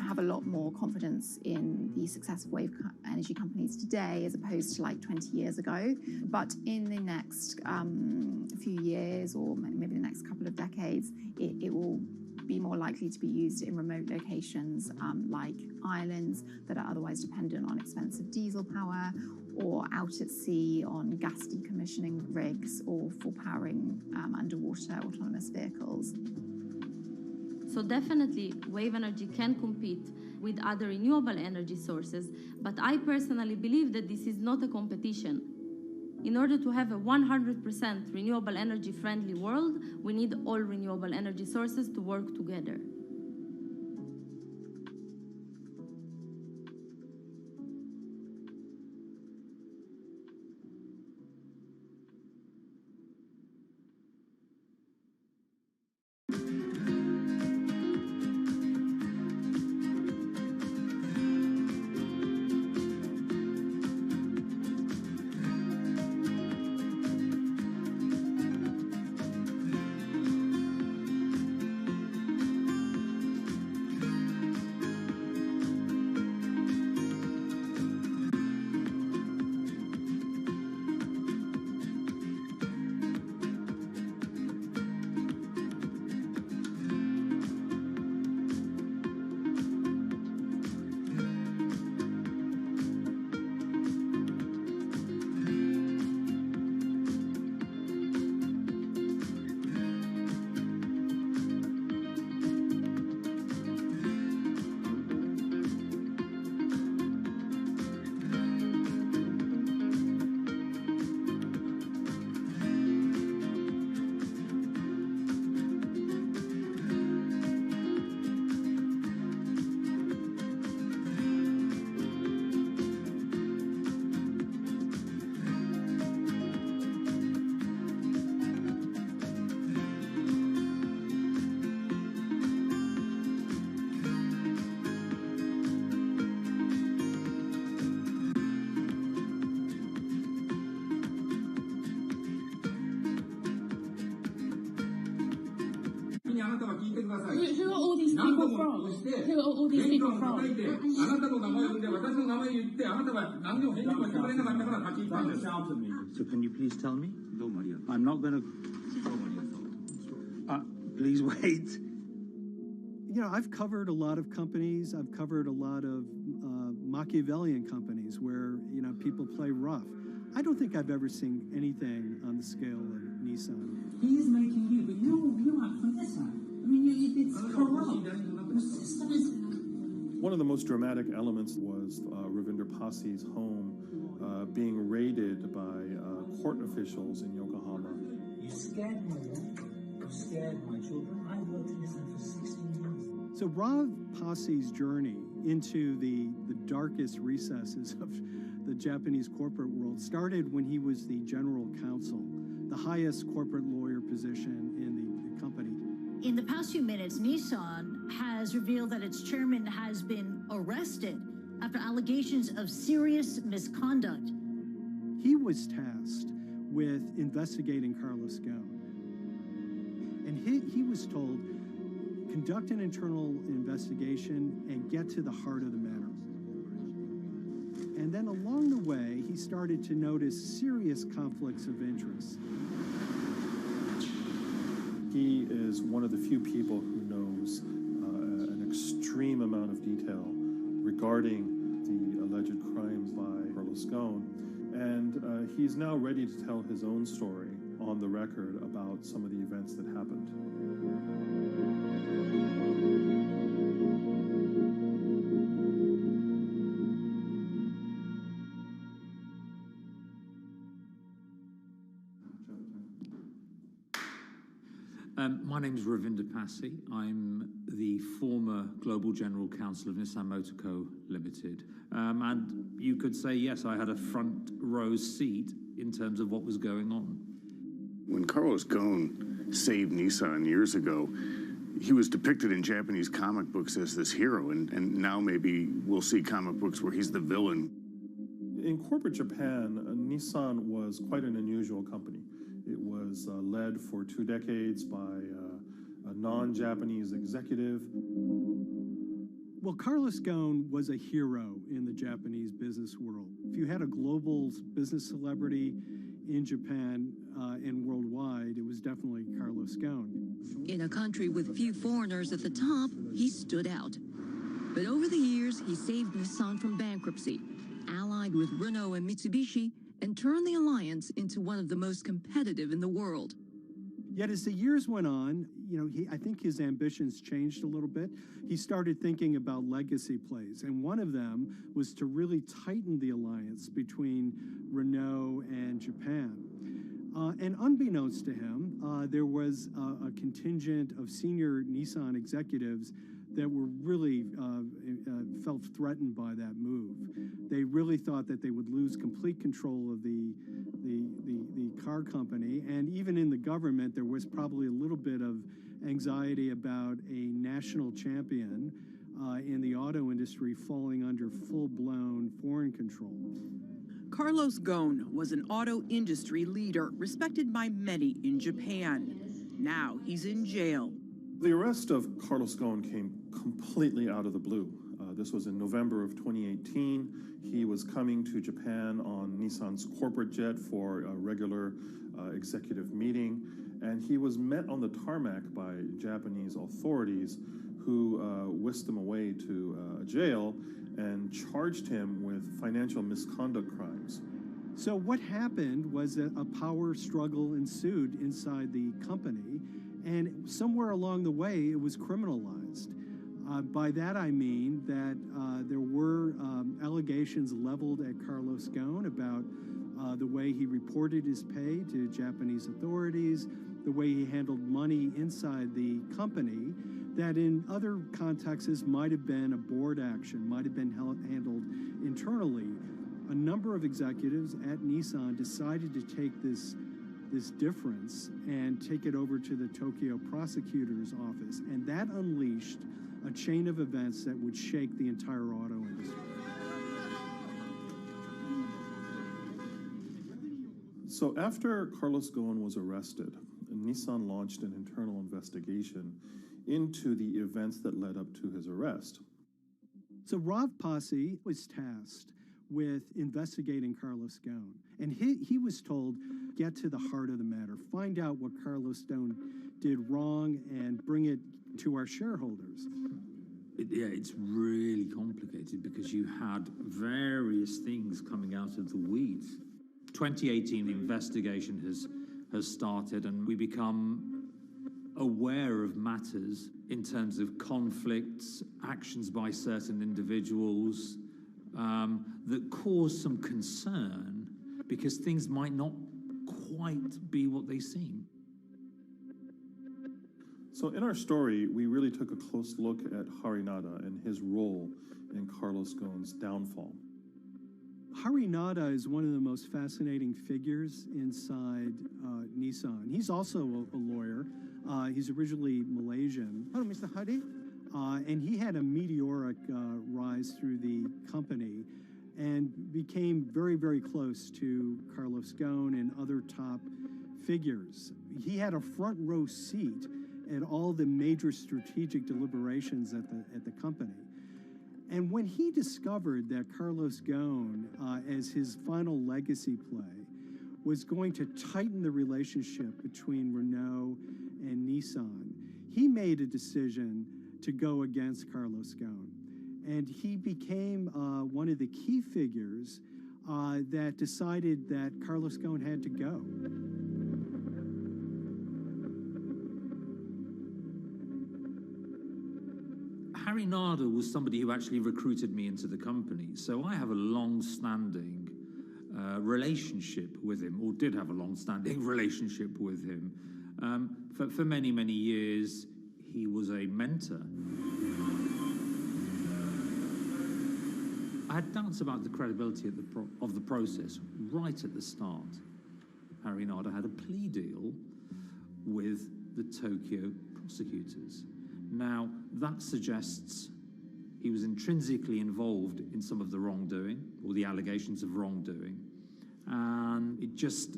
have a lot more confidence in the success of wave energy companies today as opposed to like 20 years ago. But in the next few years, or maybe the next couple of decades, it will be more likely to be used in remote locations like islands that are otherwise dependent on expensive diesel power, or out at sea on gas decommissioning rigs, or for powering underwater autonomous vehicles. So definitely, wave energy can compete with other renewable energy sources, but I personally believe that this is not a competition. In order to have a 100% renewable energy friendly world, we need all renewable energy sources to work together. Who are all these people from? Who are all these people from? So can you please tell me? I'm not going to... please wait. You know, I've covered a lot of companies. I've covered a lot of Machiavellian companies where, you know, people play rough. I don't think I've ever seen anything on the scale of Nissan. He's making you, but you aren't from this side. I mean, it's corrupt. The system is... One of the most dramatic elements was Ravinder Passi's home being raided by court officials in Yokohama. You scared me, yeah? You scared my children. I worked in this for 16 years. So Rav Passi's journey into the darkest recesses of the Japanese corporate world started when he was the general counsel, the highest corporate lawyer position in the company. In the past few minutes, Nissan has revealed that its chairman has been arrested after allegations of serious misconduct. He was tasked with investigating Carlos Ghosn. And he was told, conduct an internal investigation and get to the heart of the matter. And then along the way, he started to notice serious conflicts of interest. He is one of the few people who knows an extreme amount of detail regarding the alleged crimes by Carlos Ghosn. And he's now ready to tell his own story on the record about some of the events that happened. My name is Ravinder Passy. I'm the former Global General Counsel of Nissan Motor Co. Limited. And you could say, yes, I had a front row seat in terms of what was going on. When Carlos Ghosn saved Nissan years ago, he was depicted in Japanese comic books as this hero, and now maybe we'll see comic books where he's the villain. In corporate Japan, Nissan was quite an unusual company. It was led for 2 decades by a non-Japanese executive. Well, Carlos Ghosn was a hero in the Japanese business world. If you had a global business celebrity in Japan and worldwide, it was definitely Carlos Ghosn. In a country with few foreigners at the top, he stood out. But over the years, he saved Nissan from bankruptcy, allied with Renault and Mitsubishi, and turned the alliance into one of the most competitive in the world. Yet as the years went on, I think his ambitions changed a little bit. He started thinking about legacy plays, and one of them was to really tighten the alliance between Renault and Japan. And unbeknownst to him, there was a contingent of senior Nissan executives that were really felt threatened by that move. They really thought that they would lose complete control of the car company, and even in the government, there was probably a little bit of anxiety about a national champion in the auto industry falling under full-blown foreign control. Carlos Ghosn was an auto industry leader, respected by many in Japan. Now he's in jail. The arrest of Carlos Ghosn came completely out of the blue. This was in November of 2018. He was coming to Japan on Nissan's corporate jet for a regular executive meeting, and he was met on the tarmac by Japanese authorities who whisked him away to jail and charged him with financial misconduct crimes. So what happened was that a power struggle ensued inside the company, and somewhere along the way it was criminalized. By that I mean that there were allegations leveled at Carlos Ghosn about the way he reported his pay to Japanese authorities, the way he handled money inside the company, that in other contexts might have been a board action, might have been handled internally. A number of executives at Nissan decided to take this difference and take it over to the Tokyo prosecutor's office, and that unleashed a chain of events that would shake the entire auto industry. So after Carlos Ghosn was arrested, Nissan launched an internal investigation into the events that led up to his arrest. So Rav Passy was tasked with investigating Carlos Ghosn, and he was told, get to the heart of the matter, find out what Carlos Ghosn did wrong and bring it to our shareholders. It's really complicated because you had various things coming out of the weeds. 2018, the investigation has started, and we become aware of matters in terms of conflicts, actions by certain individuals that cause some concern because things might not quite be what they seem. So in our story, we really took a close look at Harinada and his role in Carlos Ghosn's downfall. Harinada is one of the most fascinating figures inside Nissan. He's also a lawyer. He's originally Malaysian. Hello, Mr. Hadi. And he had a meteoric rise through the company and became very, very close to Carlos Ghosn and other top figures. He had a front row seat at all the major strategic deliberations at the company. And when he discovered that Carlos Ghosn, as his final legacy play, was going to tighten the relationship between Renault and Nissan, he made a decision to go against Carlos Ghosn. And he became one of the key figures that decided that Carlos Ghosn had to go. Harry Narder was somebody who actually recruited me into the company. So I have a long-standing relationship with him, or did have a long-standing relationship with him. For many, many years, he was a mentor. I had doubts about the credibility of the process right at the start. Harry Narder had a plea deal with the Tokyo prosecutors. Now, that suggests he was intrinsically involved in some of the wrongdoing, or the allegations of wrongdoing, and it just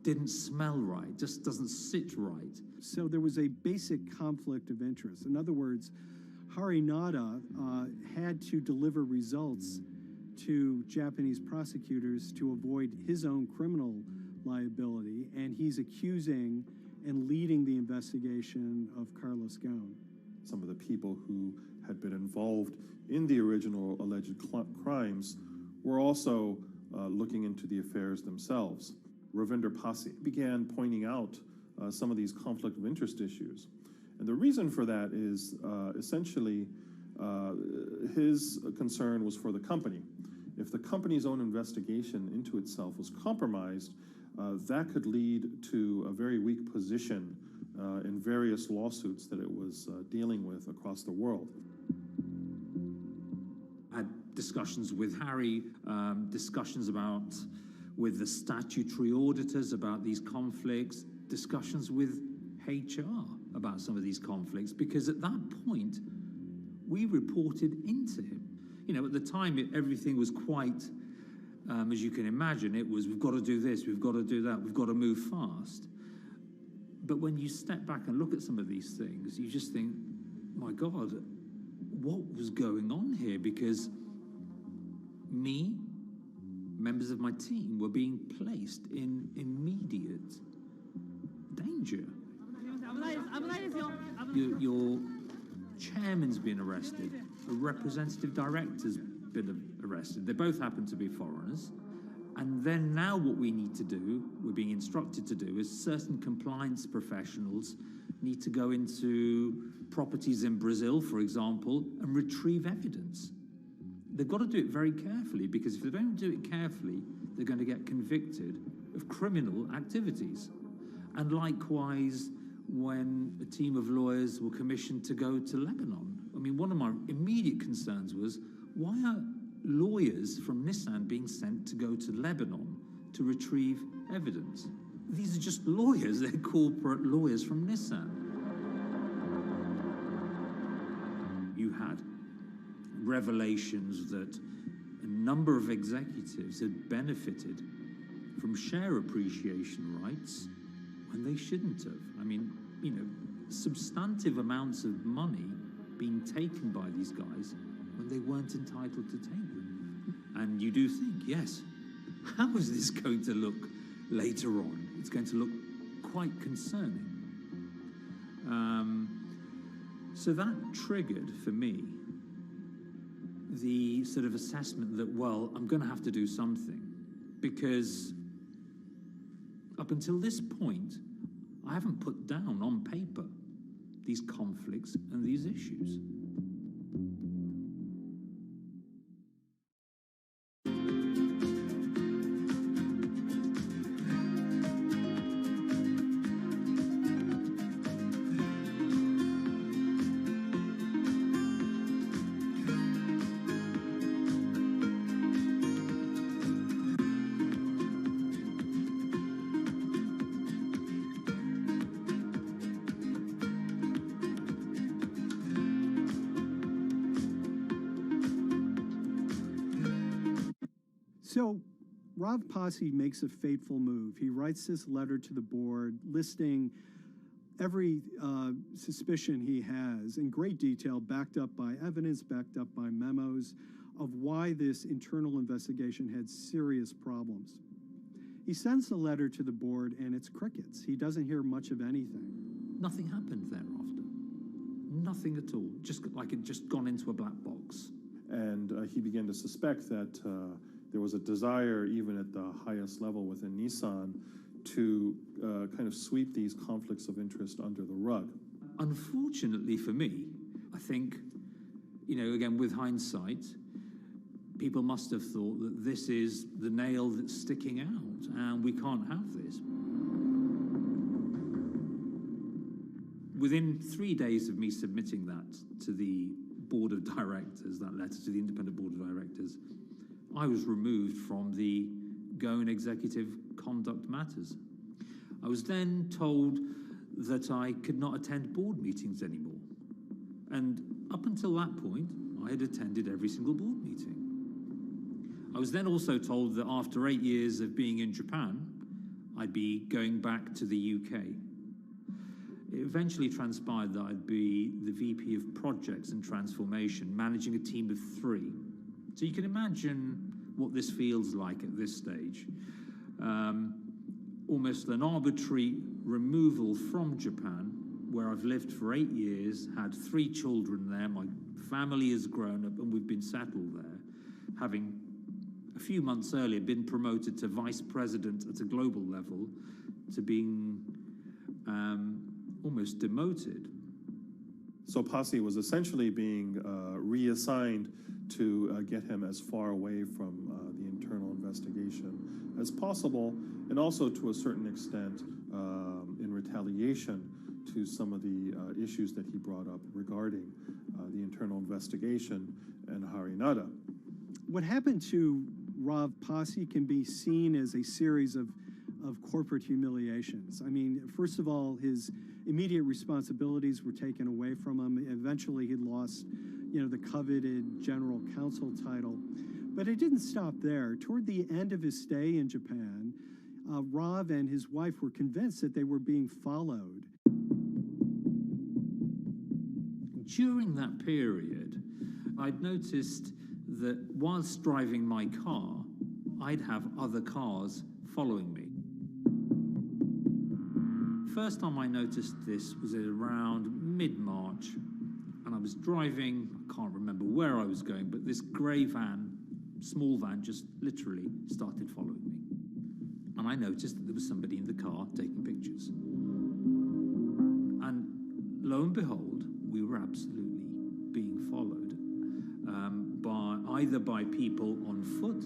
didn't smell right, just doesn't sit right. So there was a basic conflict of interest. In other words, Hari Nada had to deliver results to Japanese prosecutors to avoid his own criminal liability, and he's accusing and leading the investigation of Carlos Ghosn. Some of the people who had been involved in the original alleged crimes were also looking into the affairs themselves. Ravinder Pasi began pointing out some of these conflict of interest issues. And the reason for that is essentially his concern was for the company. If the company's own investigation into itself was compromised, that could lead to a very weak position in various lawsuits that it was dealing with across the world. I had discussions with Harry, discussions with the statutory auditors about these conflicts, discussions with HR about some of these conflicts, because at that point, we reported into him. You know, at the time, everything was quite, as you can imagine, it was, we've got to do this, we've got to do that, we've got to move fast. But when you step back and look at some of these things, you just think, my God, what was going on here? Because me, members of my team, were being placed in immediate danger. Your chairman's been arrested, a representative director's been arrested. They both happen to be foreigners. And then now what we need to do, we're being instructed to do, is certain compliance professionals need to go into properties in Brazil, for example, and retrieve evidence. They've got to do it very carefully, because if they don't do it carefully, they're going to get convicted of criminal activities. And likewise, when a team of lawyers were commissioned to go to Lebanon, I mean, one of my immediate concerns was, why are lawyers from Nissan being sent to go to Lebanon to retrieve evidence? These are just lawyers, they're corporate lawyers from Nissan. You had revelations that a number of executives had benefited from share appreciation rights when they shouldn't have. I mean, you know, substantive amounts of money being taken by these guys when they weren't entitled to take them. And you do think, yes, how is this going to look later on? It's going to look quite concerning. So that triggered, for me, the sort of assessment that, well, I'm going to have to do something, because up until this point, I haven't put down on paper these conflicts and these issues. So Rav Pasi makes a fateful move. He writes this letter to the board listing every suspicion he has in great detail, backed up by evidence, backed up by memos, of why this internal investigation had serious problems. He sends the letter to the board and it's crickets. He doesn't hear much of anything. Nothing happened thereafter. Nothing at all. Just like it just gone into a black box. And he began to suspect that there was a desire, even at the highest level within Nissan, to kind of sweep these conflicts of interest under the rug. Unfortunately for me, I think, again, with hindsight, people must have thought that this is the nail that's sticking out, and we can't have this. Within 3 days of me submitting that to the board of directors, that letter to the independent board of directors, I was removed from the Ghosn Executive Conduct Matters. I was then told that I could not attend board meetings anymore. And up until that point, I had attended every single board meeting. I was then also told that after 8 years of being in Japan, I'd be going back to the UK. It eventually transpired that I'd be the VP of Projects and Transformation, managing a team of 3. So you can imagine what this feels like at this stage. Almost an arbitrary removal from Japan, where I've lived for 8 years, had 3 children there, my family has grown up, and we've been settled there, having a few months earlier been promoted to vice president at a global level, to being almost demoted. So Pasi was essentially being reassigned to get him as far away from the internal investigation as possible, and also to a certain extent in retaliation to some of the issues that he brought up regarding the internal investigation and Harinada. What happened to Rav Pasi can be seen as a series of corporate humiliations. I mean, first of all, his immediate responsibilities were taken away from him. Eventually, he lost, the coveted general counsel title. But it didn't stop there. Toward the end of his stay in Japan, Rav and his wife were convinced that they were being followed. During that period, I'd noticed that whilst driving my car, I'd have other cars following me. First time I noticed this was around mid-March, and I was driving, I can't remember where I was going, but this grey van, small van, just literally started following me. And I noticed that there was somebody in the car taking pictures. And lo and behold, we were absolutely being followed either by people on foot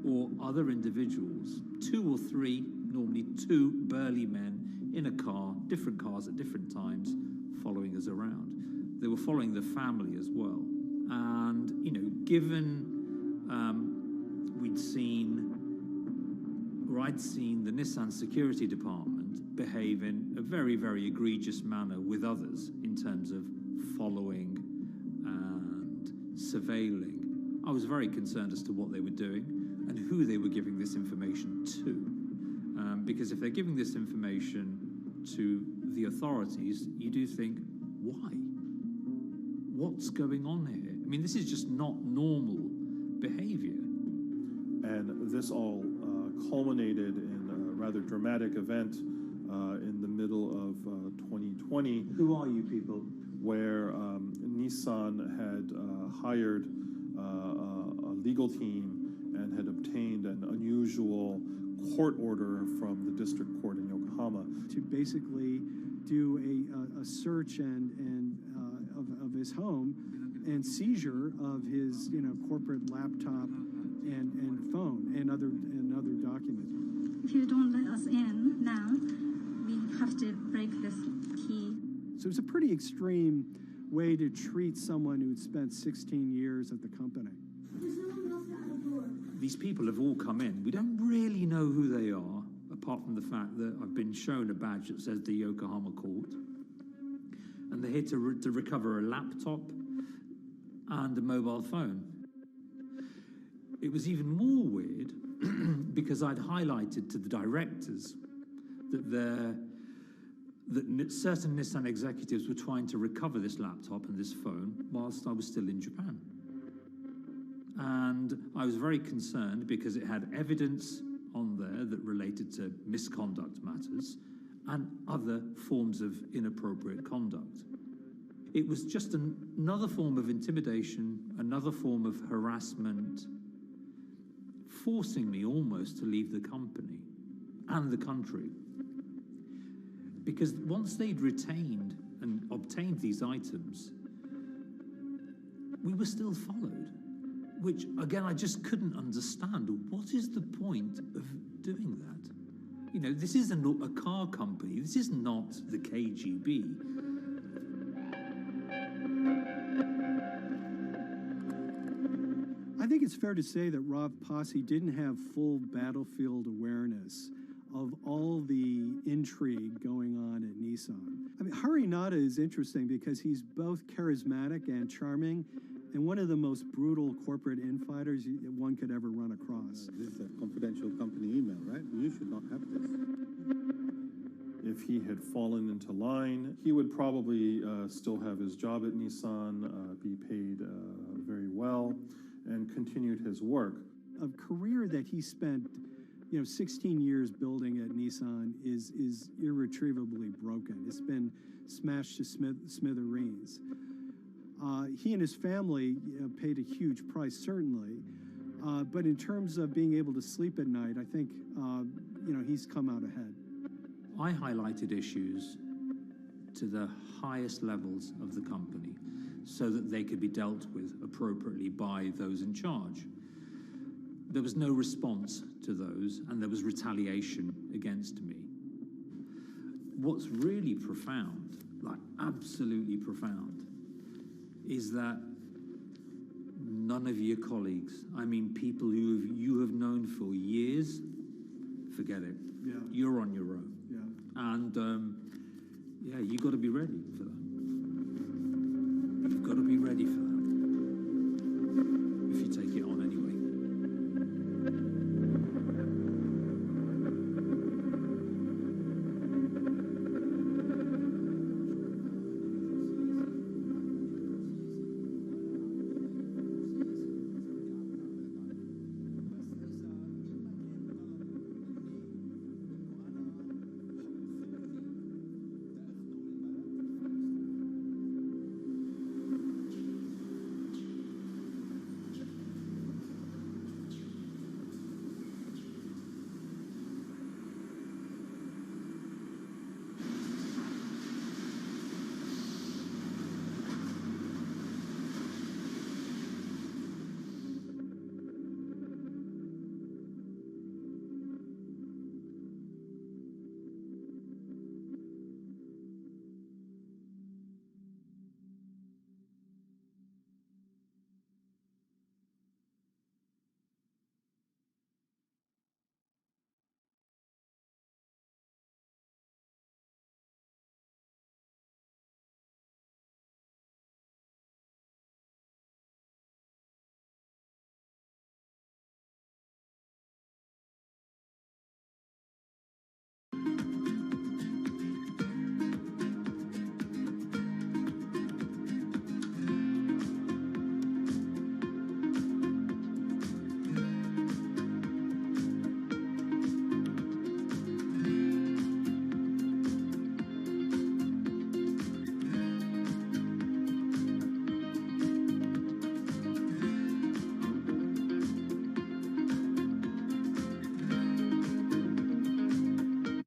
or other individuals, 2 or 3, normally 2 burly men in a car, different cars at different times, following us around. They were following the family as well. And, given I'd seen the Nissan security department behave in a very, very egregious manner with others in terms of following and surveilling, I was very concerned as to what they were doing and who they were giving this information to. Because if they're giving this information to the authorities, you do think, why? What's going on here? I mean, this is just not normal behavior. And this all culminated in a rather dramatic event in the middle of 2020. Who are you people? Where Nissan had hired a legal team and had obtained an unusual court order from the district court in Yokohama to basically do a search of his home and seizure of his corporate laptop and phone and other documents. If you don't let us in now, we have to break this key. So it's a pretty extreme way to treat someone who'd spent 16 years at the company. These people have all come in. We don't really know who they are, apart from the fact that I've been shown a badge that says the Yokohama court. And they're here to recover a laptop and a mobile phone. It was even more weird because I'd highlighted to the directors that certain Nissan executives were trying to recover this laptop and this phone whilst I was still in Japan. And I was very concerned because it had evidence on there that related to misconduct matters and other forms of inappropriate conduct. It was just another form of intimidation, another form of harassment, forcing me almost to leave the company and the country. Because once they'd retained and obtained these items, we were still followed, which, again, I just couldn't understand. What is the point of doing that? You know, this isn't a car company. This is not the KGB. I think it's fair to say that Rob Posse didn't have full battlefield awareness of all the intrigue going on at Nissan. I mean, Harinata is interesting because he's both charismatic and charming, and one of the most brutal corporate infighters one could ever run across. This is a confidential company email, right? You should not have this. If he had fallen into line, he would probably still have his job at Nissan, be paid very well, and continued his work. A career that he spent 16 years building at Nissan is irretrievably broken. It's been smashed to smithereens. He and his family paid a huge price, certainly. But in terms of being able to sleep at night, I think, he's come out ahead. I highlighted issues to the highest levels of the company so that they could be dealt with appropriately by those in charge. There was no response to those, and there was retaliation against me. What's really profound, like absolutely profound, is that none of your colleagues, I mean people who you have known for years, forget it. Yeah. You're on your own. Yeah. And you got to be ready for that. You've got to be ready for that. If you take it on anyway.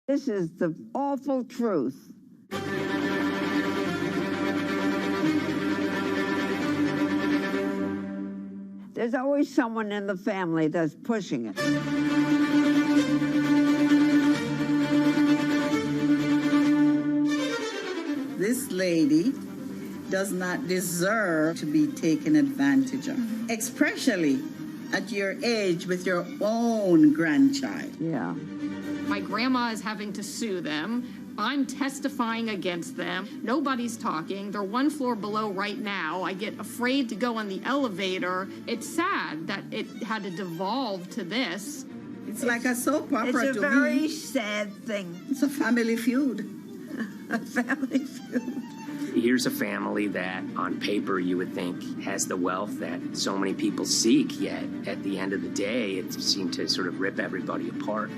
This is the awful truth. There's always someone in the family that's pushing it. This lady does not deserve to be taken advantage of, especially at your age with your own grandchild. Yeah. My grandma is having to sue them. I'm testifying against them. Nobody's talking. They're one floor below right now. I get afraid to go on the elevator. It's sad that it had to devolve to this. It's like a soap opera to me. It's a very sad thing. It's a family feud. A family feud. Here's a family that, on paper, you would think has the wealth that so many people seek, yet at the end of the day, it seemed to sort of rip everybody apart.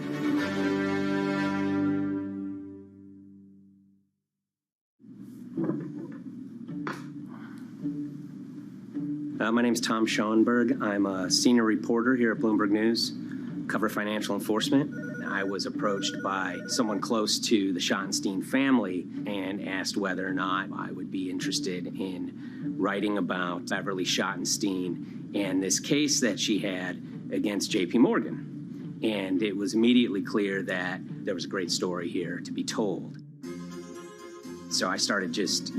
My name's Tom Schoenberg. I'm a senior reporter here at Bloomberg News, cover financial enforcement. I was approached by someone close to the Schottenstein family and asked whether or not I would be interested in writing about Beverly Schottenstein and this case that she had against JP Morgan. And it was immediately clear that there was a great story here to be told. So I started just,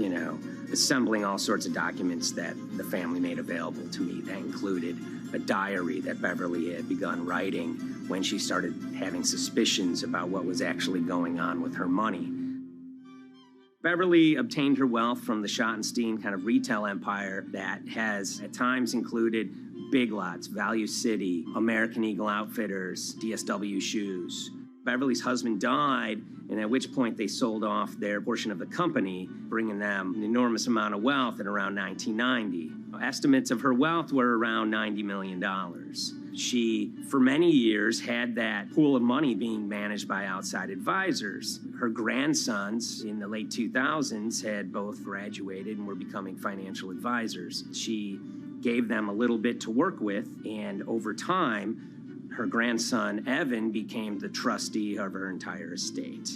assembling all sorts of documents that the family made available to me. That included a diary that Beverly had begun writing when she started having suspicions about what was actually going on with her money. Beverly obtained her wealth from the Schottenstein kind of retail empire that has at times included Big Lots, Value City, American Eagle Outfitters, DSW Shoes. Beverly's husband died, and at which point they sold off their portion of the company, bringing them an enormous amount of wealth at around 1990. Estimates of her wealth were around $90 million. She, for many years, had that pool of money being managed by outside advisors. Her grandsons in the late 2000s had both graduated and were becoming financial advisors. She gave them a little bit to work with, and over time, her grandson, Evan, became the trustee of her entire estate.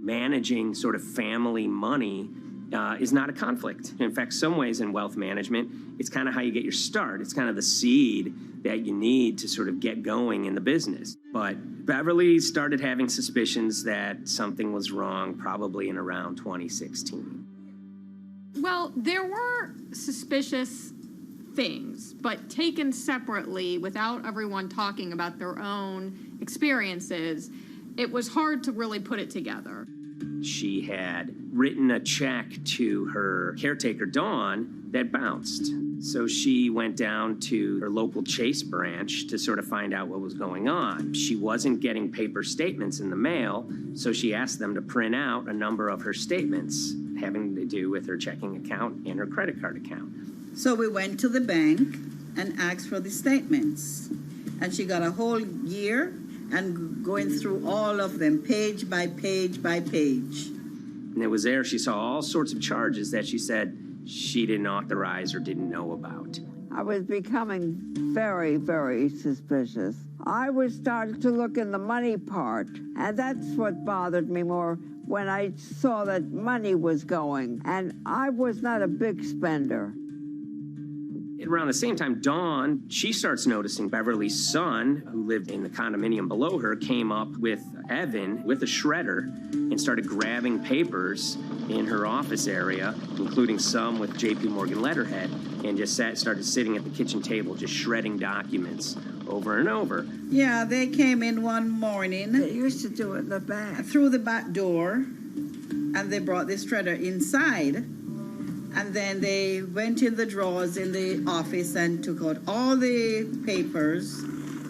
Managing sort of family money is not a conflict. In fact, some ways in wealth management, it's kind of how you get your start. It's kind of the seed that you need to sort of get going in the business. But Beverly started having suspicions that something was wrong probably in around 2016. Well, there were suspicious things, but taken separately without everyone talking about their own experiences, it was hard to really put it together. She had written a check to her caretaker, Dawn, that bounced. So she went down to her local Chase branch to sort of find out what was going on. She wasn't getting paper statements in the mail, so she asked them to print out a number of her statements having to do with her checking account and her credit card account. So we went to the bank and asked for the statements. And she got a whole year and going through all of them, page by page by page. And it was there she saw all sorts of charges that she said she didn't authorize or didn't know about. I was becoming very, very suspicious. I was starting to look in the money part, and that's what bothered me more when I saw that money was going. And I was not a big spender. Around the same time, Dawn, she starts noticing Beverly's son, who lived in the condominium below her, came up with Evan with a shredder and started grabbing papers in her office area, including some with JP Morgan letterhead, and just started sitting at the kitchen table, just shredding documents over and over. Yeah, they came in one morning. They used to do it in the back. Through the back door, and they brought the shredder inside. And then they went in the drawers in the office and took out all the papers,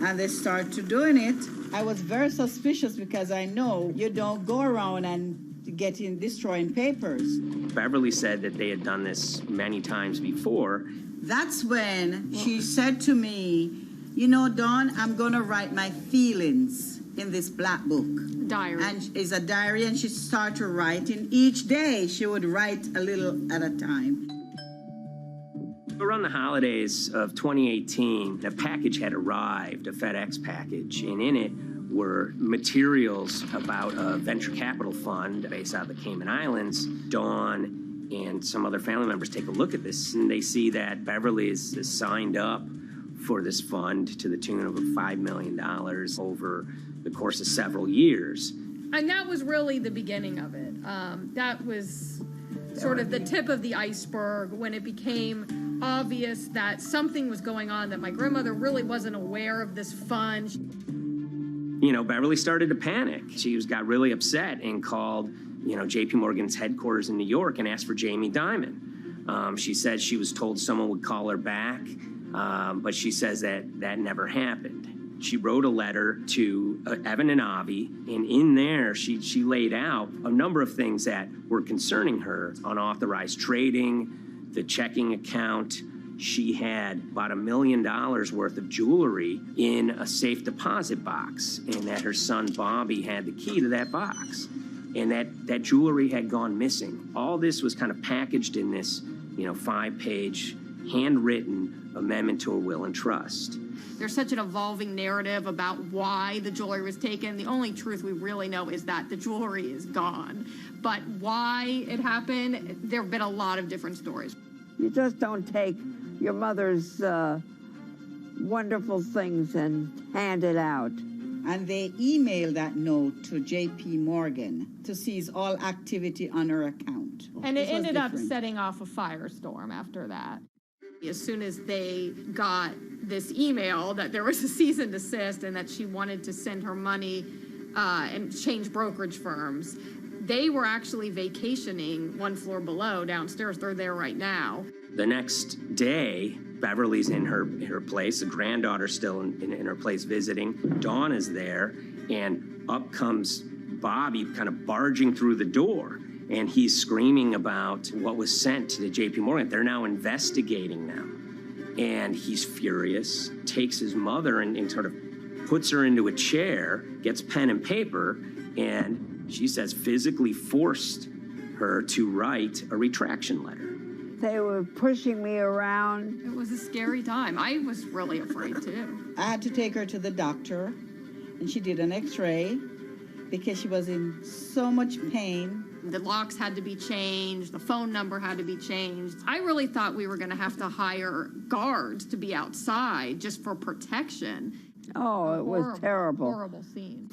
and they started doing it. I was very suspicious because I know you don't go around and destroying papers. Beverly said that they had done this many times before. That's when she said to me, Dawn, I'm going to write my feelings in this black book. Diary. And it's a diary, and she started writing. Each day she would write a little at a time. Around the holidays of 2018, a package had arrived, a FedEx package, and in it were materials about a venture capital fund based out of the Cayman Islands. Dawn and some other family members take a look at this, and they see that Beverly is signed up for this fund to the tune of $5 million over the course of several years. And that was really the beginning of it. That was sort of the tip of the iceberg when it became obvious that something was going on, that my grandmother really wasn't aware of this fund. Beverly started to panic. She got really upset and called, JP Morgan's headquarters in New York and asked for Jamie Dimon. She said she was told someone would call her back, but she says that never happened. She wrote a letter to Evan and Avi, and in there she laid out a number of things that were concerning her: unauthorized trading, the checking account. She had about $1 million worth of jewelry in a safe deposit box, and that her son Bobby had the key to that box, and that jewelry had gone missing. All this was kind of packaged in this, 5-page handwritten amendment to a will and trust. There's such an evolving narrative about why the jewelry was taken. The only truth we really know is that the jewelry is gone. But why it happened, there have been a lot of different stories. You just don't take your mother's wonderful things and hand it out. And they emailed that note to JP Morgan to seize all activity on her account. And it ended up setting off a firestorm after that. As soon as they got this email that there was a cease and desist and that she wanted to send her money and change brokerage firms, they were actually vacationing one floor below downstairs. They're there right now. The next day, Beverly's in her place. The granddaughter's still in her place visiting. Dawn is there, and up comes Bobby kind of barging through the door. And he's screaming about what was sent to the JP Morgan. They're now investigating them. And he's furious, takes his mother and sort of puts her into a chair, gets pen and paper, and she says physically forced her to write a retraction letter. They were pushing me around. It was a scary time. I was really afraid too. I had to take her to the doctor, and she did an x-ray because she was in so much pain. The locks had to be changed. The phone number had to be changed. I really thought we were going to have to hire guards to be outside just for protection. Oh, it was terrible. Horrible scene.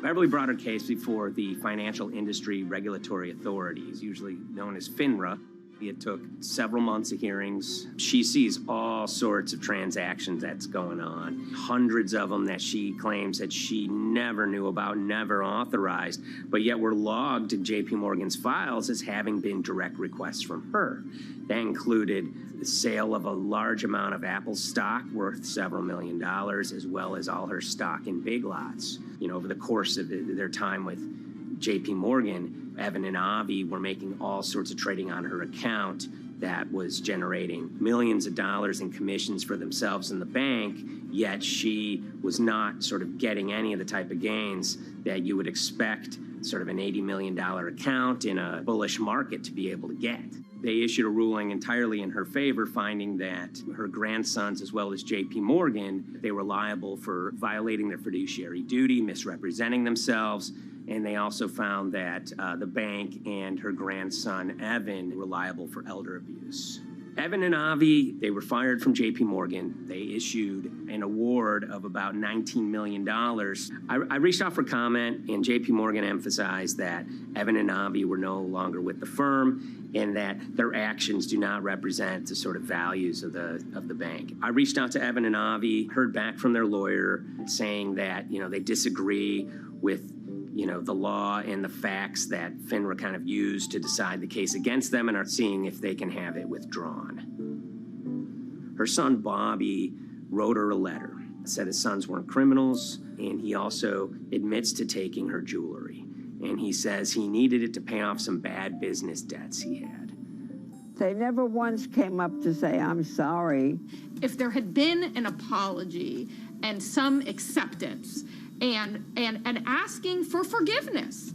Beverly brought her case before the Financial Industry Regulatory Authorities, usually known as FINRA. It took several months of hearings. She sees all sorts of transactions that's going on, hundreds of them that she claims that she never knew about, never authorized, but yet were logged in JP Morgan's files as having been direct requests from her. That included the sale of a large amount of Apple stock worth several $1 million, as well as all her stock in Big Lots. Over the course of their time with JP Morgan, Evan and Avi were making all sorts of trading on her account that was generating millions of dollars in commissions for themselves and the bank, yet she was not sort of getting any of the type of gains that you would expect sort of an $80 million account in a bullish market to be able to get. They issued a ruling entirely in her favor, finding that her grandsons, as well as JP Morgan, they were liable for violating their fiduciary duty, misrepresenting themselves, and they also found that the bank and her grandson, Evan, were liable for elder abuse. Evan and Avi, they were fired from JP Morgan. They issued an award of about $19 million. I reached out for comment, and JP Morgan emphasized that Evan and Avi were no longer with the firm and that their actions do not represent the sort of values of the bank. I reached out to Evan and Avi, heard back from their lawyer saying that, they disagree with the law and the facts that FINRA kind of used to decide the case against them and are seeing if they can have it withdrawn. Her son, Bobby, wrote her a letter, said his sons weren't criminals, and he also admits to taking her jewelry. And he says he needed it to pay off some bad business debts he had. They never once came up to say, I'm sorry. If there had been an apology and some acceptance, and asking for forgiveness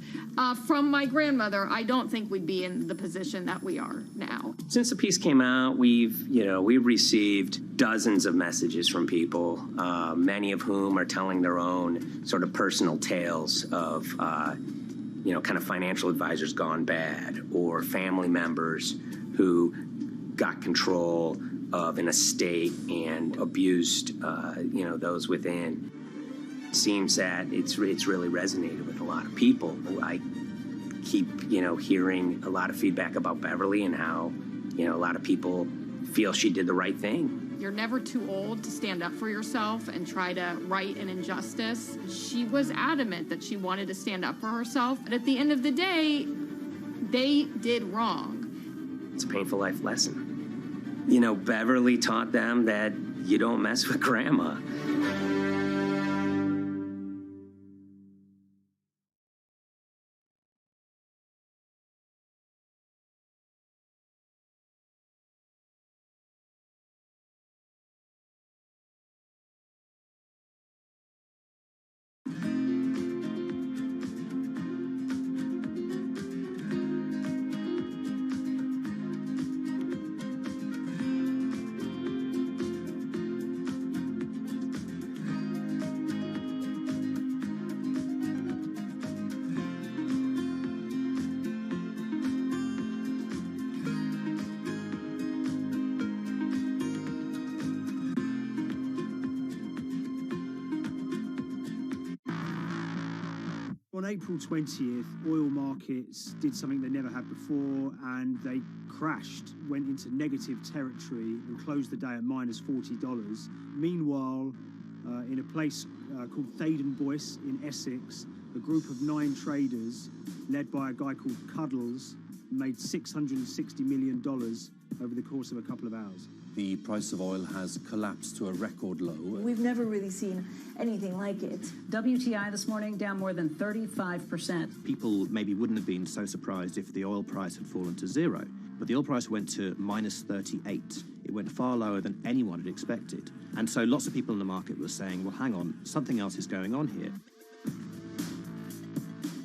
from my grandmother, I don't think we'd be in the position that we are now. Since the piece came out, we've received dozens of messages from people, many of whom are telling their own sort of personal tales of, kind of financial advisors gone bad, or family members who got control of an estate and abused, those within. Seems that it's really resonated with a lot of people. I keep, hearing a lot of feedback about Beverly and how, a lot of people feel she did the right thing. You're never too old to stand up for yourself and try to right an injustice. She was adamant that she wanted to stand up for herself, but at the end of the day, they did wrong. It's a painful life lesson. You know, Beverly taught them that you don't mess with grandma. On April 20th, oil markets did something they never had before, and they crashed, went into negative territory and closed the day at minus $40. Meanwhile, in a place called Thaden Boyce in Essex, a group of 9 traders, led by a guy called Cuddles, made $660 million over the course of a couple of hours. The price of oil has collapsed to a record low. We've never really seen anything like it. WTI this morning down more than 35%. People maybe wouldn't have been so surprised if the oil price had fallen to zero, but the oil price went to minus 38. It went far lower than anyone had expected. And so lots of people in the market were saying, well, hang on, something else is going on here.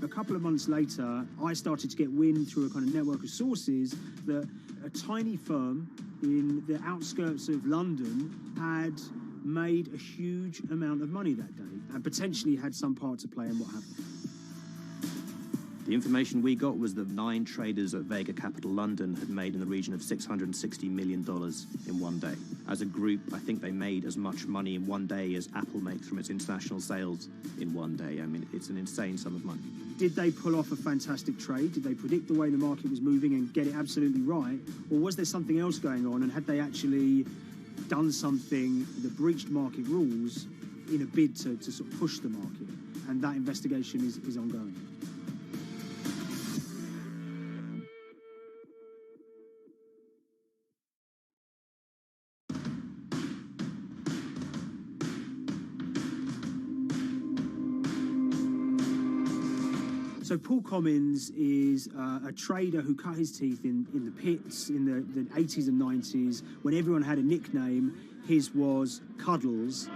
A couple of months later, I started to get wind through a kind of network of sources that a tiny firm in the outskirts of London had made a huge amount of money that day and potentially had some part to play in what happened. The information we got was that 9 traders at Vega Capital London had made in the region of $660 million in one day. As a group, I think they made as much money in one day as Apple makes from its international sales in one day. I mean, it's an insane sum of money. Did they pull off a fantastic trade? Did they predict the way the market was moving and get it absolutely right? Or was there something else going on, and had they actually done something that breached market rules in a bid to sort of push the market? And that investigation is ongoing. So Paul Commins is a trader who cut his teeth in the pits in the 80s and 90s. When everyone had a nickname, his was Cuddles.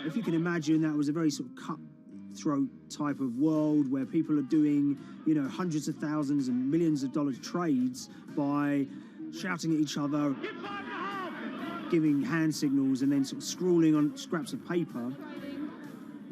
If you can imagine, that was a very sort of cutthroat type of world where people are doing, you know, hundreds of thousands and millions of dollar trades by shouting at each other, giving hand signals, and then sort of scrawling on scraps of paper.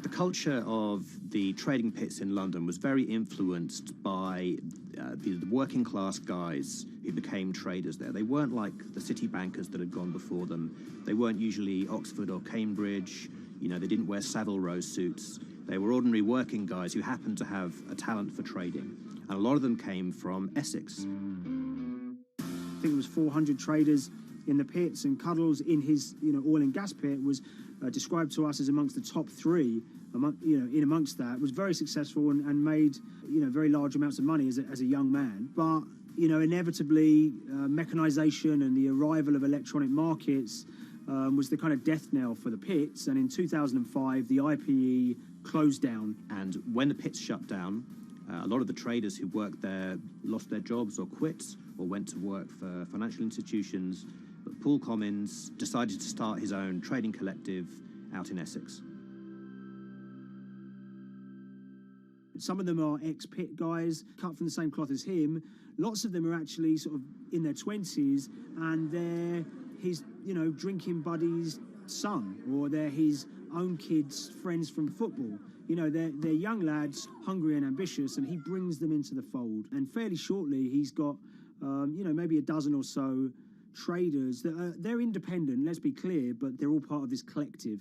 The culture of the trading pits in London was very influenced by the working class guys who became traders there. They weren't like the city bankers that had gone before them. They weren't usually Oxford or Cambridge. You know, they didn't wear Savile Row suits. They were ordinary working guys who happened to have a talent for trading. And a lot of them came from Essex. I think it was 400 traders in the pits, and Cuddles in his, you know, oil and gas pit was described to us as amongst the top 3. In amongst that, was very successful and made, you know, very large amounts of money as a young man. But, you know, inevitably, mechanization and the arrival of electronic markets was the kind of death knell for the pits. And in 2005, the IPE closed down. And when the pits shut down, a lot of the traders who worked there lost their jobs or quit or went to work for financial institutions. But Paul Commins decided to start his own trading collective out in Essex. Some of them are ex-pit guys, cut from the same cloth as him. Lots of them are actually sort of in their 20s, and they're his, you know, drinking buddy's son, or they're his own kids' friends from football. You know, they're young lads, hungry and ambitious, and he brings them into the fold. And fairly shortly, he's got, you know, maybe a dozen or so traders that they're independent, let's be clear, but they're all part of this collective.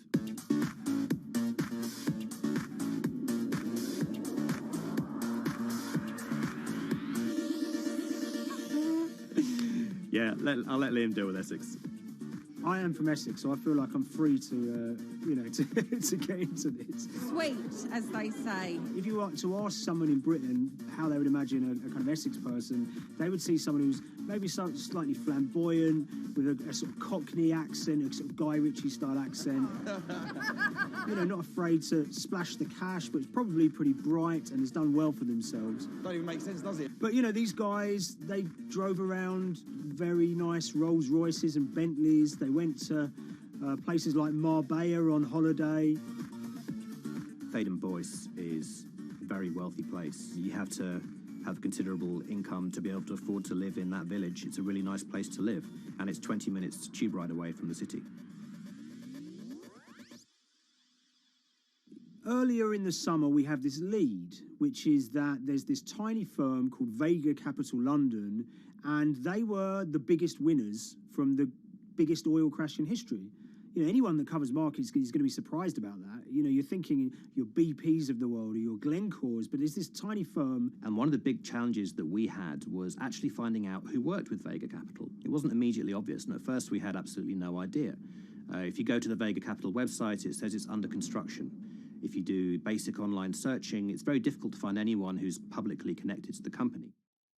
Yeah, I'll let Liam deal with Essex. I am from Essex, so I feel like I'm free to, to get into this. Sweet, as they say. If you were to ask someone in Britain how they would imagine a kind of Essex person, they would see someone who's maybe slightly flamboyant, with a sort of Cockney accent, a sort of Guy Ritchie-style accent. Not afraid to splash the cash, but it's probably pretty bright and has done well for themselves. Don't even make sense, does it? But, these guys, they drove around very nice Rolls Royces and Bentleys. They went to places like Marbella on holiday. Faden Boyce is a very wealthy place. You have to have considerable income to be able to afford to live in that village. It's a really nice place to live, and it's 20 minutes tube ride away from the city. Earlier in the summer, we have this lead, which is that there's this tiny firm called Vega Capital London, and they were the biggest winners from the biggest oil crash in history. Anyone that covers markets is going to be surprised about that. You're thinking your BPs of the world or your Glencores, but it's this tiny firm. And one of the big challenges that we had was actually finding out who worked with Vega Capital. It wasn't immediately obvious, and at first we had absolutely no idea. If you go to the Vega Capital website, it says it's under construction. If you do basic online searching, it's very difficult to find anyone who's publicly connected to the company.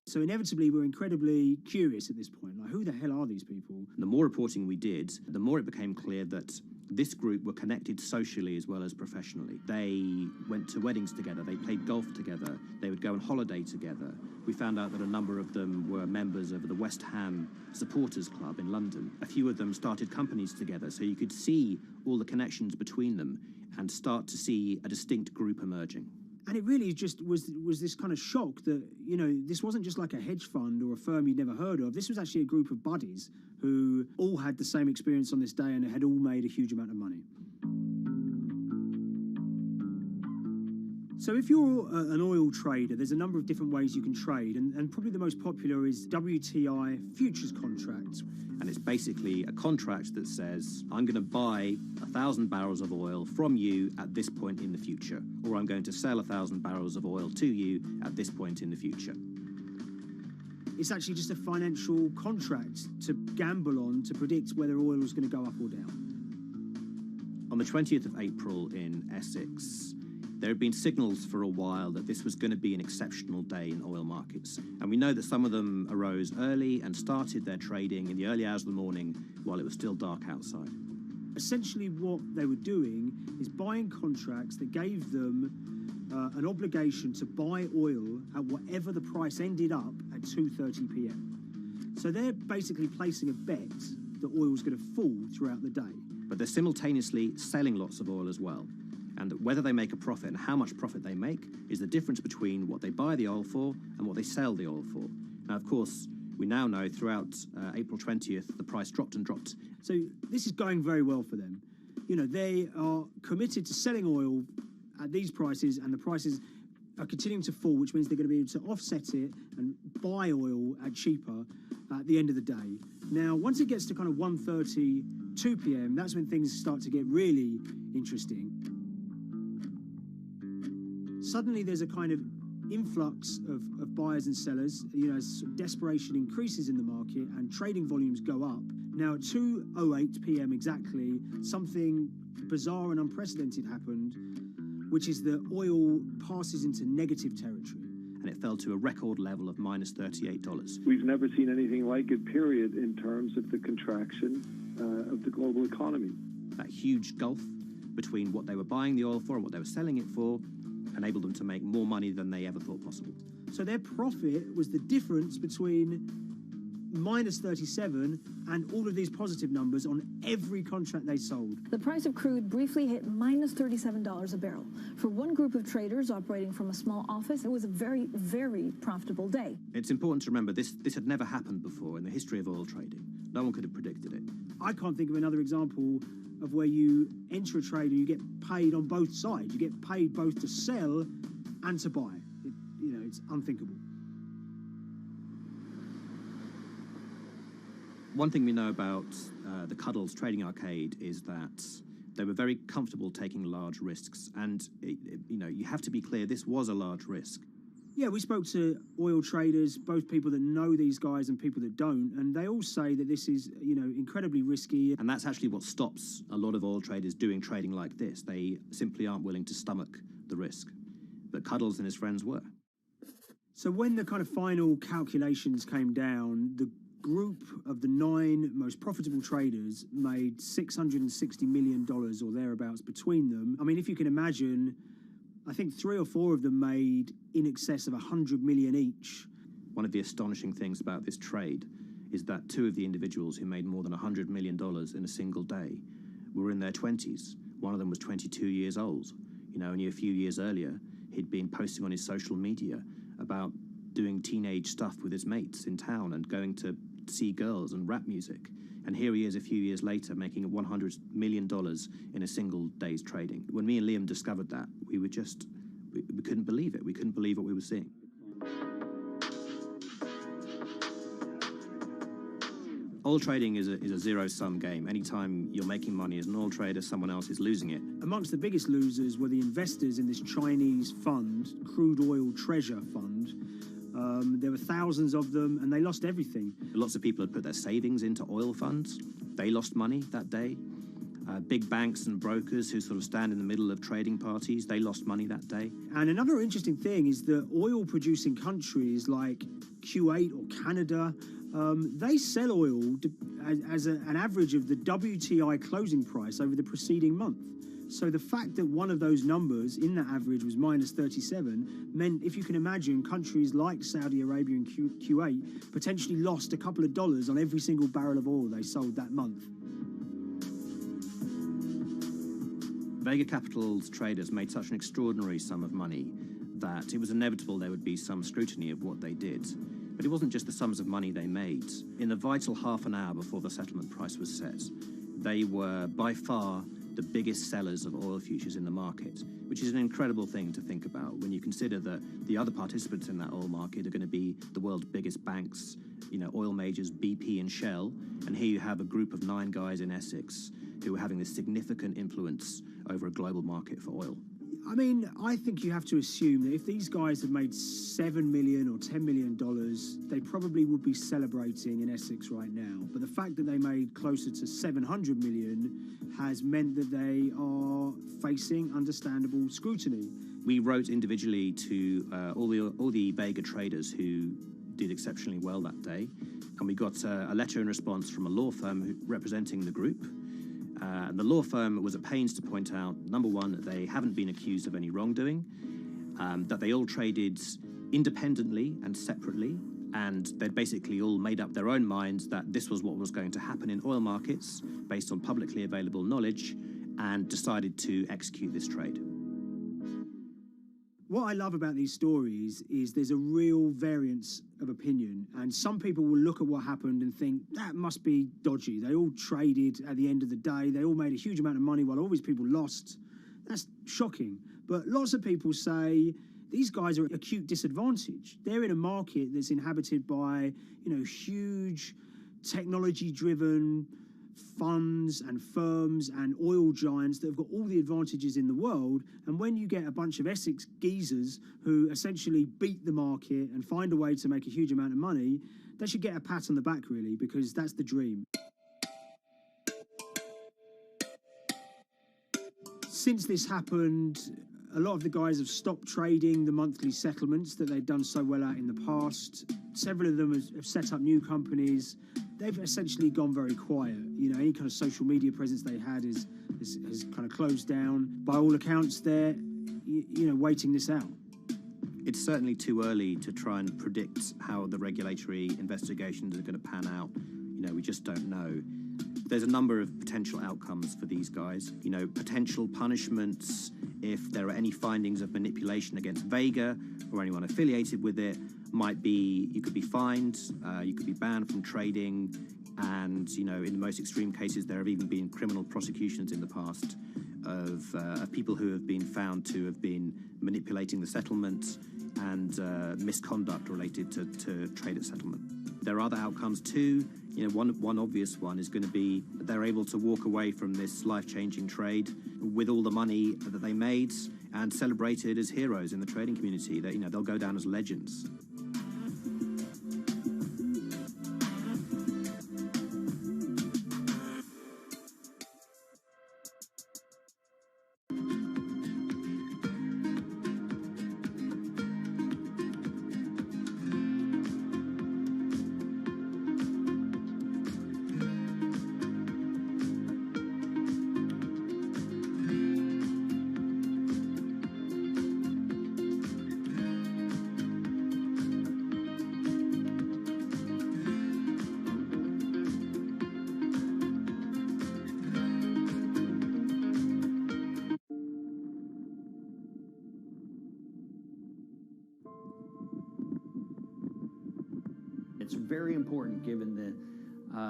So inevitably, we're incredibly curious at this point. Like, who the hell are these people? The more reporting we did, the more it became clear that this group were connected socially as well as professionally. They went to weddings together, they played golf together, they would go on holiday together. We found out that a number of them were members of the West Ham Supporters Club in London. A few of them started companies together, so you could see all the connections between them and start to see a distinct group emerging. And it really just was this kind of shock that, this wasn't just like a hedge fund or a firm you'd never heard of. This was actually a group of buddies who all had the same experience on this day and had all made a huge amount of money. So if you're an oil trader, there's a number of different ways you can trade, and probably the most popular is WTI futures contracts. And it's basically a contract that says, I'm going to buy 1,000 barrels of oil from you at this point in the future, or I'm going to sell 1,000 barrels of oil to you at this point in the future. It's actually just a financial contract to gamble on to predict whether oil is going to go up or down. On the 20th of April in Essex, there had been signals for a while that this was going to be an exceptional day in oil markets. And we know that some of them arose early and started their trading in the early hours of the morning while it was still dark outside. Essentially what they were doing is buying contracts that gave them an obligation to buy oil at whatever the price ended up at 2:30 p.m. So they're basically placing a bet that oil was going to fall throughout the day. But they're simultaneously selling lots of oil as well. And whether they make a profit and how much profit they make is the difference between what they buy the oil for and what they sell the oil for. Now, of course, we now know throughout April 20th, the price dropped and dropped. So this is going very well for them. They are committed to selling oil at these prices, and the prices are continuing to fall, which means they're going to be able to offset it and buy oil at cheaper at the end of the day. Now, once it gets to kind of 1:30, 2 p.m., that's when things start to get really interesting. Suddenly there's a kind of influx of buyers and sellers, as desperation increases in the market and trading volumes go up. Now at 2:08 p.m. exactly, something bizarre and unprecedented happened, which is that oil passes into negative territory. And it fell to a record level of minus $38. We've never seen anything like it, period, in terms of the contraction of the global economy. That huge gulf between what they were buying the oil for and what they were selling it for enabled them to make more money than they ever thought possible. So their profit was the difference between minus 37 and all of these positive numbers on every contract they sold. The price of crude briefly hit minus $37 a barrel. For one group of traders operating from a small office, it was a very, very profitable day. It's important to remember this had never happened before in the history of oil trading. No one could have predicted it. I can't think of another example of where you enter a trade and you get paid on both sides. You get paid both to sell and to buy. It's unthinkable. One thing we know about the Cuddles Trading Arcade is that they were very comfortable taking large risks. And, you have to be clear, this was a large risk. Yeah, we spoke to oil traders, both people that know these guys and people that don't, and they all say that this is, incredibly risky. And that's actually what stops a lot of oil traders doing trading like this. They simply aren't willing to stomach the risk. But Cuddles and his friends were. So when the kind of final calculations came down, the group of the 9 most profitable traders made $660 million or thereabouts between them. I mean, if you can imagine, I think 3 or 4 of them made in excess of 100 million each. One of the astonishing things about this trade is that 2 of the individuals who made more than $100 million in a single day were in their 20s. One of them was 22 years old. Only a few years earlier, he'd been posting on his social media about doing teenage stuff with his mates in town and going to see girls and rap music. And here he is a few years later making $100 million in a single day's trading. When me and Liam discovered that, we couldn't believe it. We couldn't believe what we were seeing. Oil trading is a zero-sum game. Anytime you're making money as an oil trader, someone else is losing it. Amongst the biggest losers were the investors in this Chinese fund, Crude Oil Treasure Fund. There were thousands of them, and they lost everything. Lots of people had put their savings into oil funds. They lost money that day. Big banks and brokers who sort of stand in the middle of trading parties, they lost money that day. And another interesting thing is that oil-producing countries like Kuwait or Canada, they sell oil as an average of the WTI closing price over the preceding month. So the fact that one of those numbers in that average was minus 37 meant, if you can imagine, countries like Saudi Arabia and Kuwait potentially lost a couple of dollars on every single barrel of oil they sold that month. Vega Capital's traders made such an extraordinary sum of money that it was inevitable there would be some scrutiny of what they did. But it wasn't just the sums of money they made. In the vital half an hour before the settlement price was set, they were by far the biggest sellers of oil futures in the market, which is an incredible thing to think about when you consider that the other participants in that oil market are going to be the world's biggest banks, oil majors, BP and Shell, and here you have a group of 9 guys in Essex who are having this significant influence over a global market for oil. I mean, I think you have to assume that if these guys had made $7 million or $10 million, they probably would be celebrating in Essex right now. But the fact that they made closer to 700 million has meant that they are facing understandable scrutiny. We wrote individually to all the Vega traders who did exceptionally well that day, and we got a letter in response from a law firm representing the group. The law firm was at pains to point out, number one, that they haven't been accused of any wrongdoing, that they all traded independently and separately, and they'd basically all made up their own minds that this was what was going to happen in oil markets based on publicly available knowledge, and decided to execute this trade. What I love about these stories is there's a real variance of opinion, and some people will look at what happened and think that must be dodgy. They all traded at the end of the day. They all made a huge amount of money while all these people lost. That's shocking. But lots of people say these guys are at acute disadvantage. They're in a market that's inhabited by, huge technology-driven funds and firms and oil giants that have got all the advantages in the world, and when you get a bunch of Essex geezers who essentially beat the market and find a way to make a huge amount of money, they should get a pat on the back, really, because that's the dream. Since this happened, a lot of the guys have stopped trading the monthly settlements that they'd done so well at in the past. Several of them have set up new companies. They've essentially gone very quiet. Any kind of social media presence they had has kind of closed down. By all accounts, they're, waiting this out. It's certainly too early to try and predict how the regulatory investigations are going to pan out. We just don't know. There's a number of potential outcomes for these guys. Potential punishments if there are any findings of manipulation against Vega or anyone affiliated with it. Might be you could be fined, you could be banned from trading, and in the most extreme cases there have even been criminal prosecutions in the past of people who have been found to have been manipulating the settlement and misconduct related to trade at settlement. There are other outcomes too. One obvious one is going to be that they're able to walk away from this life-changing trade with all the money that they made, and celebrated as heroes in the trading community. That, they'll go down as legends. It's very important, given the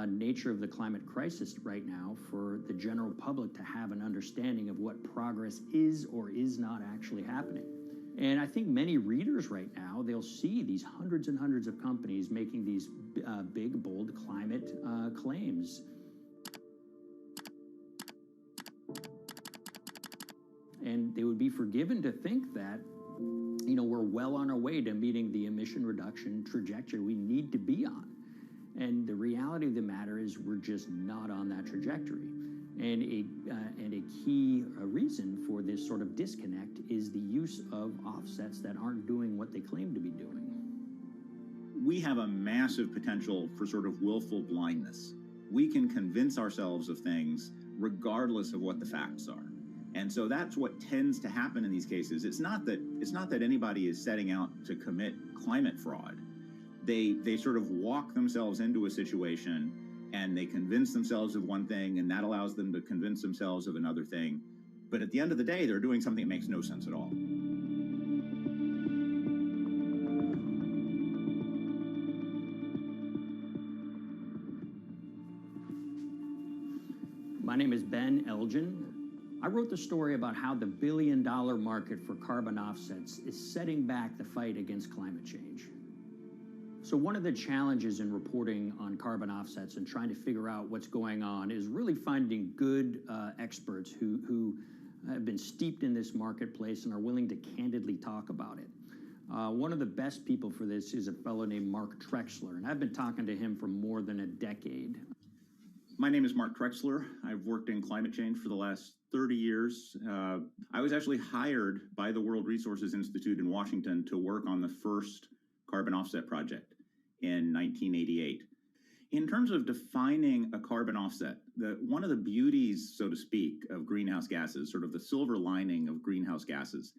nature of the climate crisis right now, for the general public to have an understanding of what progress is or is not actually happening. And I think many readers right now, they'll see these hundreds and hundreds of companies making these big, bold climate claims. And they would be forgiven to think that, we're well on our way to meeting the emission reduction trajectory we need to be on. And the reality of the matter is we're just not on that trajectory. And a key reason for this sort of disconnect is the use of offsets that aren't doing what they claim to be doing. We have a massive potential for sort of willful blindness. We can convince ourselves of things regardless of what the facts are. And so that's what tends to happen in these cases. It's not that anybody is setting out to commit climate fraud. They sort of walk themselves into a situation and they convince themselves of one thing, and that allows them to convince themselves of another thing. But at the end of the day, they're doing something that makes no sense at all. My name is Ben Elgin. I wrote the story about how the billion-dollar market for carbon offsets is setting back the fight against climate change. So one of the challenges in reporting on carbon offsets and trying to figure out what's going on is really finding good experts who have been steeped in this marketplace and are willing to candidly talk about it. One of the best people for this is a fellow named Mark Trexler, and I've been talking to him for more than a decade. My name is Mark Trexler. I've worked in climate change for the last 30 years. I was actually hired by the World Resources Institute in Washington to work on the first carbon offset project in 1988. In terms of defining a carbon offset, one of the beauties, so to speak, of greenhouse gases, sort of the silver lining of greenhouse gases,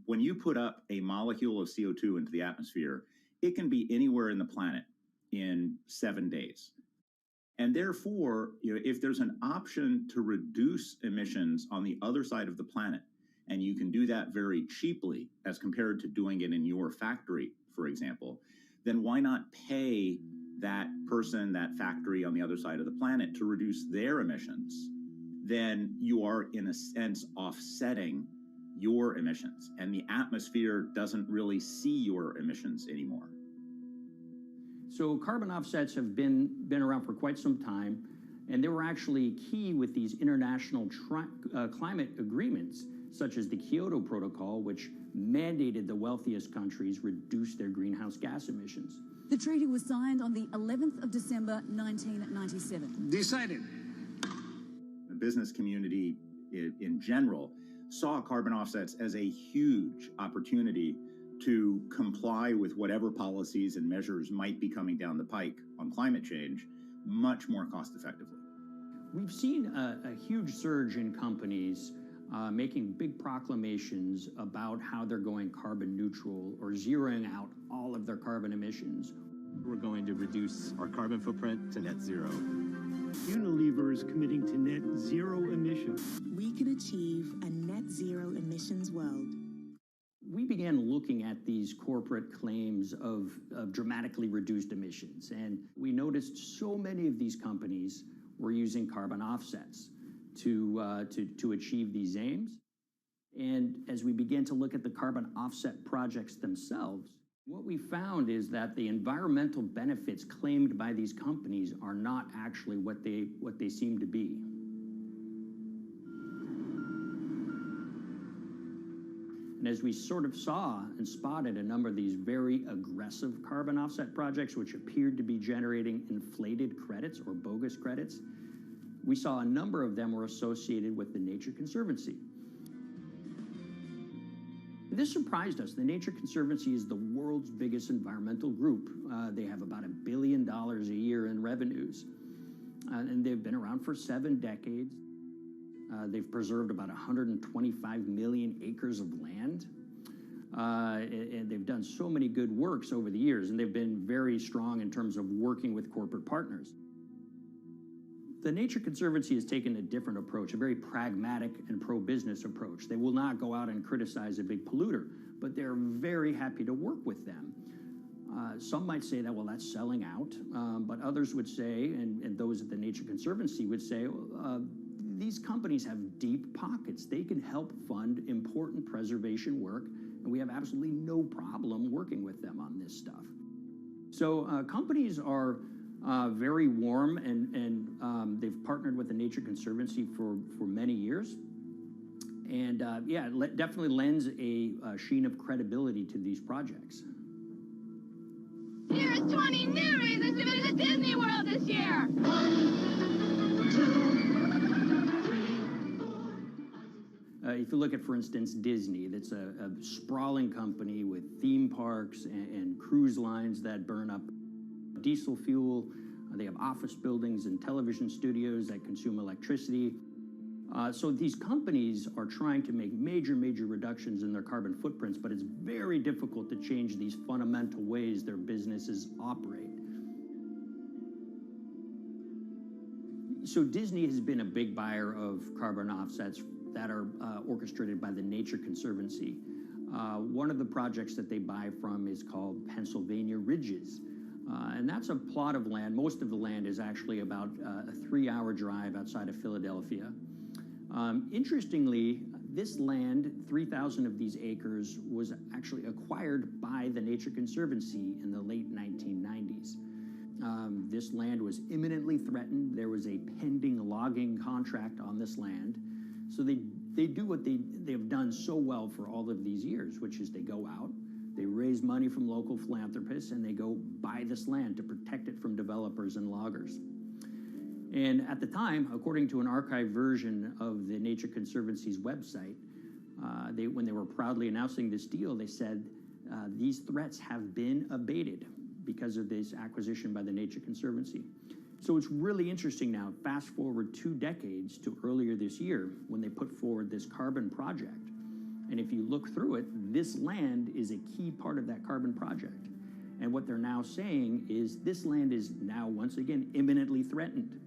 when you put up a molecule of CO2 into the atmosphere, it can be anywhere in the planet in 7 days. And therefore, if there's an option to reduce emissions on the other side of the planet, and you can do that very cheaply as compared to doing it in your factory, for example, then why not pay that person, that factory on the other side of the planet to reduce their emissions? Then you are, in a sense, offsetting your emissions, and the atmosphere doesn't really see your emissions anymore. So carbon offsets have been around for quite some time, and they were actually key with these international climate agreements, such as the Kyoto Protocol, which mandated the wealthiest countries reduce their greenhouse gas emissions. The treaty was signed on the 11th of December, 1997. Decided. The business community in general saw carbon offsets as a huge opportunity to comply with whatever policies and measures might be coming down the pike on climate change much more cost effectively. We've seen a huge surge in companies making big proclamations about how they're going carbon neutral or zeroing out all of their carbon emissions. We're going to reduce our carbon footprint to net zero. Unilever is committing to net zero emissions. We can achieve a net zero emissions world. We began looking at these corporate claims of dramatically reduced emissions, and we noticed so many of these companies were using carbon offsets to achieve these aims. And as we began to look at the carbon offset projects themselves, what we found is that the environmental benefits claimed by these companies are not actually what they seem to be. And as we sort of saw and spotted a number of these very aggressive carbon offset projects, which appeared to be generating inflated credits or bogus credits, we saw a number of them were associated with the Nature Conservancy. This surprised us. The Nature Conservancy is the world's biggest environmental group. They have about $1 billion a year in revenues, and they've been around for 7 decades. They've preserved about 125 million acres of land, and they've done so many good works over the years, and they've been very strong in terms of working with corporate partners. The Nature Conservancy has taken a different approach, a very pragmatic and pro-business approach. They will not go out and criticize a big polluter, but they're very happy to work with them. Some might say that, well, that's selling out, but others would say, and those at the Nature Conservancy would say, these companies have deep pockets. They can help fund important preservation work, and we have absolutely no problem working with them on this stuff. So companies are very warm, and they've partnered with the Nature Conservancy for many years. And yeah, it definitely lends a sheen of credibility to these projects. Here's 20 new reasons to visit Disney World this year. 1, 2, 3. If you look at, for instance, Disney, that's a sprawling company with theme parks and cruise lines that burn up diesel fuel. They have office buildings and television studios that consume electricity. So these companies are trying to make major reductions in their carbon footprints, but it's very difficult to change these fundamental ways their businesses operate. So Disney has been a big buyer of carbon offsets that are orchestrated by the Nature Conservancy. One of the projects that they buy from is called Pennsylvania Ridges. And that's a plot of land. Most of the land is actually about a 3-hour drive outside of Philadelphia. Interestingly, this land, 3,000 of these acres, was actually acquired by the Nature Conservancy in the late 1990s. This land was imminently threatened. There was a pending logging contract on this land. So they do what they've done so well for all of these years, which is they go out, they raise money from local philanthropists, and they go buy this land to protect it from developers and loggers. And at the time, according to an archived version of the Nature Conservancy's website, when they were proudly announcing this deal, they said, these threats have been abated because of this acquisition by the Nature Conservancy. So it's really interesting now, fast forward 2 decades to earlier this year when they put forward this carbon project. And if you look through it, this land is a key part of that carbon project. And what they're now saying is this land is now, once again, imminently threatened.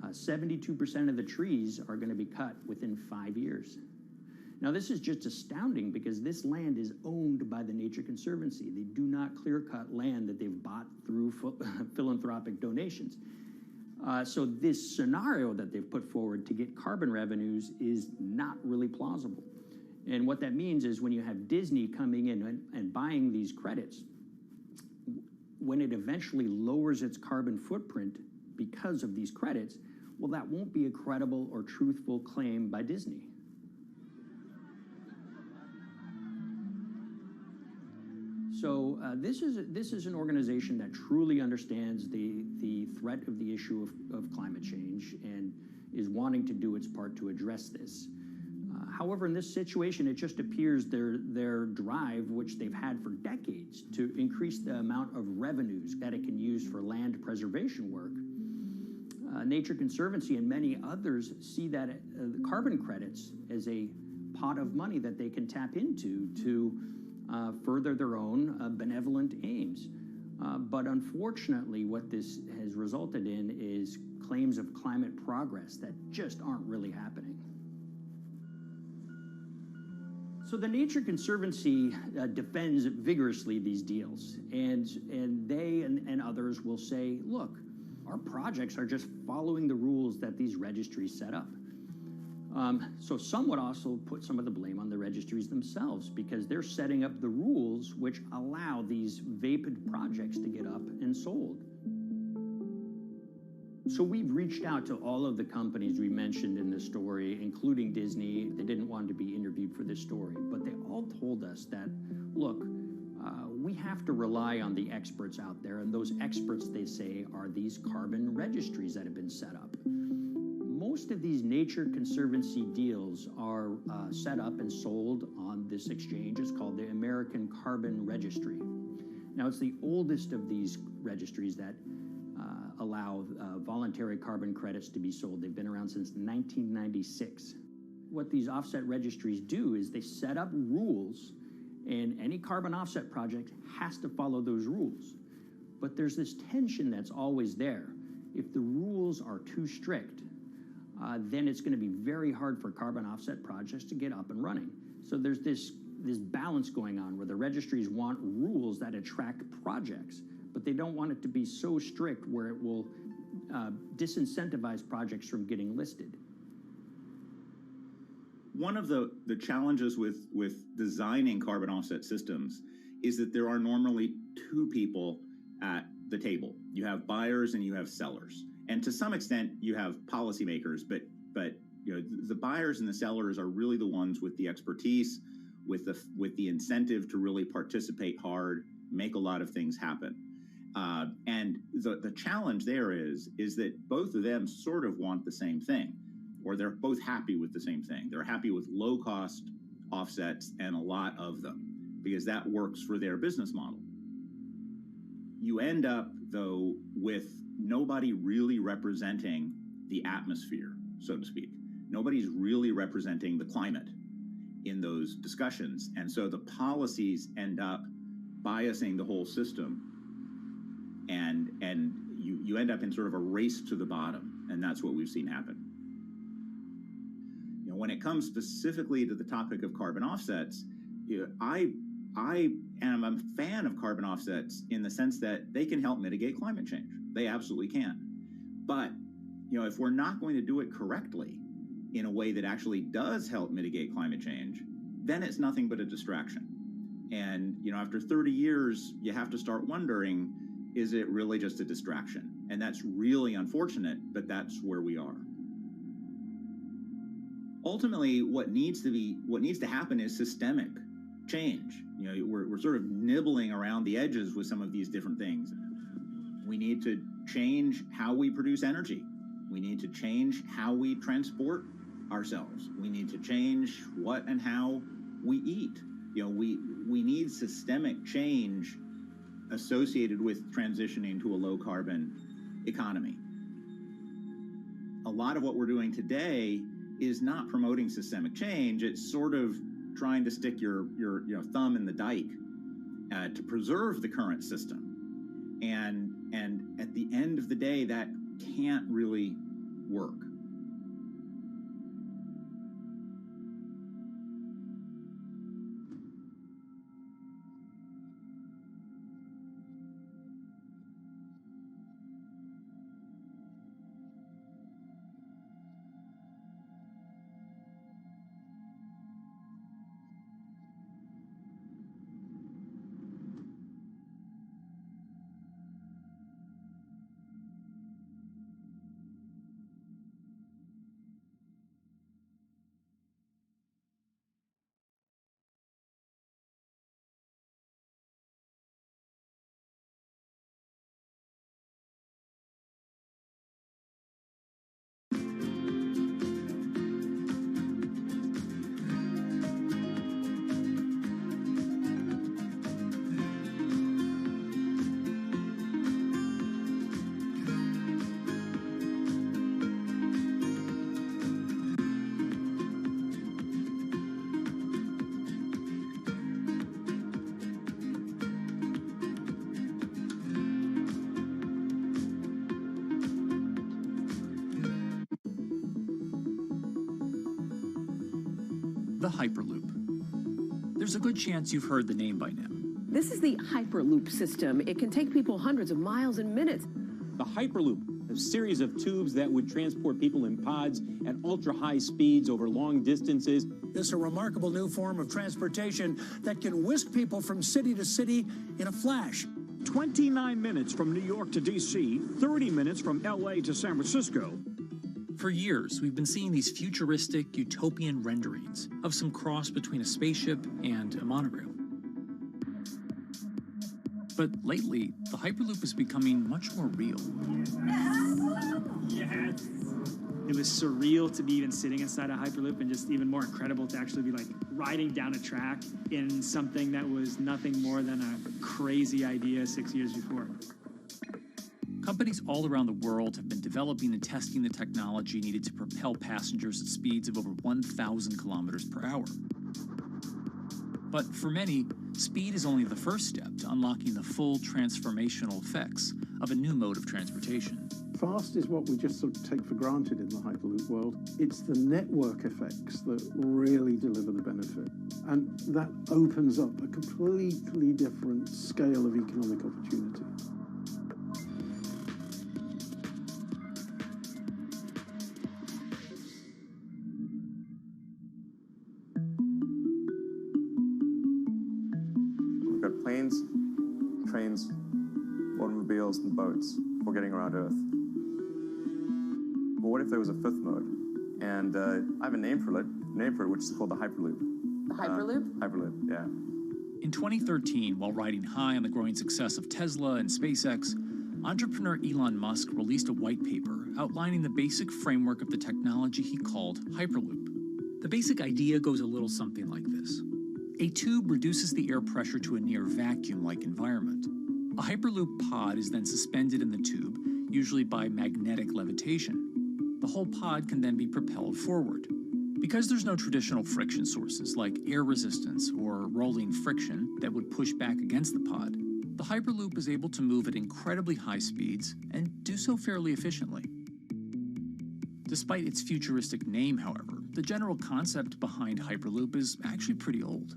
72% of the trees are going to be cut within 5 years. Now, this is just astounding because this land is owned by the Nature Conservancy. They do not clear-cut land that they've bought through philanthropic donations. So this scenario that they've put forward to get carbon revenues is not really plausible. And what that means is when you have Disney coming in and buying these credits, when it eventually lowers its carbon footprint because of these credits, well, that won't be a credible or truthful claim by Disney. So this is an organization that truly understands the threat of the issue of climate change and is wanting to do its part to address this. However, in this situation, it just appears their drive, which they've had for decades, to increase the amount of revenues that it can use for land preservation work. Nature Conservancy and many others see that the carbon credits as a pot of money that they can tap into to further their own benevolent aims. But unfortunately, what this has resulted in is claims of climate progress that just aren't really happening. So the Nature Conservancy defends vigorously these deals, and they and others will say, look, our projects are just following the rules that these registries set up. So some would also put some of the blame on the registries themselves because they're setting up the rules which allow these vapid projects to get up and sold. So we've reached out to all of the companies we mentioned in this story, including Disney. They didn't want to be interviewed for this story, but they all told us that, look, we have to rely on the experts out there, and those experts, they say, are these carbon registries that have been set up. Most of these Nature Conservancy deals are set up and sold on this exchange. It's called the American Carbon Registry. Now, it's the oldest of these registries that allow voluntary carbon credits to be sold. They've been around since 1996. What these offset registries do is they set up rules, and any carbon offset project has to follow those rules. But there's this tension that's always there. If the rules are too strict, then it's going to be very hard for carbon offset projects to get up and running. So there's this balance going on where the registries want rules that attract projects, but they don't want it to be so strict where it will disincentivize projects from getting listed. One of the challenges with designing carbon offset systems is that there are normally two people at the table. You have buyers and you have sellers. And to some extent, you have policymakers, but you know, the buyers and the sellers are really the ones with the expertise, with the incentive to really participate hard, make a lot of things happen. And the challenge there is that both of them sort of want the same thing, or they're both happy with the same thing. They're happy with low-cost offsets and a lot of them, because that works for their business model. You end up, though, with nobody really representing the atmosphere, so to speak. Nobody's really representing the climate in those discussions. And so the policies end up biasing the whole system, and you end up in sort of a race to the bottom, and that's what we've seen happen. You know, when it comes specifically to the topic of carbon offsets, you know, I am a fan of carbon offsets in the sense that they can help mitigate climate change. They absolutely can. But, you know, if we're not going to do it correctly in a way that actually does help mitigate climate change, then it's nothing but a distraction. And, you know, after 30 years, you have to start wondering, is it really just a distraction? And that's really unfortunate, but that's where we are. Ultimately, what needs to happen is systemic change. You know, we're sort of nibbling around the edges with some of these different things. We need to change how we produce energy. We need to change how we transport ourselves. We need to change what and how we eat. You know, we need systemic change associated with transitioning to a low carbon economy. A lot of what we're doing today is not promoting systemic change. It's sort of trying to stick your thumb in the dike to preserve the current system. And at the end of the day, that can't really work. The Hyperloop. There's a good chance you've heard the name by now. This is the Hyperloop system. It can take people hundreds of miles in minutes. The Hyperloop, a series of tubes that would transport people in pods at ultra-high speeds over long distances. This is a remarkable new form of transportation that can whisk people from city to city in a flash. 29 minutes from New York to D.C., 30 minutes from L.A. to San Francisco. For years, we've been seeing these futuristic, utopian renderings of some cross between a spaceship and a monorail. But lately, the Hyperloop is becoming much more real. Yes. It was surreal to be even sitting inside a Hyperloop, and just even more incredible to actually be like riding down a track in something that was nothing more than a crazy idea 6 years before. Companies all around the world have been developing and testing the technology needed to propel passengers at speeds of over 1,000 kilometers per hour. But for many, speed is only the first step to unlocking the full transformational effects of a new mode of transportation. Fast is what we just sort of take for granted in the Hyperloop world. It's the network effects that really deliver the benefit. And that opens up a completely different scale of economic opportunity. We've got planes, trains, automobiles, and boats for getting around Earth. But what if there was a fifth mode? And I have a name for it, which is called the Hyperloop. The Hyperloop? Hyperloop, yeah. In 2013, while riding high on the growing success of Tesla and SpaceX, entrepreneur Elon Musk released a white paper outlining the basic framework of the technology he called Hyperloop. The basic idea goes a little something like this. A tube reduces the air pressure to a near vacuum-like environment. A Hyperloop pod is then suspended in the tube, usually by magnetic levitation. The whole pod can then be propelled forward. Because there's no traditional friction sources like air resistance or rolling friction that would push back against the pod, the Hyperloop is able to move at incredibly high speeds and do so fairly efficiently. Despite its futuristic name, however, the general concept behind Hyperloop is actually pretty old.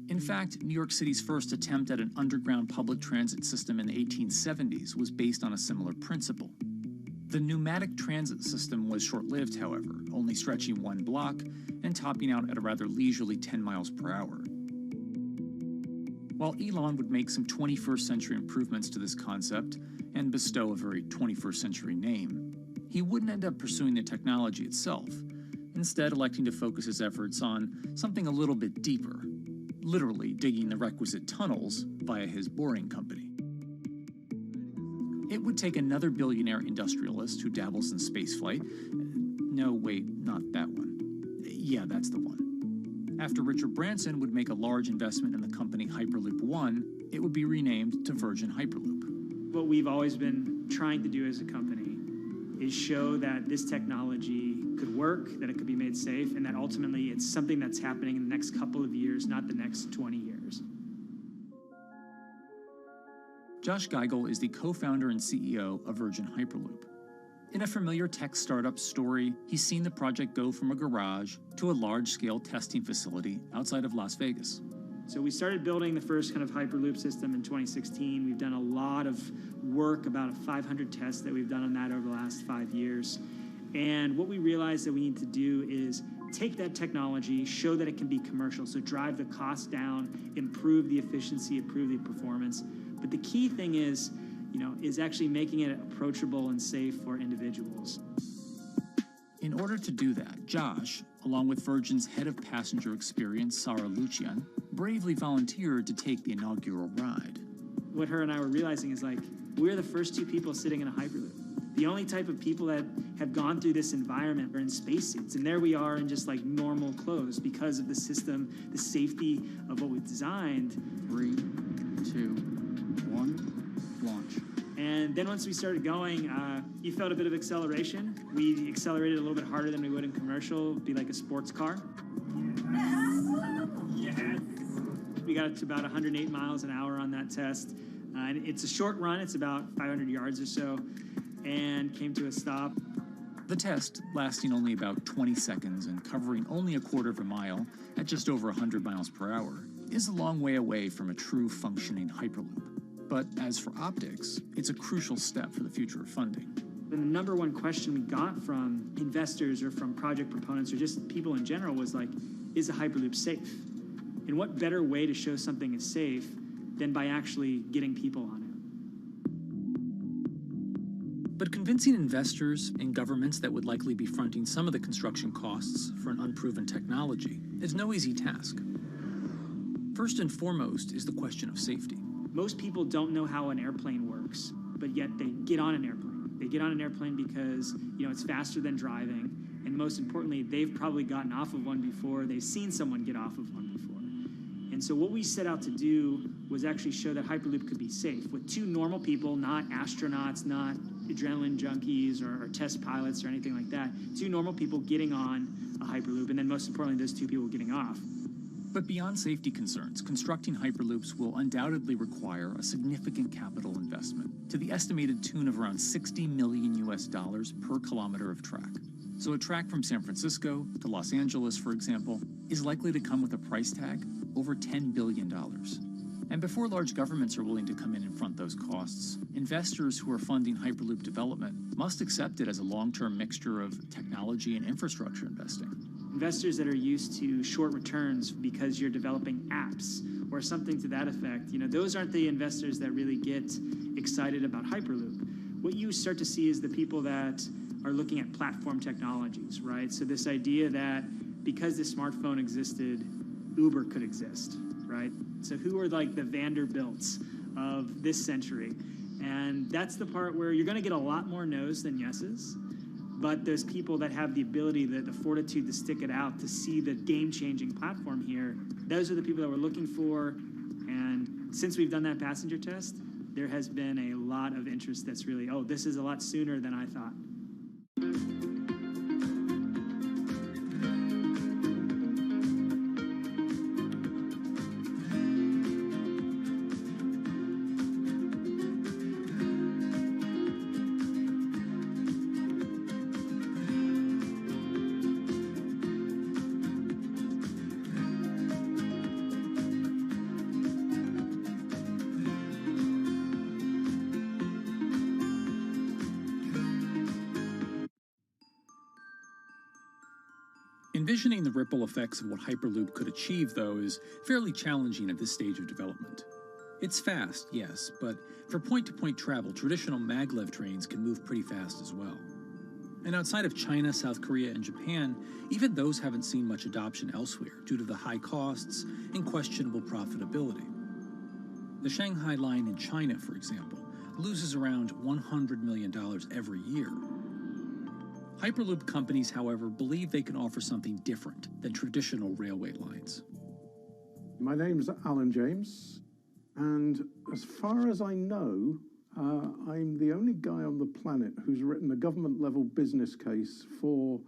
In fact, New York City's first attempt at an underground public transit system in the 1870s was based on a similar principle. The pneumatic transit system was short-lived, however, only stretching one block and topping out at a rather leisurely 10 miles per hour. While Elon would make some 21st century improvements to this concept and bestow a very 21st century name, he wouldn't end up pursuing the technology itself, instead electing to focus his efforts on something a little bit deeper, literally digging the requisite tunnels via his boring company. It would take another billionaire industrialist who dabbles in spaceflight. No, wait, not that one. Yeah, that's the one. After Richard Branson would make a large investment in the company Hyperloop One, it would be renamed to Virgin Hyperloop. What we've always been trying to do as a company is show that this technology could work, that it could be made safe, and that ultimately it's something that's happening in the next couple of years, not the next 20 years. Josh Geigel is the co-founder and CEO of Virgin Hyperloop. In a familiar tech startup story, he's seen the project go from a garage to a large-scale testing facility outside of Las Vegas. So we started building the first kind of Hyperloop system in 2016. We've done a lot of work, about 500 tests that we've done on that over the last 5 years. And what we realized that we need to do is take that technology, show that it can be commercial, so drive the cost down, improve the efficiency, improve the performance. But the key thing is actually making it approachable and safe for individuals. In order to do that, Josh, along with Virgin's head of passenger experience, Sarah Lucian, bravely volunteered to take the inaugural ride. What her and I were realizing is we're the first two people sitting in a Hyperloop. The only type of people that have gone through this environment are in spacesuits, and there we are in just normal clothes because of the system, the safety of what we've designed. 3, 2, 1, launch. And then once we started going, you felt a bit of acceleration. We accelerated a little bit harder than we would in commercial. It'd be like a sports car. Yes. We got to about 108 miles an hour on that test. And it's a short run. It's about 500 yards or so, and came to a stop. The test, lasting only about 20 seconds and covering only a quarter of a mile at just over 100 miles per hour, is a long way away from a true functioning Hyperloop. But as for optics, it's a crucial step for the future of funding. The number one question we got from investors or from project proponents or just people in general was is a Hyperloop safe? And what better way to show something is safe than by actually getting people on it? But convincing investors and governments that would likely be fronting some of the construction costs for an unproven technology is no easy task. First and foremost is the question of safety. Most people don't know how an airplane works, but yet they get on an airplane. They get on an airplane because, it's faster than driving, and most importantly, they've probably gotten off of one before, they've seen someone get off of one before. And so what we set out to do was actually show that Hyperloop could be safe with two normal people, not astronauts, not adrenaline junkies or test pilots or anything like that. Two normal people getting on a Hyperloop, and then most importantly, those two people getting off. But beyond safety concerns, constructing Hyperloops will undoubtedly require a significant capital investment to the estimated tune of around $60 million per kilometer of track. So a track from San Francisco to Los Angeles, for example, is likely to come with a price tag over $10 billion. And before large governments are willing to come in and front those costs, investors who are funding Hyperloop development must accept it as a long-term mixture of technology and infrastructure investing. Investors that are used to short returns because you're developing apps or something to that effect, those aren't the investors that really get excited about Hyperloop. What you start to see is the people that are looking at platform technologies, right? So this idea that because the smartphone existed, Uber could exist, right? So who are like the Vanderbilts of this century? And that's the part where you're going to get a lot more no's than yeses. But those people that have the ability, the fortitude to stick it out, to see the game-changing platform here, those are the people that we're looking for. And since we've done that passenger test, there has been a lot of interest that's really, this is a lot sooner than I thought. Envisioning the ripple effects of what Hyperloop could achieve, though, is fairly challenging at this stage of development. It's fast, yes, but for point-to-point travel, traditional maglev trains can move pretty fast as well. And outside of China, South Korea, and Japan, even those haven't seen much adoption elsewhere due to the high costs and questionable profitability. The Shanghai line in China, for example, loses around $100 million every year. Hyperloop companies, however, believe they can offer something different than traditional railway lines. My name's Alan James, and as far as I know, I'm the only guy on the planet who's written a government-level business case for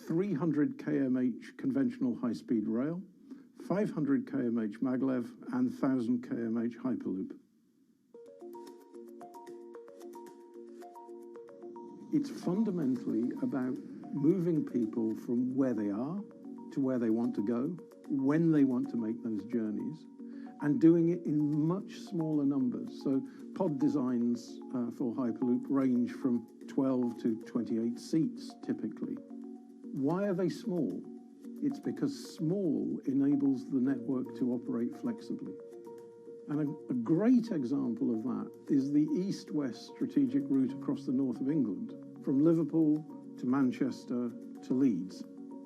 300 kmh conventional high-speed rail, 500 kmh maglev, and 1,000 kmh Hyperloop. It's fundamentally about moving people from where they are to where they want to go, when they want to make those journeys, and doing it in much smaller numbers. So pod designs for Hyperloop range from 12 to 28 seats, typically. Why are they small? It's because small enables the network to operate flexibly. And a great example of that is the east-west strategic route across the north of England, from Liverpool to Manchester to Leeds.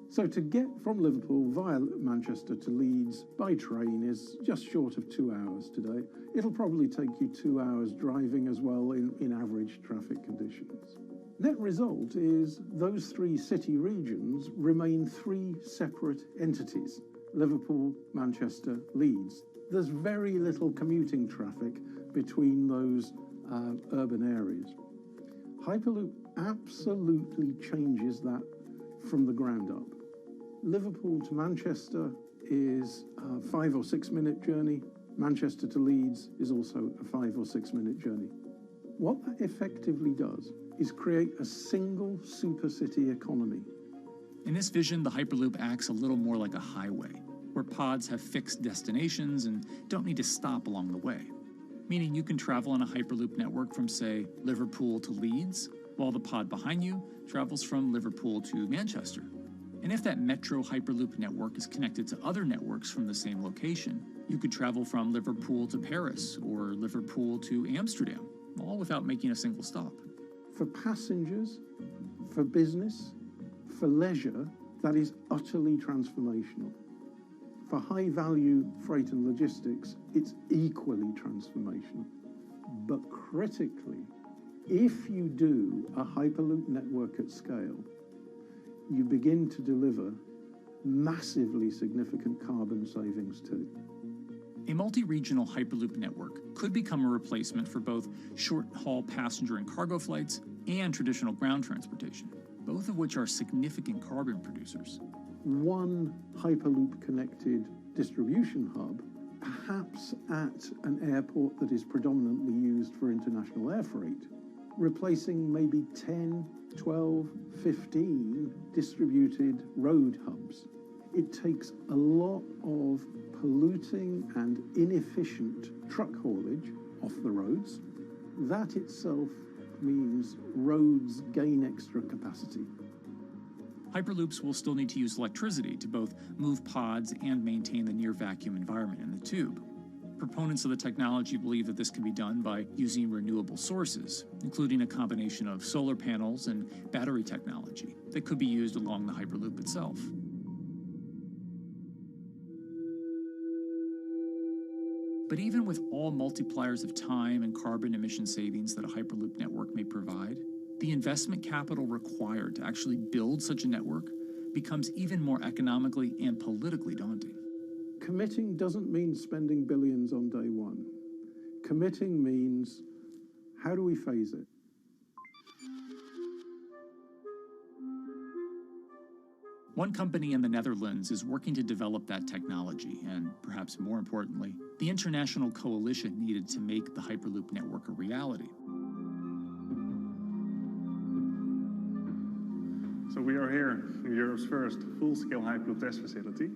So to get from Liverpool via Manchester to Leeds by train is just short of 2 hours today. It'll probably take you 2 hours driving as well in average traffic conditions. Net result is those three city regions remain three separate entities: Liverpool, Manchester, Leeds. There's very little commuting traffic between those urban areas. Hyperloop absolutely changes that from the ground up. Liverpool to Manchester is a 5 or 6 minute journey. Manchester to Leeds is also a 5 or 6 minute journey. What that effectively does is create a single super city economy. In this vision, the Hyperloop acts a little more like a highway, where pods have fixed destinations and don't need to stop along the way. Meaning you can travel on a Hyperloop network from, say, Liverpool to Leeds, while the pod behind you travels from Liverpool to Manchester. And if that metro Hyperloop network is connected to other networks from the same location, you could travel from Liverpool to Paris or Liverpool to Amsterdam, all without making a single stop. For passengers, for business, for leisure, that is utterly transformational. For high-value freight and logistics, it's equally transformational. But critically, if you do a Hyperloop network at scale, you begin to deliver massively significant carbon savings too. A multi-regional Hyperloop network could become a replacement for both short-haul passenger and cargo flights and traditional ground transportation, both of which are significant carbon producers. One Hyperloop-connected distribution hub, perhaps at an airport that is predominantly used for international air freight, replacing maybe 10, 12, 15 distributed road hubs. It takes a lot of polluting and inefficient truck haulage off the roads. That itself means roads gain extra capacity. Hyperloops will still need to use electricity to both move pods and maintain the near-vacuum environment in the tube. Proponents of the technology believe that this can be done by using renewable sources, including a combination of solar panels and battery technology that could be used along the Hyperloop itself. But even with all multipliers of time and carbon emission savings that a Hyperloop network may provide, the investment capital required to actually build such a network becomes even more economically and politically daunting. Committing doesn't mean spending billions on day one. Committing means, how do we phase it? One company in the Netherlands is working to develop that technology, and perhaps more importantly, the international coalition needed to make the Hyperloop network a reality. So we are here in Europe's first full-scale Hyperloop test facility,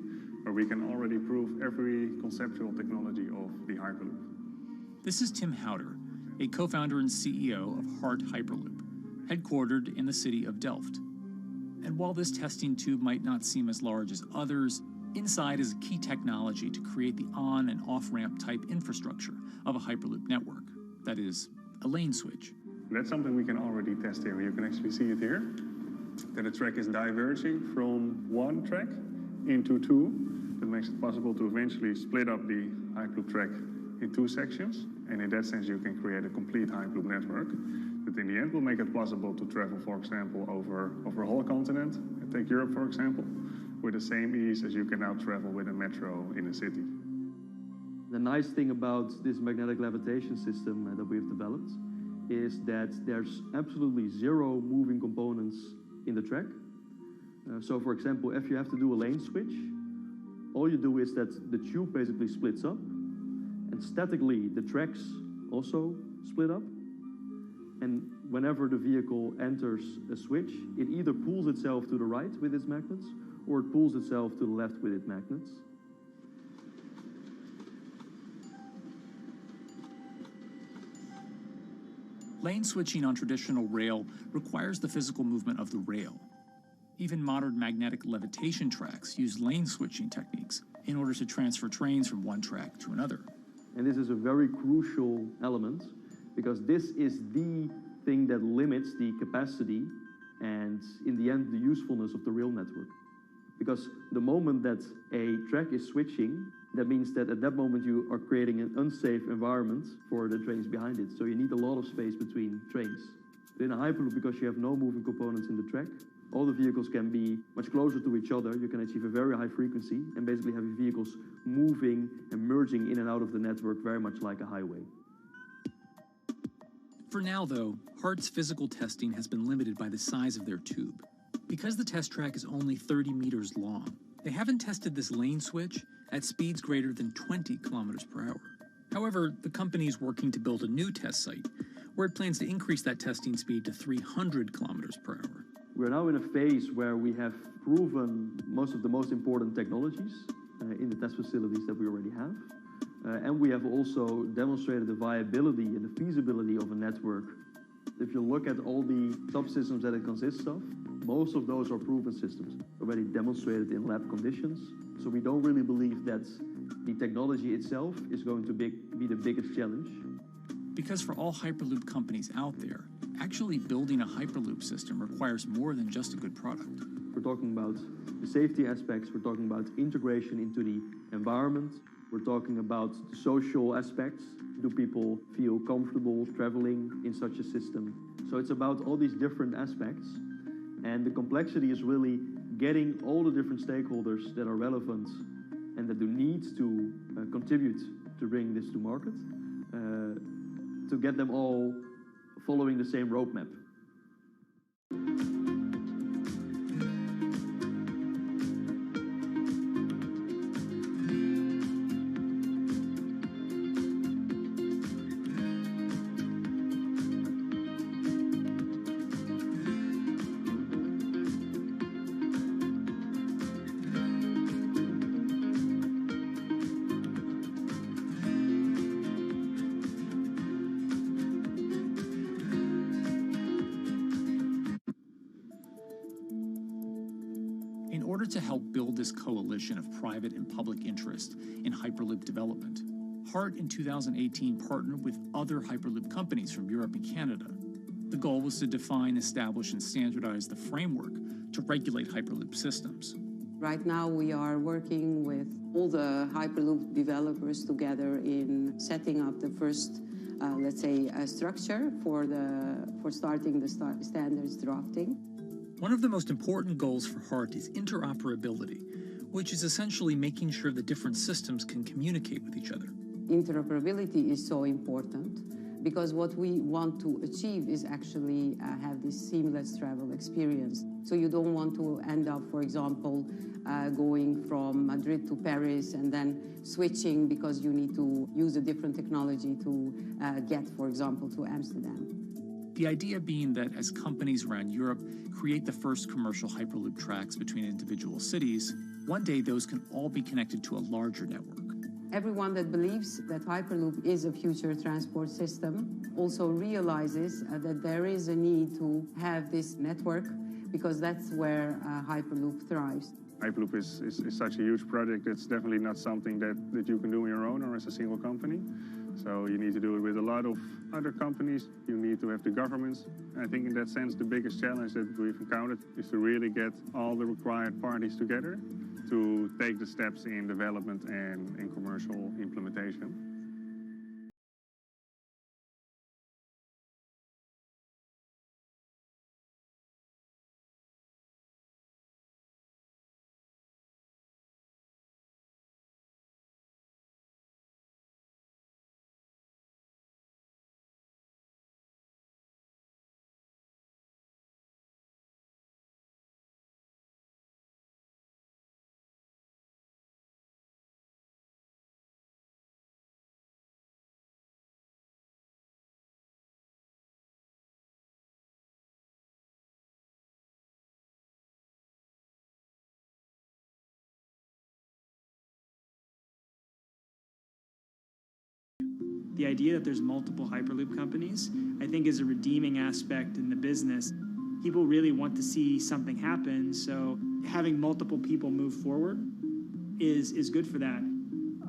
where we can already prove every conceptual technology of the Hyperloop. This is Tim Houter, a co-founder and CEO of Hart Hyperloop, headquartered in the city of Delft. And while this testing tube might not seem as large as others, inside is a key technology to create the on- and off-ramp type infrastructure of a Hyperloop network. That is, a lane switch. That's something we can already test here. You can actually see it here, that the track is diverging from one track into two. That makes it possible to eventually split up the Hyperloop track in two sections. And in that sense, you can create a complete Hyperloop network that in the end will make it possible to travel, for example, over a whole continent. Take Europe, for example, with the same ease as you can now travel with a metro in a city. The nice thing about this magnetic levitation system that we've developed is that there's absolutely zero moving components in the track. So for example, if you have to do a lane switch, all you do is that the tube basically splits up, and statically the tracks also split up. And whenever the vehicle enters a switch, it either pulls itself to the right with its magnets, or it pulls itself to the left with its magnets. Lane switching on traditional rail requires the physical movement of the rail. Even modern magnetic levitation tracks use lane switching techniques in order to transfer trains from one track to another. And this is a very crucial element, because this is the thing that limits the capacity and, in the end, the usefulness of the rail network. Because the moment that a track is switching, that means that at that moment you are creating an unsafe environment for the trains behind it. So you need a lot of space between trains. But in a Hyperloop, because you have no moving components in the track, all the vehicles can be much closer to each other. You can achieve a very high frequency and basically have your vehicles moving and merging in and out of the network very much like a highway. For now, though, Hart's physical testing has been limited by the size of their tube. Because the test track is only 30 meters long, they haven't tested this lane switch at speeds greater than 20 kilometers per hour. However, the company is working to build a new test site where it plans to increase that testing speed to 300 kilometers per hour. We're now in a phase where we have proven most of the most important technologies in the test facilities that we already have. And we have also demonstrated the viability and the feasibility of a network. If you look at all the subsystems that it consists of, most of those are proven systems, already demonstrated in lab conditions. So we don't really believe that the technology itself is going to be the biggest challenge. Because for all Hyperloop companies out there, actually building a Hyperloop system requires more than just a good product. We're talking about the safety aspects, we're talking about integration into the environment, we're talking about the social aspects. Do people feel comfortable traveling in such a system? So it's about all these different aspects, and the complexity is really getting all the different stakeholders that are relevant and that do need to contribute to bring this to market, to get them all following the same roadmap. In order to help build this coalition of private and public interest in Hyperloop development, HART in 2018 partnered with other Hyperloop companies from Europe and Canada. The goal was to define, establish, and standardize the framework to regulate Hyperloop systems. Right now we are working with all the Hyperloop developers together in setting up the first, let's say, structure for starting the standards drafting. One of the most important goals for HART is interoperability, which is essentially making sure the different systems can communicate with each other. Interoperability is so important because what we want to achieve is actually have this seamless travel experience. So you don't want to end up, for example, going from Madrid to Paris and then switching because you need to use a different technology to get, for example, to Amsterdam. The idea being that as companies around Europe create the first commercial Hyperloop tracks between individual cities, one day those can all be connected to a larger network. Everyone that believes that Hyperloop is a future transport system also realizes that there is a need to have this network because that's where Hyperloop thrives. Hyperloop is such a huge project. It's definitely not something that you can do on your own or as a single company. So you need to do it with a lot of other companies. You need to have the governments. I think in that sense, the biggest challenge that we've encountered is to really get all the required parties together to take the steps in development and in commercial implementation. The idea that there's multiple Hyperloop companies, I think, is a redeeming aspect in the business. People really want to see something happen, so having multiple people move forward is good for that.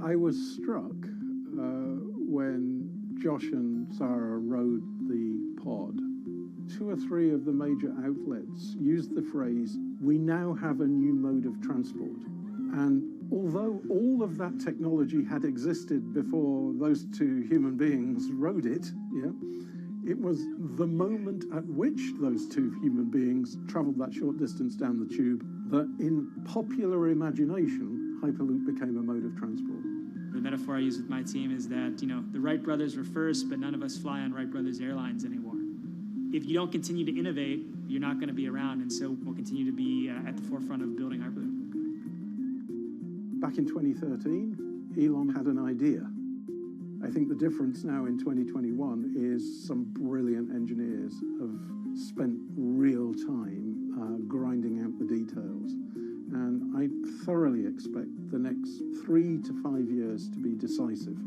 I was struck when Josh and Sarah rode the pod. 2 or 3 of the major outlets used the phrase, "We now have a new mode of transport." And although all of that technology had existed before those 2 human beings rode it, it was the moment at which those 2 human beings traveled that short distance down the tube that in popular imagination, Hyperloop became a mode of transport. The metaphor I use with my team is that, the Wright brothers were first, but none of us fly on Wright brothers airlines anymore. If you don't continue to innovate, you're not going to be around, and so we'll continue to be at the forefront of building Hyperloop. Back in 2013, Elon had an idea. I think the difference now in 2021 is some brilliant engineers have spent real time grinding out the details. And I thoroughly expect the next 3 to 5 years to be decisive.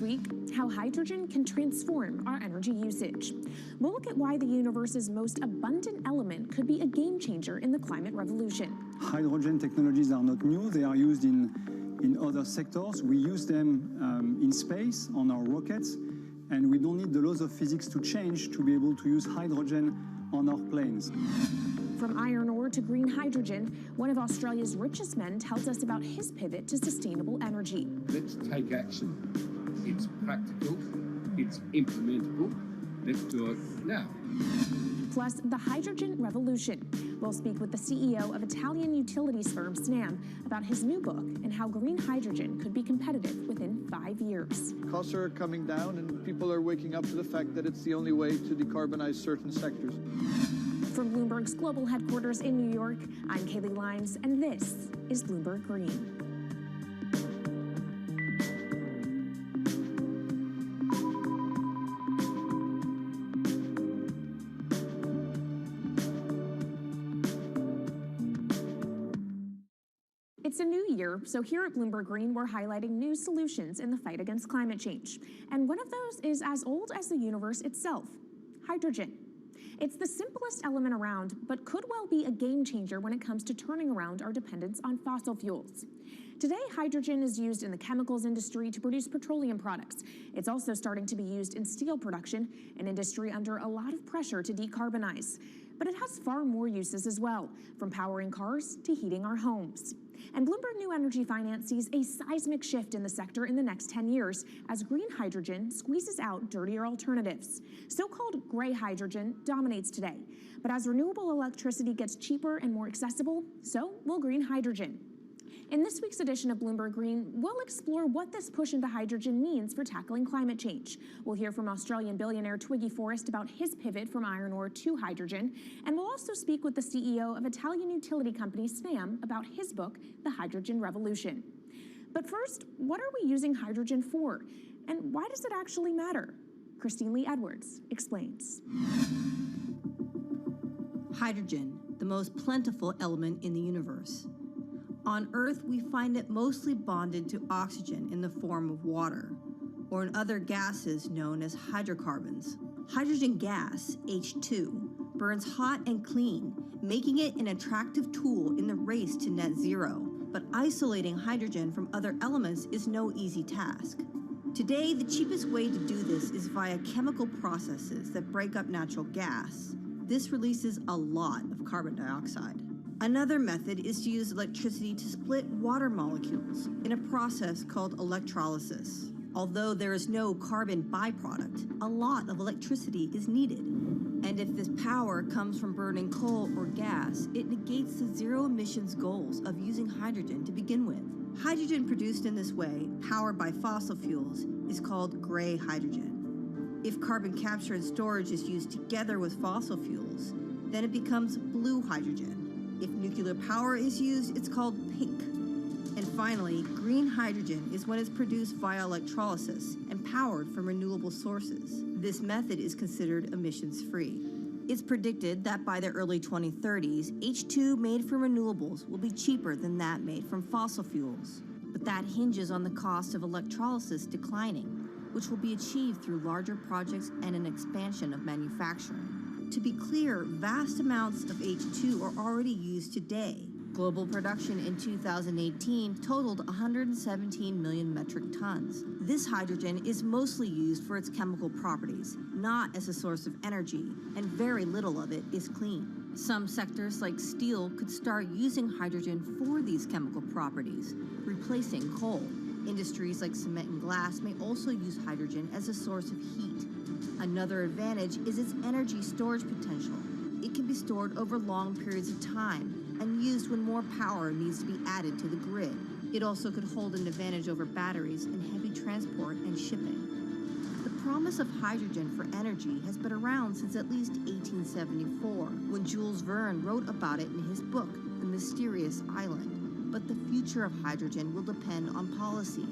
week, how hydrogen can transform our energy usage. We'll look at why the universe's most abundant element could be a game changer in the climate revolution. Hydrogen technologies are not new. They are used in other sectors. We use them in space, on our rockets, and we don't need the laws of physics to change to be able to use hydrogen on our planes. From iron ore to green hydrogen, one of Australia's richest men tells us about his pivot to sustainable energy. Let's take action. It's practical, it's implementable. Let's do it now. Plus, the hydrogen revolution. We'll speak with the CEO of Italian utilities firm Snam about his new book and how green hydrogen could be competitive within 5 years. Costs are coming down and people are waking up to the fact that it's the only way to decarbonize certain sectors. From Bloomberg's global headquarters in New York, I'm Kaylee Lyons, and this is Bloomberg Green. It's a new year, so here at Bloomberg Green, we're highlighting new solutions in the fight against climate change. And one of those is as old as the universe itself, hydrogen. It's the simplest element around, but could well be a game changer when it comes to turning around our dependence on fossil fuels. Today, hydrogen is used in the chemicals industry to produce petroleum products. It's also starting to be used in steel production, an industry under a lot of pressure to decarbonize. But it has far more uses as well, from powering cars to heating our homes. And Bloomberg New Energy Finance sees a seismic shift in the sector in the next 10 years as green hydrogen squeezes out dirtier alternatives. So-called gray hydrogen dominates today. But as renewable electricity gets cheaper and more accessible, so will green hydrogen. In this week's edition of Bloomberg Green, we'll explore what this push into hydrogen means for tackling climate change. We'll hear from Australian billionaire Twiggy Forrest about his pivot from iron ore to hydrogen, and we'll also speak with the CEO of Italian utility company Snam about his book, The Hydrogen Revolution. But first, what are we using hydrogen for? And why does it actually matter? Christine Lee Edwards explains. Hydrogen, the most plentiful element in the universe. On Earth, we find it mostly bonded to oxygen in the form of water, or in other gases known as hydrocarbons. Hydrogen gas, H2, burns hot and clean, making it an attractive tool in the race to net zero. But isolating hydrogen from other elements is no easy task. Today, the cheapest way to do this is via chemical processes that break up natural gas. This releases a lot of carbon dioxide. Another method is to use electricity to split water molecules in a process called electrolysis. Although there is no carbon byproduct, a lot of electricity is needed. And if this power comes from burning coal or gas, it negates the zero emissions goals of using hydrogen to begin with. Hydrogen produced in this way, powered by fossil fuels, is called gray hydrogen. If carbon capture and storage is used together with fossil fuels, then it becomes blue hydrogen. If nuclear power is used, it's called pink. And finally, green hydrogen is when it's produced via electrolysis and powered from renewable sources. This method is considered emissions-free. It's predicted that by the early 2030s, H2 made from renewables will be cheaper than that made from fossil fuels. But that hinges on the cost of electrolysis declining, which will be achieved through larger projects and an expansion of manufacturing. To be clear, vast amounts of H2 are already used today. Global production in 2018 totaled 117 million metric tons. This hydrogen is mostly used for its chemical properties, not as a source of energy, and very little of it is clean. Some sectors like steel could start using hydrogen for these chemical properties, replacing coal. Industries like cement and glass may also use hydrogen as a source of heat. Another advantage is its energy storage potential. It can be stored over long periods of time and used when more power needs to be added to the grid. It also could hold an advantage over batteries in heavy transport and shipping. The promise of hydrogen for energy has been around since at least 1874, when Jules Verne wrote about it in his book, The Mysterious Island. But the future of hydrogen will depend on policy.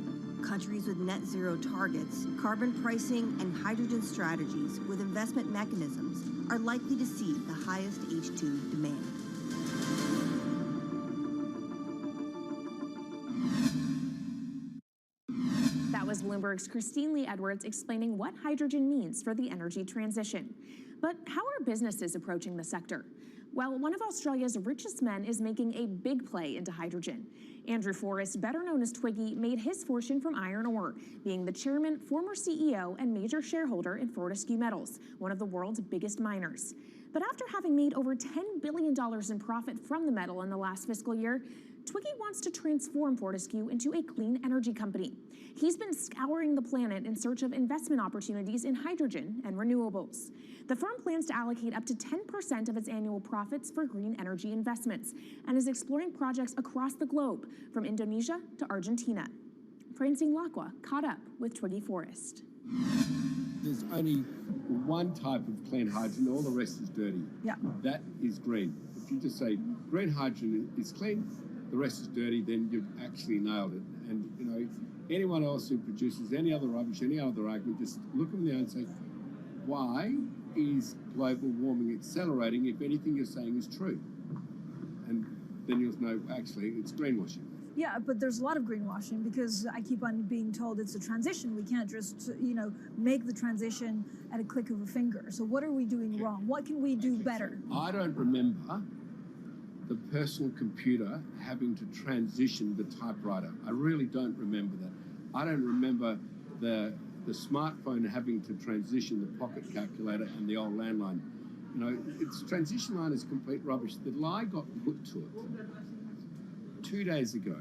Countries with net zero targets, carbon pricing, and hydrogen strategies with investment mechanisms are likely to see the highest H2 demand. That was Bloomberg's Christine Lee Edwards explaining what hydrogen means for the energy transition. But how are businesses approaching the sector? Well, one of Australia's richest men is making a big play into hydrogen. Andrew Forrest, better known as Twiggy, made his fortune from iron ore, being the chairman, former CEO, and major shareholder in Fortescue Metals, one of the world's biggest miners. But after having made over $10 billion in profit from the metal in the last fiscal year, Twiggy wants to transform Fortescue into a clean energy company. He's been scouring the planet in search of investment opportunities in hydrogen and renewables. The firm plans to allocate up to 10% of its annual profits for green energy investments and is exploring projects across the globe, from Indonesia to Argentina. Francine Lacqua caught up with Twiggy Forrest. There's only one type of clean hydrogen, all the rest is dirty. Yeah. That is green. If you just say green hydrogen is clean, the rest is dirty, then you've actually nailed it. And, you know, anyone else who produces any other rubbish, any other argument, just look them in the eye and say, why is global warming accelerating if anything you're saying is true? And then you'll know, actually, it's greenwashing. Yeah, but there's a lot of greenwashing because I keep on being told it's a transition. We can't just, make the transition at a click of a finger. So what are we doing wrong? What can we do better? I don't remember the personal computer having to transition the typewriter. I really don't remember that. I don't remember the smartphone having to transition the pocket calculator and the old landline. You know, its transition line is complete rubbish. The lie got put to it 2 days ago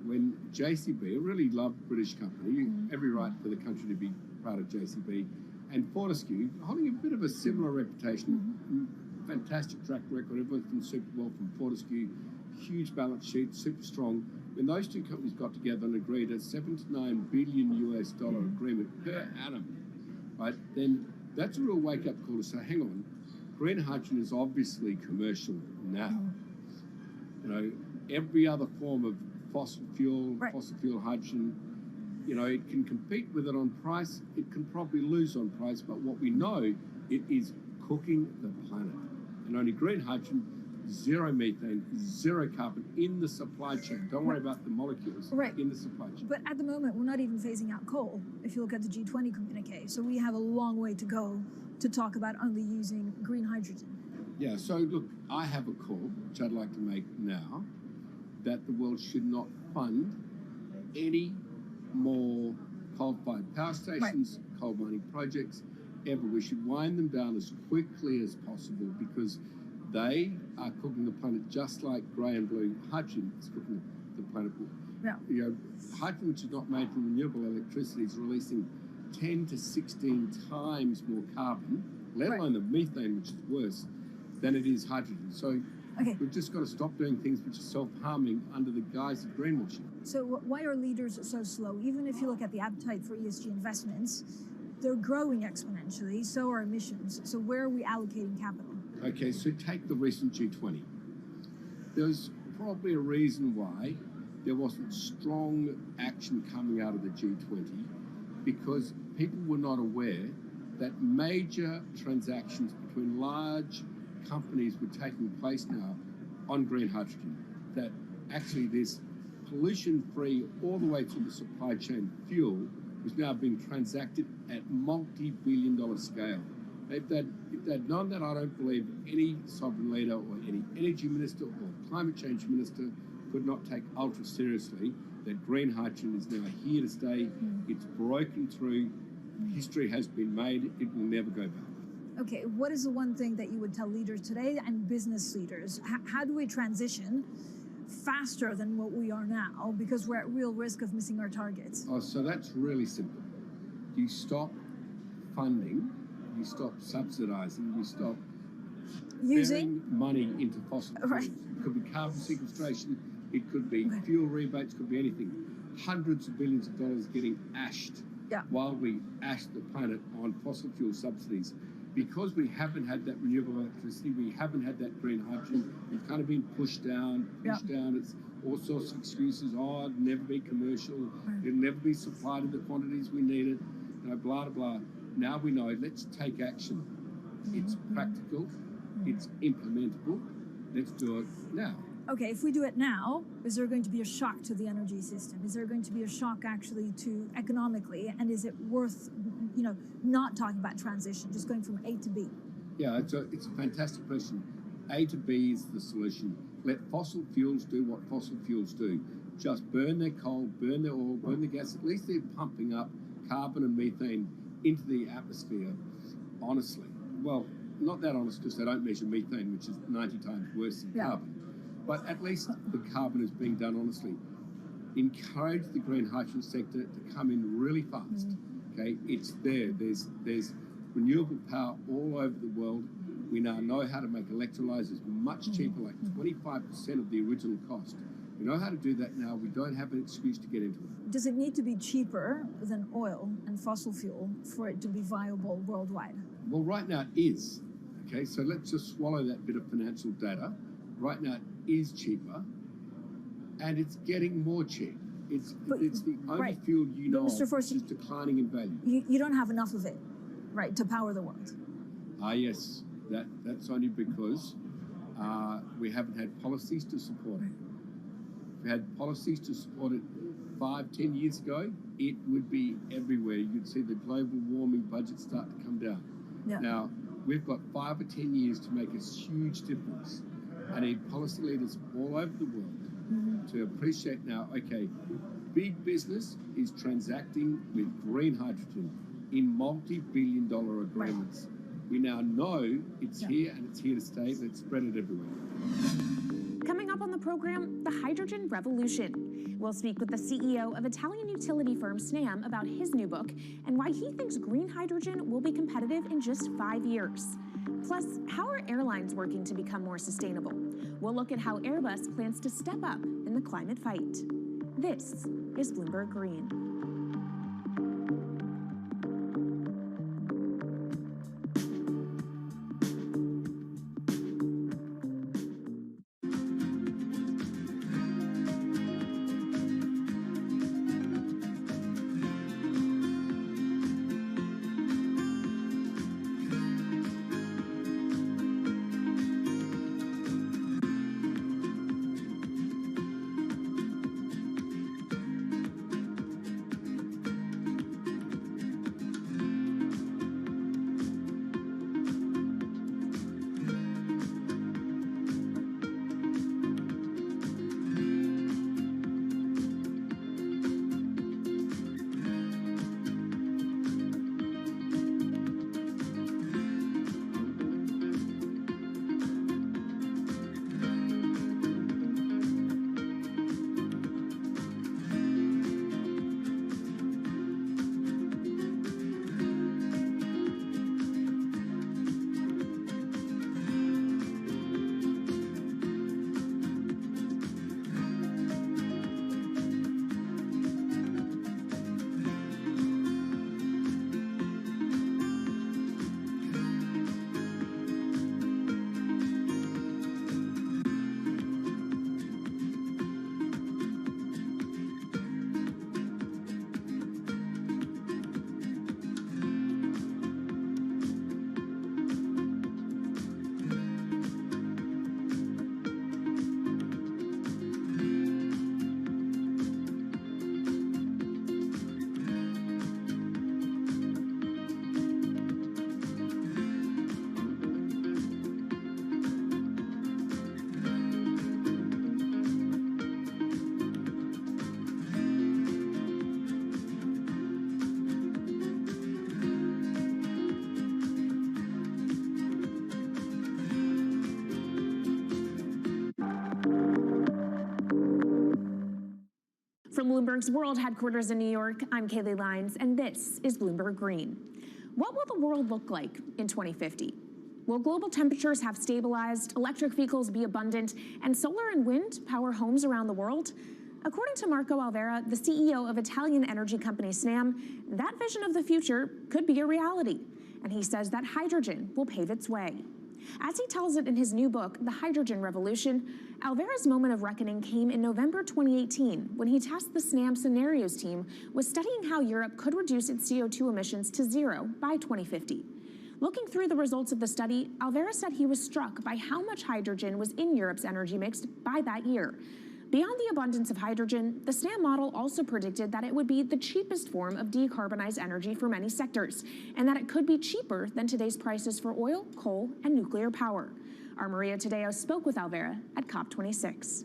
when JCB, a really loved British company, every right for the country to be proud of JCB, and Fortescue, holding a bit of a similar reputation, fantastic track record, everyone's done super well from Fortescue, huge balance sheet, super strong. When those two companies got together and agreed a $7 to $9 billion US agreement per annum, right, then that's a real wake-up call to say, hang on, green hydrogen is obviously commercial now. You know, every other form of fossil fuel hydrogen, you know, it can compete with it on price, it can probably lose on price, but what we know, it is cooking the planet. And only green hydrogen, zero methane, zero carbon in the supply chain. Don't worry about the molecules in the supply chain. But at the moment, we're not even phasing out coal, if you look at the G20 communique. So we have a long way to go to talk about only using green hydrogen. Yeah, so look, I have a call, which I'd like to make now, that the world should not fund any more coal-fired power stations, coal mining projects, ever. We should wind them down as quickly as possible because they are cooking the planet just like grey and blue hydrogen is cooking the planet. Yeah. You know, hydrogen, which is not made from renewable electricity, is releasing 10 to 16 times more carbon, let alone the methane, which is worse, than it is hydrogen. So we've just got to stop doing things which are self-harming under the guise of greenwashing. So why are leaders so slow? Even if you look at the appetite for ESG investments, they're growing exponentially, so are emissions. So where are we allocating capital? Okay, so take the recent G20. There's probably a reason why there wasn't strong action coming out of the G20 because people were not aware that major transactions between large companies were taking place now on green hydrogen, that actually this pollution-free all the way through the supply chain fuel was now being transacted at multi-billion-dollar scale. If they'd known that, I don't believe any sovereign leader or any energy minister or climate change minister could not take ultra seriously that green hydrogen is now here to stay. It's broken through. History has been made. It will never go back. Okay, what is the one thing that you would tell leaders today and business leaders? How do we transition faster than what we are now because we're at real risk of missing our targets? Oh, so that's really simple. You stop funding, you stop subsidizing, you stop using money into fossil fuels. It could be carbon sequestration, it could be fuel rebates, could be anything. Hundreds of billions of dollars getting ashed while we ash the planet on fossil fuel subsidies. Because we haven't had that renewable electricity, we haven't had that green hydrogen, we've kind of been pushed down. It's all sorts of excuses. Oh, it'll never be commercial. It'll never be supplied in the quantities we need it. You know, blah, blah, blah. Now we know, let's take action. It's practical. It's implementable. Let's do it now. okay, if we do it now, is there going to be a shock to the energy system? Is there going to be a shock actually to economically? And is it worth, not talking about transition, just going from A to B? Yeah, it's a fantastic question. A to B is the solution. Let fossil fuels do what fossil fuels do. Just burn their coal, burn their oil, burn their gas. At least they're pumping up carbon and methane into the atmosphere, honestly. Well, not that honest, because they don't measure methane, which is 90 times worse than carbon. But at least the carbon is being done honestly. Encourage the green hydrogen sector to come in really fast. Okay, it's there. There's renewable power all over the world. We now know how to make electrolyzers much cheaper, like 25% of the original cost. We know how to do that now. We don't have an excuse to get into it. Does it need to be cheaper than oil and fossil fuel for it to be viable worldwide? Well, right now it is. Okay, so let's just swallow that bit of financial data. Right now it is cheaper, and it's getting more cheap. It's the only fuel you know of which is declining in value. You don't have enough of it, right, to power the world? Yes. That's only because we haven't had policies to support it. If we had policies to support it 5-10 years ago, it would be everywhere. You'd see the global warming budget start to come down. Yeah. Now, we've got 5 or 10 years to make a huge difference. I need policy leaders all over the world to appreciate now, okay, big business is transacting with green hydrogen in multi-billion-dollar agreements. We now know it's here and it's here to stay. Let's spread it everywhere. Coming up on the program, the hydrogen revolution. We'll speak with the CEO of Italian utility firm Snam about his new book and why he thinks green hydrogen will be competitive in just 5 years. Plus, how are airlines working to become more sustainable? We'll look at how Airbus plans to step up in the climate fight. This is Bloomberg Green. From Bloomberg's world headquarters in New York, I'm Kaylee Lines, and this is Bloomberg Green. What will the world look like in 2050? Will global temperatures have stabilized, electric vehicles be abundant, and solar and wind power homes around the world? According to Marco Alvera, the CEO of Italian energy company Snam, that vision of the future could be a reality. And he says that hydrogen will pave its way. As he tells it in his new book, The Hydrogen Revolution, Alvera's moment of reckoning came in November 2018 when he tasked the Snam Scenarios team with studying how Europe could reduce its CO2 emissions to zero by 2050. Looking through the results of the study, Alvera said he was struck by how much hydrogen was in Europe's energy mix by that year. Beyond the abundance of hydrogen, the SNAM model also predicted that it would be the cheapest form of decarbonized energy for many sectors, and that it could be cheaper than today's prices for oil, coal, and nuclear power. Our Maria Tadeo spoke with Alvera at COP26.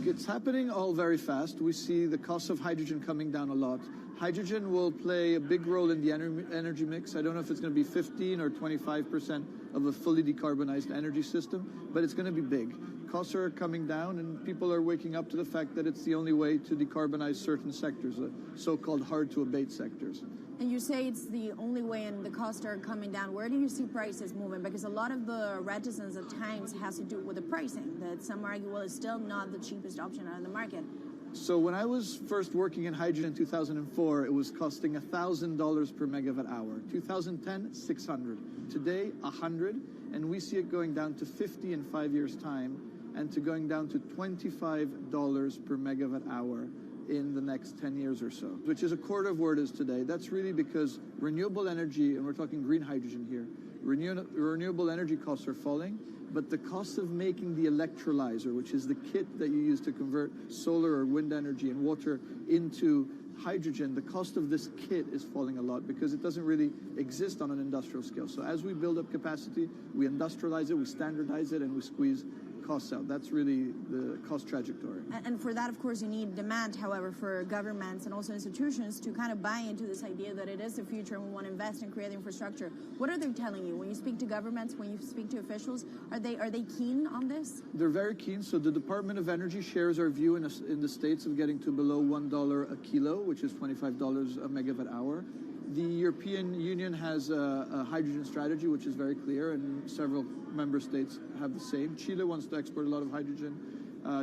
It's happening all very fast. We see the cost of hydrogen coming down a lot. Hydrogen will play a big role in the energy mix. I don't know if it's going to be 15 or 25% of a fully decarbonized energy system, but it's going to be big. Costs are coming down, and people are waking up to the fact that it's the only way to decarbonize certain sectors, the so-called hard-to-abate sectors. And you say it's the only way and the costs are coming down. Where do you see prices moving? Because a lot of the reticence at times has to do with the pricing, that some argue, well, it's still not the cheapest option on the market. So when I was first working in hydrogen in 2004, it was costing $1,000 per megawatt hour. 2010, 600. Today, 100, and we see it going down to 50 in 5 years' time, and to going down to $25 per megawatt hour in the next 10 years or so, which is a quarter of where it is today. That's really because renewable energy, and we're talking green hydrogen here, renewable energy costs are falling, but the cost of making the electrolyzer, which is the kit that you use to convert solar or wind energy and water into hydrogen, the cost of this kit is falling a lot because it doesn't really exist on an industrial scale. So as we build up capacity, we industrialize it, we standardize it, and we squeeze costs out. That's really the cost trajectory. And for that, of course, you need demand, however, for governments and also institutions to kind of buy into this idea that it is the future and we want to invest and create infrastructure. What are they telling you? When you speak to governments, when you speak to officials, are they keen on this? They're very keen. So the Department of Energy shares our view in the States of getting to below $1 a kilo, which is $25 a megawatt hour. The European Union has a hydrogen strategy, which is very clear, and several member states have the same. Chile wants to export a lot of hydrogen.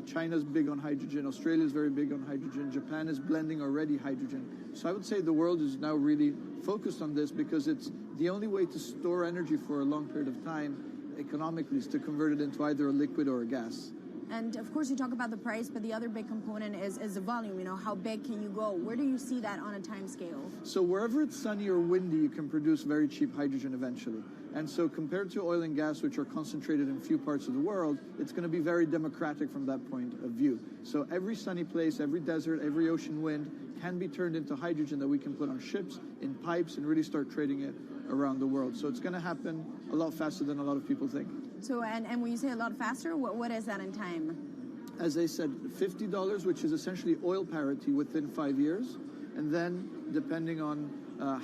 China's big on hydrogen. Australia's very big on hydrogen. Japan is blending already hydrogen. So I would say the world is now really focused on this because it's the only way to store energy for a long period of time economically is to convert it into either a liquid or a gas. And of course, you talk about the price, but the other big component is the volume. You know, how big can you go? Where do you see that on a time scale? So wherever it's sunny or windy, you can produce very cheap hydrogen eventually. And so compared to oil and gas, which are concentrated in few parts of the world, it's going to be very democratic from that point of view. So every sunny place, every desert, every ocean wind can be turned into hydrogen that we can put on ships, in pipes, and really start trading it around the world. So it's going to happen a lot faster than a lot of people think. So, and when you say a lot faster, what is that in time? As I said, $50, which is essentially oil parity within 5 years. And then, depending on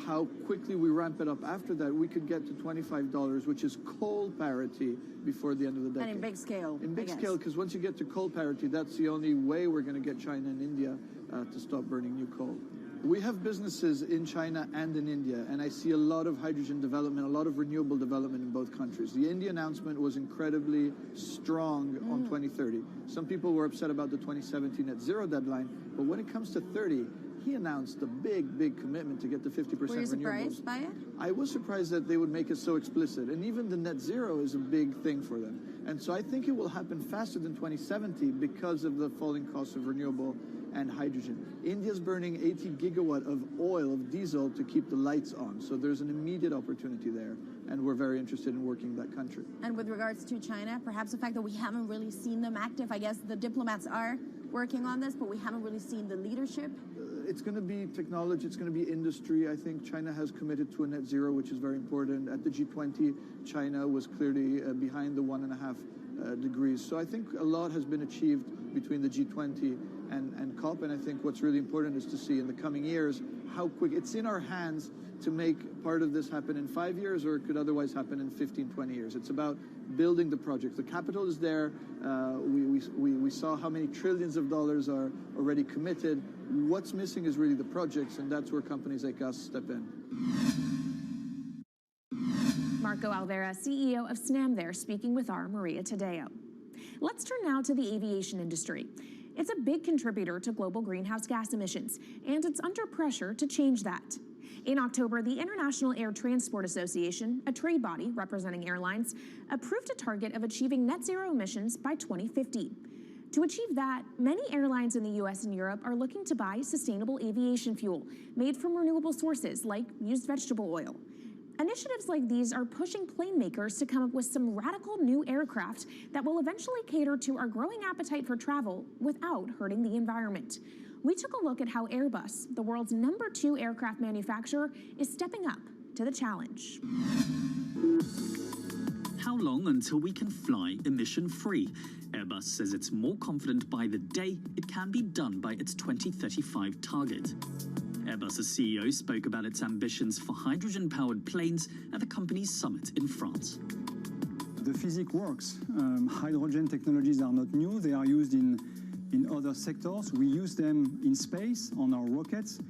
how quickly we ramp it up after that, we could get to $25, which is coal parity before the end of the decade. And in big scale. In big scale, because once you get to coal parity, that's the only way we're going to get China and India to stop burning new coal. We have businesses in China and in India, and I see a lot of hydrogen development, a lot of renewable development in both countries. The India announcement was incredibly strong on 2030. Some people were upset about the 2017 net zero deadline, but when it comes to 30, he announced a big commitment to get to 50% renewables. Were you surprised by it? I was surprised that they would make it so explicit, and even the net zero is a big thing for them. And so I think it will happen faster than 2070 because of the falling cost of renewable and hydrogen. India's burning 80 gigawatt of oil, of diesel, to keep the lights on. So there's an immediate opportunity there, and we're very interested in working that country. And with regards to China, perhaps the fact that we haven't really seen them active, I guess the diplomats are working on this, but we haven't really seen the leadership. It's going to be technology, it's going to be industry. I think China has committed to a net zero, which is very important. At the G20, China was clearly behind the 1.5 degrees. So I think a lot has been achieved between the G20 and COP, and I think what's really important is to see in the coming years how quick. It's in our hands to make part of this happen in 5 years, or it could otherwise happen in 15, 20 years. It's about building the project. The capital is there. We saw how many trillions of dollars are already committed. What's missing is really the projects, and that's where companies like us step in. Marco Alvera, CEO of SNAM there, speaking with our Maria Tadeo. Let's turn now to the aviation industry. It's a big contributor to global greenhouse gas emissions, and it's under pressure to change that. In October, the International Air Transport Association, a trade body representing airlines, approved a target of achieving net zero emissions by 2050. To achieve that, many airlines in the US and Europe are looking to buy sustainable aviation fuel made from renewable sources like used vegetable oil. Initiatives like these are pushing plane makers to come up with some radical new aircraft that will eventually cater to our growing appetite for travel without hurting the environment. We took a look at how Airbus, the world's #2 aircraft manufacturer, is stepping up to the challenge. How long until we can fly emission-free? Airbus says it's more confident by the day it can be done by its 2035 target. Airbus's CEO spoke about its ambitions for hydrogen-powered planes at the company's summit in France. The physics works. Hydrogen technologies are not new. They are used in other sectors. We use them in space on our rockets,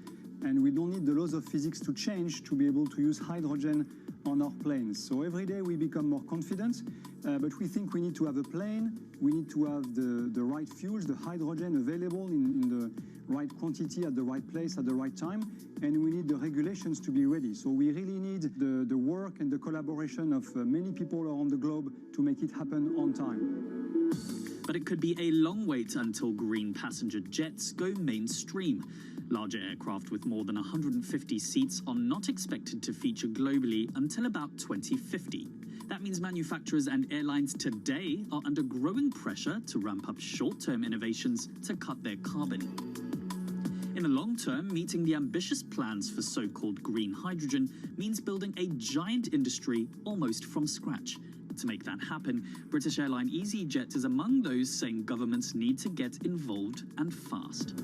and we don't need the laws of physics to change to be able to use hydrogen on our planes. So every day we become more confident, but we think we need to have a plane, we need to have the right fuels, the hydrogen available in the right quantity at the right place at the right time, and we need the regulations to be ready. So we really need the work and the collaboration of many people around the globe to make it happen on time. But it could be a long wait until green passenger jets go mainstream. Larger aircraft with more than 150 seats are not expected to feature globally until about 2050. That means manufacturers and airlines today are under growing pressure to ramp up short-term innovations to cut their carbon. In the long term, meeting the ambitious plans for so-called green hydrogen means building a giant industry almost from scratch. To make that happen, British airline EasyJet is among those saying governments need to get involved and fast.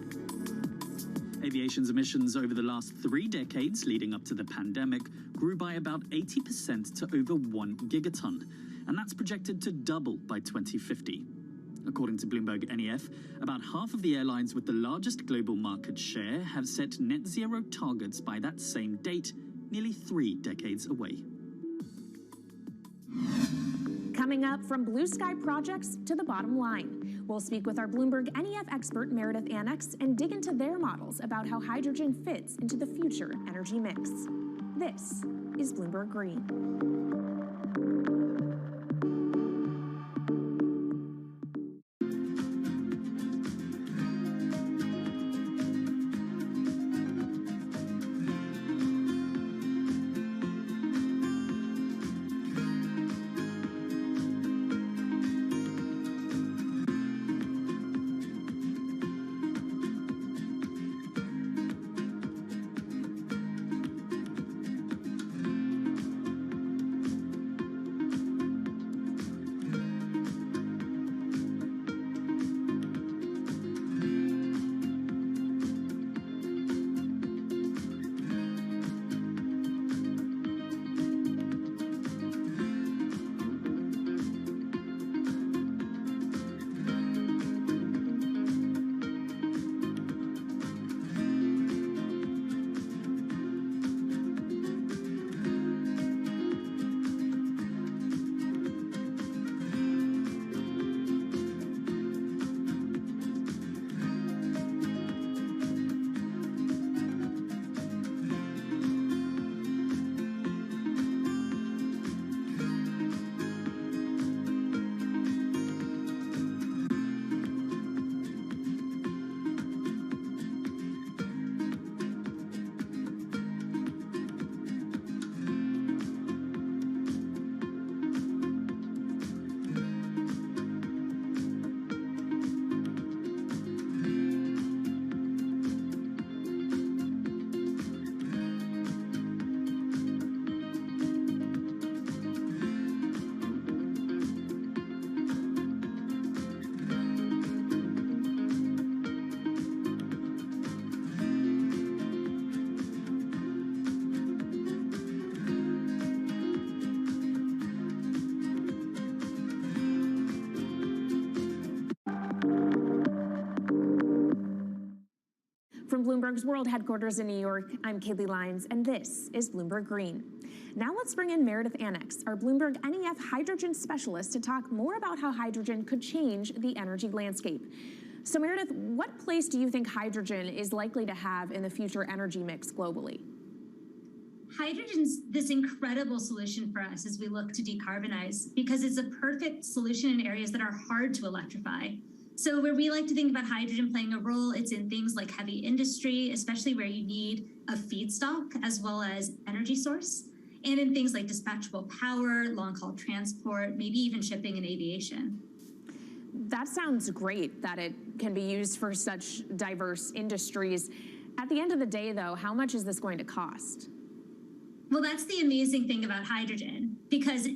Aviation's emissions over the last 3 decades leading up to the pandemic grew by about 80% to over 1 gigaton, and that's projected to double by 2050. According to Bloomberg NEF, about half of the airlines with the largest global market share have set net zero targets by that same date, nearly 3 decades away. Coming up, from blue sky projects to the bottom line. We'll speak with our Bloomberg NEF expert Meredith Annex and dig into their models about how hydrogen fits into the future energy mix. This is Bloomberg Green. From Bloomberg's world headquarters in New York, I'm Kaylee Lyons, and this is Bloomberg Green. Now let's bring in Meredith Annex, our Bloomberg NEF hydrogen specialist, to talk more about how hydrogen could change the energy landscape. So Meredith, what place do you think hydrogen is likely to have in the future energy mix globally? Hydrogen's this incredible solution for us as we look to decarbonize because it's a perfect solution in areas that are hard to electrify. So where we like to think about hydrogen playing a role, it's in things like heavy industry, especially where you need a feedstock as well as energy source. and in things like dispatchable power, long-haul transport, maybe even shipping and aviation. That sounds great that it can be used for such diverse industries. At the end of the day, though, how much is this going to cost? Well, that's the amazing thing about hydrogen, because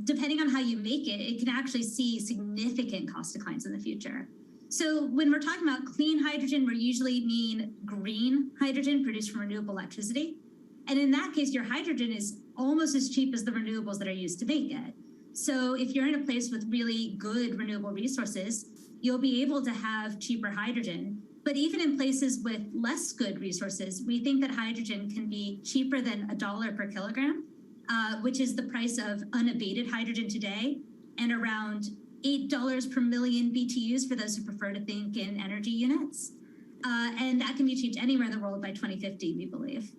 depending on how you make it, it can actually see significant cost declines in the future. So when we're talking about clean hydrogen, we usually mean green hydrogen produced from renewable electricity. And in that case, your hydrogen is almost as cheap as the renewables that are used to make it. So if you're in a place with really good renewable resources, you'll be able to have cheaper hydrogen. But even in places with less good resources, we think that hydrogen can be cheaper than $1 per kilogram, which is the price of unabated hydrogen today, and around $8 per million BTUs for those who prefer to think in energy units. And that can be achieved anywhere in the world by 2050, we believe.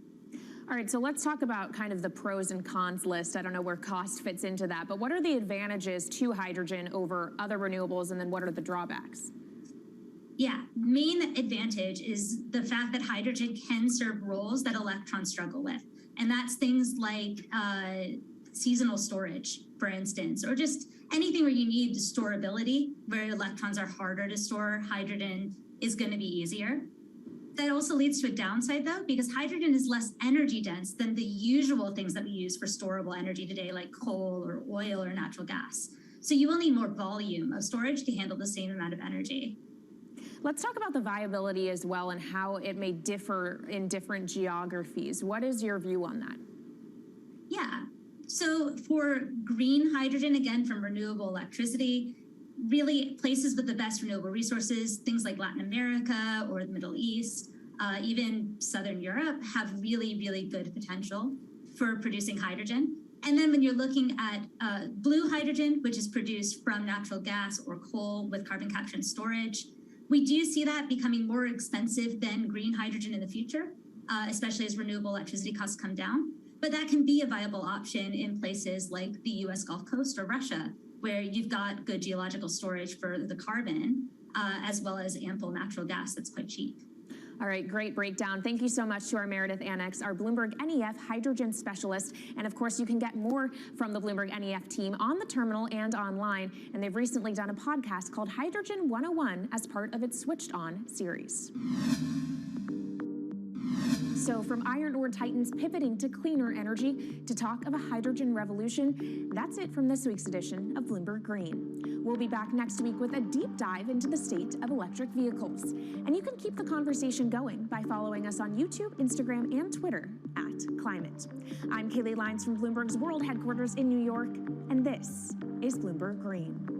All right, so let's talk about kind of the pros and cons list. I don't know where cost fits into that, but what are the advantages to hydrogen over other renewables, and then what are the drawbacks? Yeah, main advantage is the fact that hydrogen can serve roles that electrons struggle with. And that's things like seasonal storage, for instance, or just anything where you need storability, where electrons are harder to store, hydrogen is going to be easier. That also leads to a downside, though, because hydrogen is less energy dense than the usual things that we use for storable energy today, like coal or oil or natural gas. So you will need more volume of storage to handle the same amount of energy. Let's talk about the viability as well and how it may differ in different geographies. What is your view on that? Yeah, so for green hydrogen, again, from renewable electricity, really places with the best renewable resources, things like Latin America or the Middle East, even Southern Europe, have really, really good potential for producing hydrogen. And then when you're looking at blue hydrogen, which is produced from natural gas or coal with carbon capture and storage, we do see that becoming more expensive than green hydrogen in the future, especially as renewable electricity costs come down. But that can be a viable option in places like the US Gulf Coast or Russia, where you've got good geological storage for the carbon, as well as ample natural gas that's quite cheap. All right, great breakdown. Thank you so much to our Meredith Annex, our Bloomberg NEF hydrogen specialist. And of course, you can get more from the Bloomberg NEF team on the terminal and online. And they've recently done a podcast called Hydrogen 101 as part of its Switched On series. So from iron ore titans pivoting to cleaner energy to talk of a hydrogen revolution, that's it from this week's edition of Bloomberg Green. We'll be back next week with a deep dive into the state of electric vehicles. And you can keep the conversation going by following us on YouTube, Instagram, and Twitter @Climate. I'm Kaylee Lyons from Bloomberg's World Headquarters in New York, and this is Bloomberg Green.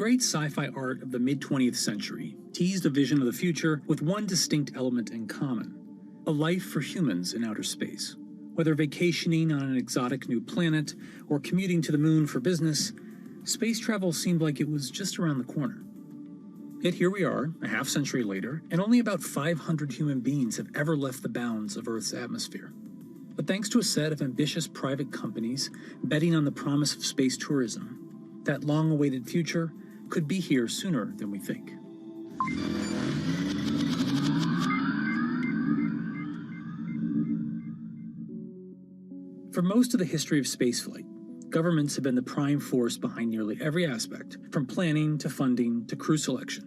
great sci-fi art of the mid-20th century teased a vision of the future with one distinct element in common: a life for humans in outer space. Whether vacationing on an exotic new planet or commuting to the moon for business, space travel seemed like it was just around the corner. Yet here we are, a half-century later, and only about 500 human beings have ever left the bounds of Earth's atmosphere. But thanks to a set of ambitious private companies betting on the promise of space tourism, that long-awaited future could be here sooner than we think. For most of the history of spaceflight, governments have been the prime force behind nearly every aspect, from planning to funding to crew selection.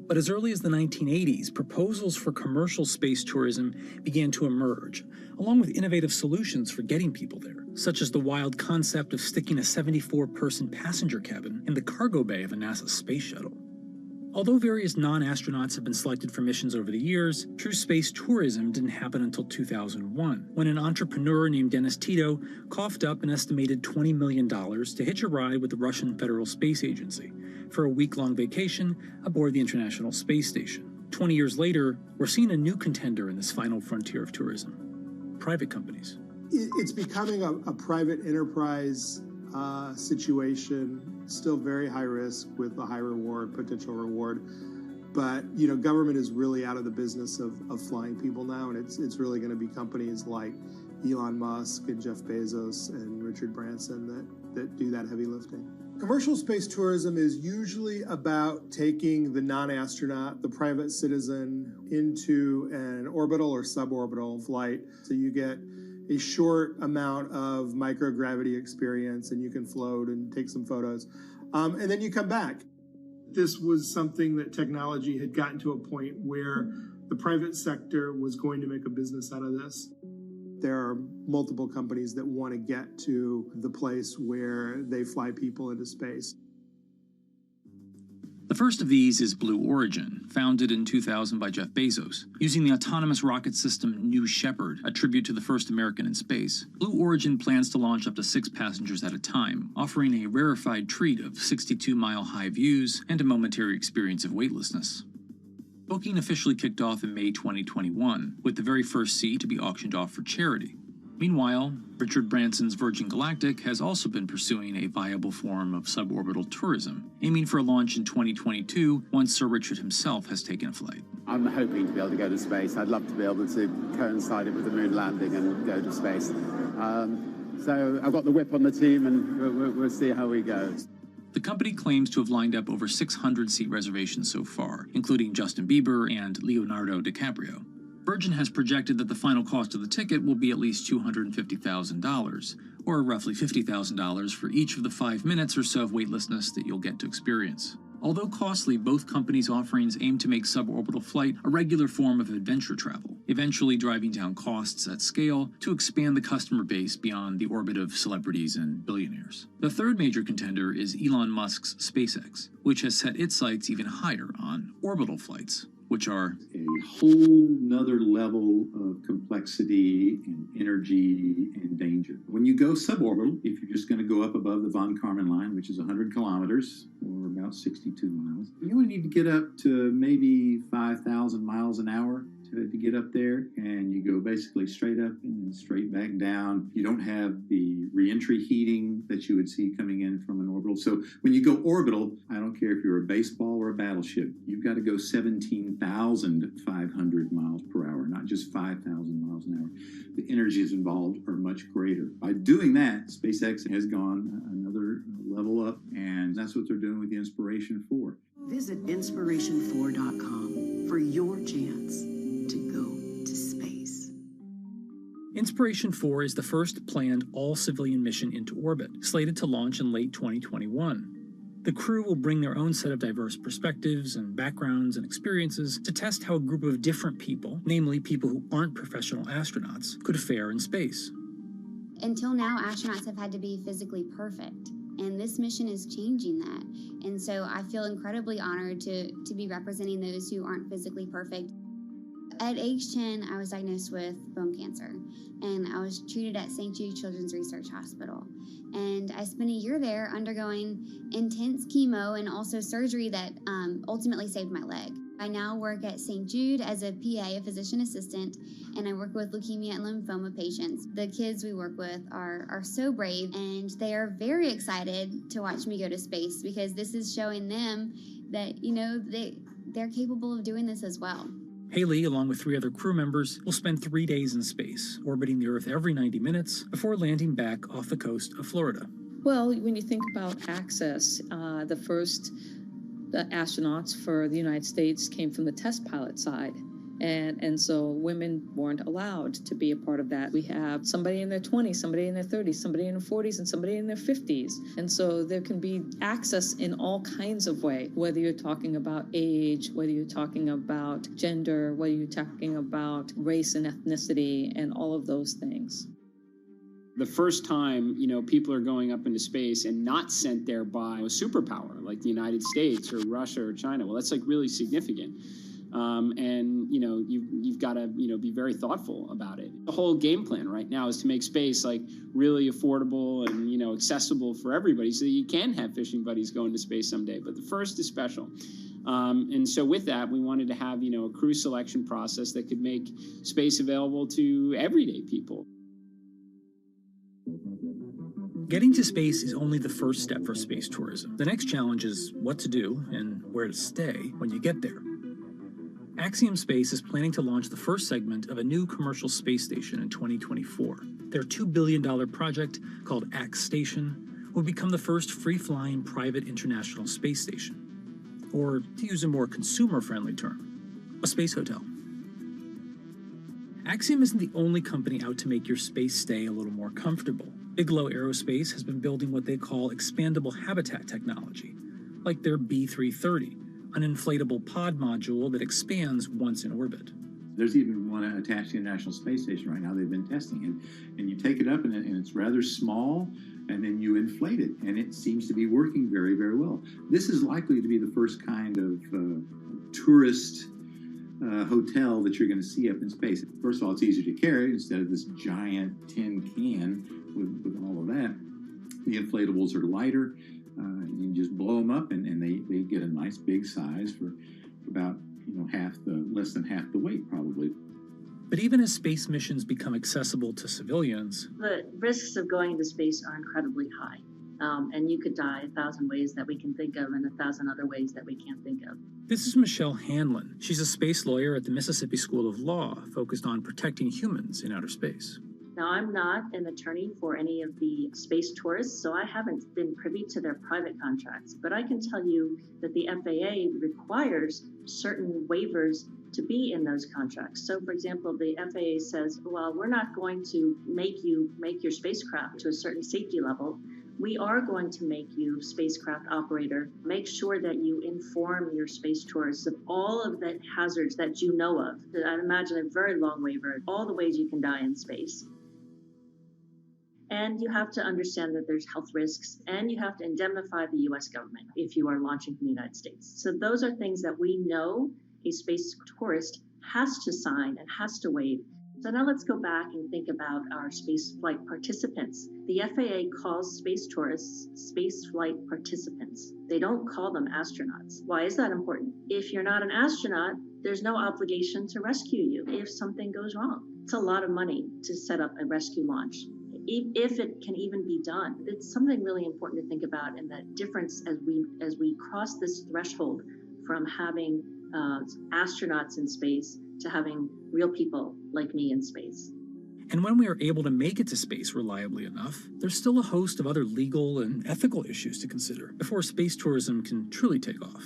But as early as the 1980s, proposals for commercial space tourism began to emerge, along with innovative solutions for getting people there, such as the wild concept of sticking a 74-person passenger cabin in the cargo bay of a NASA space shuttle. Although various non-astronauts have been selected for missions over the years, true space tourism didn't happen until 2001, when an entrepreneur named Dennis Tito coughed up an estimated $20 million to hitch a ride with the Russian Federal Space Agency for a week-long vacation aboard the International Space Station. 20 years later, we're seeing a new contender in this final frontier of tourism: private companies. It's becoming a private enterprise situation. Still very high risk with a high reward, potential reward. But, you know, government is really out of the business of flying people now, and it's really going to be companies like Elon Musk and Jeff Bezos and Richard Branson that do that heavy lifting. Commercial space tourism is usually about taking the non-astronaut, the private citizen, into an orbital or suborbital flight. So you get a short amount of microgravity experience, and you can float and take some photos. And then you come back. This was something that technology had gotten to a point where the private sector was going to make a business out of this. There are multiple companies that want to get to the place where they fly people into space. The first of these is Blue Origin, founded in 2000 by Jeff Bezos. Using the autonomous rocket system New Shepard, a tribute to the first American in space, Blue Origin plans to launch up to 6 passengers at a time, offering a rarefied treat of 62-mile-high views and a momentary experience of weightlessness. Booking officially kicked off in May 2021, with the very first seat to be auctioned off for charity. Meanwhile, Richard Branson's Virgin Galactic has also been pursuing a viable form of suborbital tourism, aiming for a launch in 2022 once Sir Richard himself has taken a flight. I'm hoping to be able to go to space. I'd love to be able to coincide it with the moon landing and go to space. So I've got the whip on the team, and we'll see how we go. The company claims to have lined up over 600 seat reservations so far, including Justin Bieber and Leonardo DiCaprio. Virgin has projected that the final cost of the ticket will be at least $250,000, or roughly $50,000 for each of the 5 minutes or so of weightlessness that you'll get to experience. Although costly, both companies' offerings aim to make suborbital flight a regular form of adventure travel, eventually driving down costs at scale to expand the customer base beyond the orbit of celebrities and billionaires. The third major contender is Elon Musk's SpaceX, which has set its sights even higher on orbital flights, which are a whole nother level of complexity and energy and danger. When you go suborbital, if you're just going to go up above the von Karman line, which is 100 kilometers or about 62 miles, you only need to get up to maybe 5,000 miles an hour to get up there, and you go basically straight up and then straight back down. You don't have the reentry heating that you would see coming in from an orbital. So when you go orbital, I don't care if you're a baseball or a battleship, you've got to go 17,500 miles per hour, not just 5,000 miles an hour. The energies involved are much greater. By doing that, SpaceX has gone another level up, and that's what they're doing with the Inspiration 4. Visit inspiration4.com for your chance to go to space. Inspiration 4 is the first planned all-civilian mission into orbit, slated to launch in late 2021. The crew will bring their own set of diverse perspectives and backgrounds and experiences to test how a group of different people, namely people who aren't professional astronauts, could fare in space. Until now, astronauts have had to be physically perfect, and this mission is changing that. And so I feel incredibly honored to be representing those who aren't physically perfect. At age 10, I was diagnosed with bone cancer, and I was treated at St. Jude Children's Research Hospital. And I spent a year there undergoing intense chemo and also surgery that ultimately saved my leg. I now work at St. Jude as a PA, a physician assistant, and I work with leukemia and lymphoma patients. The kids we work with are so brave, and they are very excited to watch me go to space because this is showing them that, you know, they're capable of doing this as well. Haley, along with 3 other crew members, will spend 3 days in space, orbiting the Earth every 90 minutes before landing back off the coast of Florida. Well, when you think about access, the first astronauts for the United States came from the test pilot side. And so women weren't allowed to be a part of that. We have somebody in their 20s, somebody in their 30s, somebody in their 40s, and somebody in their 50s. And so there can be access in all kinds of ways, whether you're talking about age, whether you're talking about gender, whether you're talking about race and ethnicity, and all of those things. The first time, you know, people are going up into space and not sent there by a superpower like the United States or Russia or China, well, that's like really significant. And, you know, you've got to, you know, be very thoughtful about it. The whole game plan right now is to make space like really affordable and, you know, accessible for everybody so that you can have fishing buddies going to space someday. But the first is special. And so with that, we wanted to have, you know, a crew selection process that could make space available to everyday people. Getting to space is only the first step for space tourism. The next challenge is what to do and where to stay when you get there. Axiom Space is planning to launch the first segment of a new commercial space station in 2024. Their $2 billion project, called Ax Station, will become the first free-flying private international space station. Or, to use a more consumer-friendly term, a space hotel. Axiom isn't the only company out to make your space stay a little more comfortable. Bigelow Aerospace has been building what they call expandable habitat technology, like their B330, an inflatable pod module that expands once in orbit. There's even one attached to the International Space Station right now they've been testing. And you take it up and it's rather small, and then you inflate it, and it seems to be working very, very well. This is likely to be the first kind of tourist hotel that you're going to see up in space. First of all, it's easier to carry instead of this giant tin can with all of that. The inflatables are lighter. You can just blow them up, and they get a nice big size for about, you know, less than half the weight probably. But even as space missions become accessible to civilians, the risks of going into space are incredibly high. And you could die 1,000 ways that we can think of and 1,000 other ways that we can't think of. This is Michelle Hanlon. She's a space lawyer at the Mississippi School of Law, focused on protecting humans in outer space. Now, I'm not an attorney for any of the space tourists, so I haven't been privy to their private contracts. But I can tell you that the FAA requires certain waivers to be in those contracts. So, for example, the FAA says, well, we're not going to make you make your spacecraft to a certain safety level. We are going to make you, spacecraft operator, make sure that you inform your space tourists of all of the hazards that you know of. I'd imagine a very long waiver, all the ways you can die in space. And you have to understand that there's health risks, and you have to indemnify the US government if you are launching from the United States. So those are things that we know a space tourist has to sign and has to waive. So now let's go back and think about our space flight participants. The FAA calls space tourists space flight participants. They don't call them astronauts. Why is that important? If you're not an astronaut, there's no obligation to rescue you if something goes wrong. It's a lot of money to set up a rescue launch. If it can even be done, it's something really important to think about, and that difference as we cross this threshold from having astronauts in space to having real people like me in space. And when we are able to make it to space reliably enough, there's still a host of other legal and ethical issues to consider before space tourism can truly take off.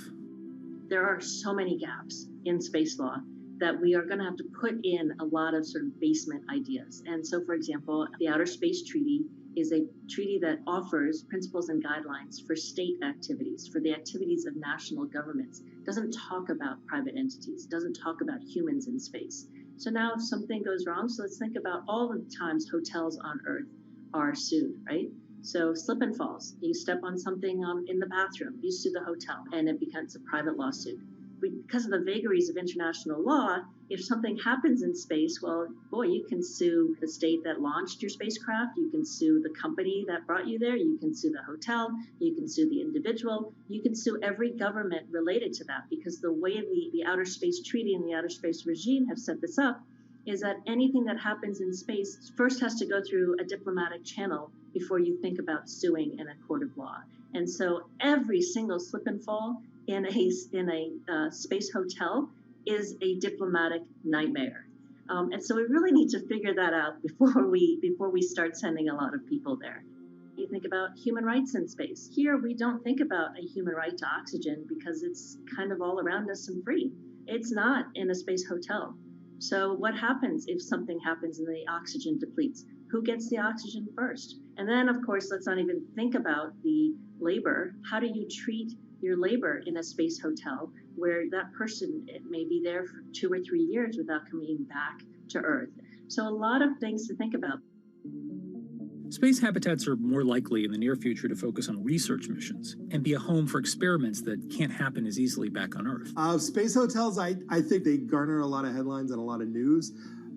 There are so many gaps in space law that we are going to have to put in a lot of sort of basement ideas. And so, for example, the Outer Space Treaty is a treaty that offers principles and guidelines for state activities, for the activities of national governments. It doesn't talk about private entities. It doesn't talk about humans in space. So now if something goes wrong, so let's think about all the times hotels on Earth are sued, right? So slip and falls. You step on something in the bathroom, you sue the hotel, and it becomes a private lawsuit. because of the vagaries of international law, if something happens in space, well, boy, you can sue the state that launched your spacecraft, you can sue the company that brought you there, you can sue the hotel, you can sue the individual, you can sue every government related to that, because the way the Outer Space Treaty and the Outer Space Regime have set this up is that anything that happens in space first has to go through a diplomatic channel before you think about suing in a court of law. And so every single slip and fall in a space hotel is a diplomatic nightmare. And so we really need to figure that out before we start sending a lot of people there. You think about human rights in space. Here, we don't think about a human right to oxygen because it's kind of all around us and free. It's not in a space hotel. So what happens if something happens and the oxygen depletes? Who gets the oxygen first? And then, of course, let's not even think about the labor. How do you treat your labor in a space hotel where that person may be there for 2 or 3 years without coming back to Earth? So a lot of things to think about. Space habitats are more likely in the near future to focus on research missions and be a home for experiments that can't happen as easily back on Earth. Space hotels, I think they garner a lot of headlines and a lot of news,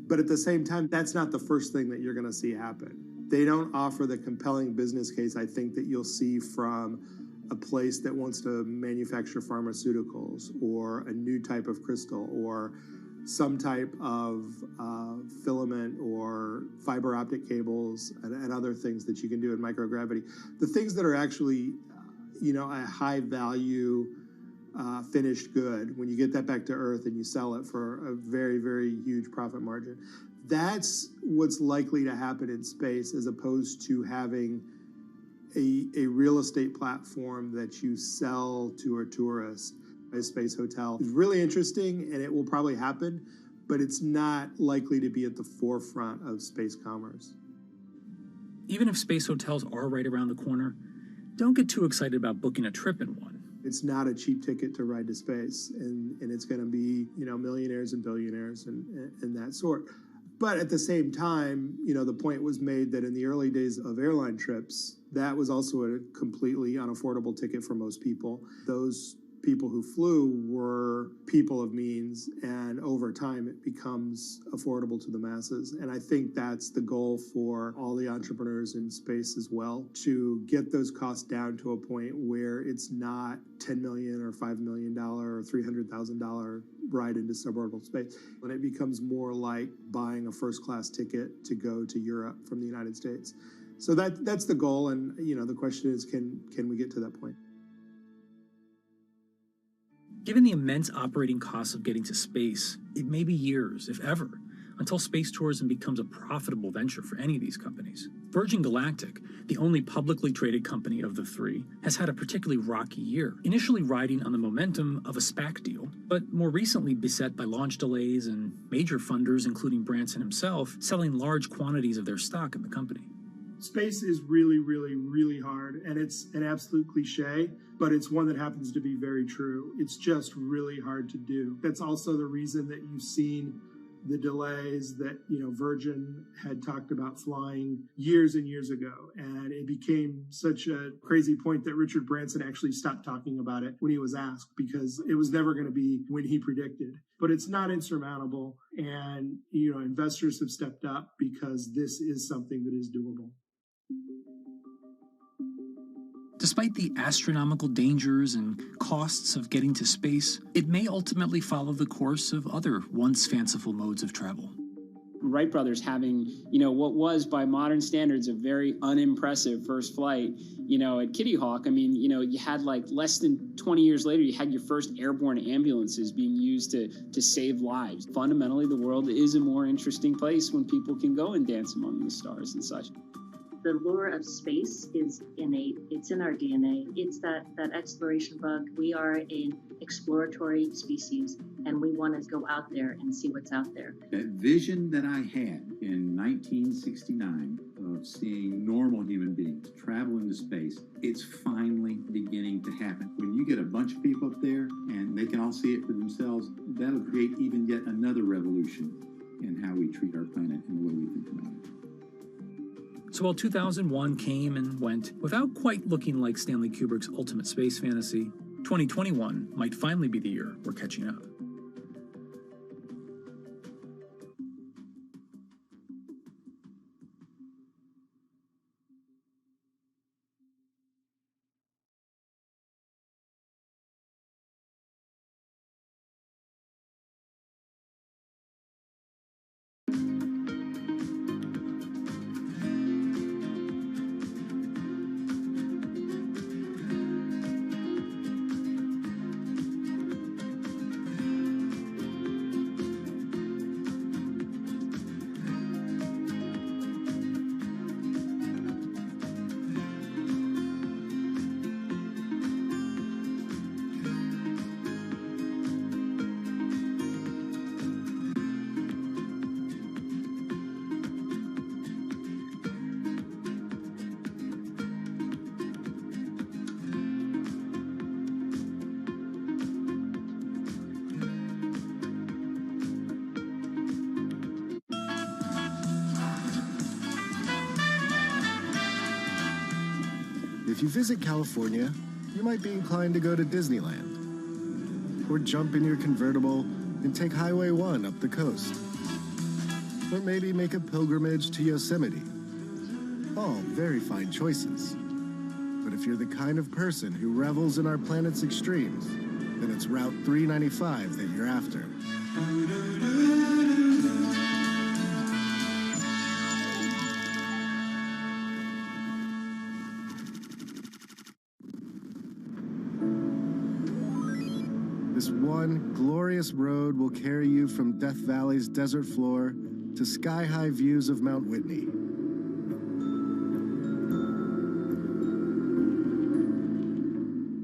but at the same time, that's not the first thing that you're going to see happen. They don't offer the compelling business case, I think, that you'll see from a place that wants to manufacture pharmaceuticals or a new type of crystal or some type of filament or fiber optic cables and other things that you can do in microgravity. The things that are actually, a high value finished good, when you get that back to Earth and you sell it for a very, very huge profit margin, that's what's likely to happen in space, as opposed to having a real estate platform that you sell to a tourist. A space hotel is really interesting, and it will probably happen, but it's not likely to be at the forefront of space commerce. Even if space hotels are right around the corner, don't get too excited about booking a trip in one. It's not a cheap ticket to ride to space, and it's going to be, millionaires and billionaires and that sort. But at the same time, the point was made that in the early days of airline trips, that was also a completely unaffordable ticket for most people. Those people who flew were people of means, and over time it becomes affordable to the masses. And I think that's the goal for all the entrepreneurs in space as well, to get those costs down to a point where it's not $10 million or $5 million or $300,000 ride into suborbital space. When it becomes more like buying a first-class ticket to go to Europe from the United States. So that's the goal, and the question is, can we get to that point? Given the immense operating costs of getting to space, it may be years, if ever, until space tourism becomes a profitable venture for any of these companies. Virgin Galactic, the only publicly traded company of the three, has had a particularly rocky year, initially riding on the momentum of a SPAC deal, but more recently beset by launch delays and major funders, including Branson himself, selling large quantities of their stock in the company. Space is really, really, really hard, and it's an absolute cliche, but it's one that happens to be very true. It's just really hard to do. That's also the reason that you've seen the delays that, Virgin had talked about flying years and years ago. And it became such a crazy point that Richard Branson actually stopped talking about it when he was asked, because it was never going to be when he predicted. But it's not insurmountable. And, investors have stepped up because this is something that is doable. Despite the astronomical dangers and costs of getting to space, it may ultimately follow the course of other once fanciful modes of travel. Wright brothers having, what was by modern standards a very unimpressive first flight, at Kitty Hawk. I mean, you had like less than 20 years later, you had your first airborne ambulances being used to save lives. Fundamentally, the world is a more interesting place when people can go and dance among the stars and such. The lure of space is innate. It's in our DNA. It's that exploration bug. We are an exploratory species, and we want to go out there and see what's out there. That vision that I had in 1969 of seeing normal human beings travel into space, it's finally beginning to happen. When you get a bunch of people up there and they can all see it for themselves, that'll create even yet another revolution in how we treat our planet and the way we think about it. So while 2001 came and went without quite looking like Stanley Kubrick's ultimate space fantasy, 2021 might finally be the year we're catching up. If you visit California, you might be inclined to go to Disneyland, or jump in your convertible and take Highway 1 up the coast, or maybe make a pilgrimage to Yosemite. All very fine choices. But if you're the kind of person who revels in our planet's extremes, then it's Route 395 that you're after. This one glorious road will carry you from Death Valley's desert floor to sky-high views of Mount Whitney.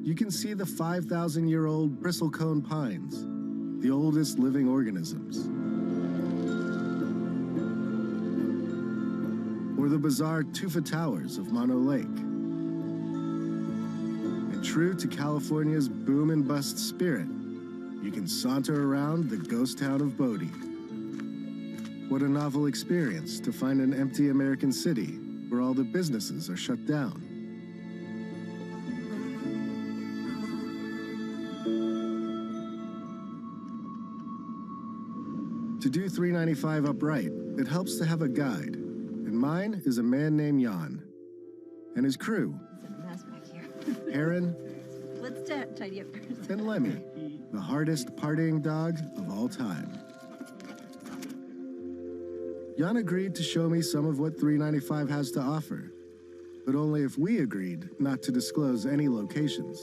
You can see the 5,000-year-old bristlecone pines, the oldest living organisms. Or the bizarre tufa towers of Mono Lake. And true to California's boom and bust spirit, you can saunter around the ghost town of Bodie. What a novel experience to find an empty American city where all the businesses are shut down. To do 395 upright, it helps to have a guide, and mine is a man named Jan, and his crew, Aaron, Let's tidy up first. and Lemmy, the hardest partying dog of all time. Jan agreed to show me some of what 395 has to offer, but only if we agreed not to disclose any locations.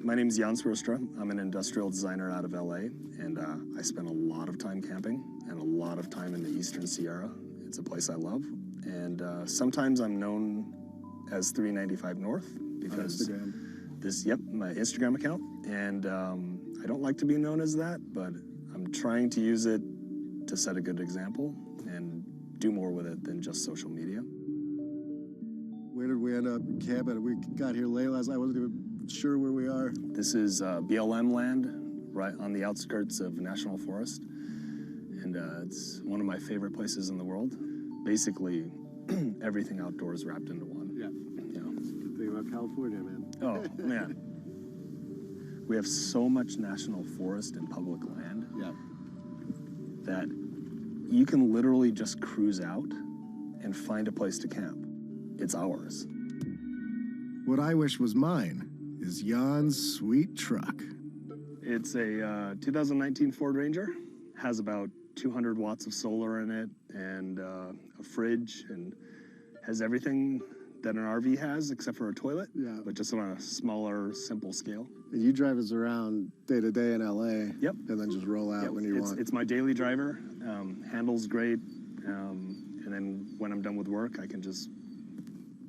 My name is Jan Srostra. I'm an industrial designer out of LA, and I spend a lot of time camping and a lot of time in the Eastern Sierra. It's a place I love, and sometimes I'm known as 395 North because my Instagram account, and I don't like to be known as that, but I'm trying to use it to set a good example and do more with it than just social media. Where did we end up camping? We got here late last night. I wasn't even sure where we are. This is BLM land, right on the outskirts of National Forest, and it's one of my favorite places in the world. Basically, everything outdoors wrapped into one. Yeah. Good thing about California, man. Oh, man. We have so much national forest and public land that you can literally just cruise out and find a place to camp. It's ours. What I wish was mine is Jan's sweet truck. It's a 2019 Ford Ranger. Has about 200 watts of solar in it and a fridge, and has everything that an RV has except for a toilet, but just on a smaller, simple scale. And you drive us around day to day in LA. Yep. And then just roll out when you want. It's my daily driver. Handles great. And then when I'm done with work, I can just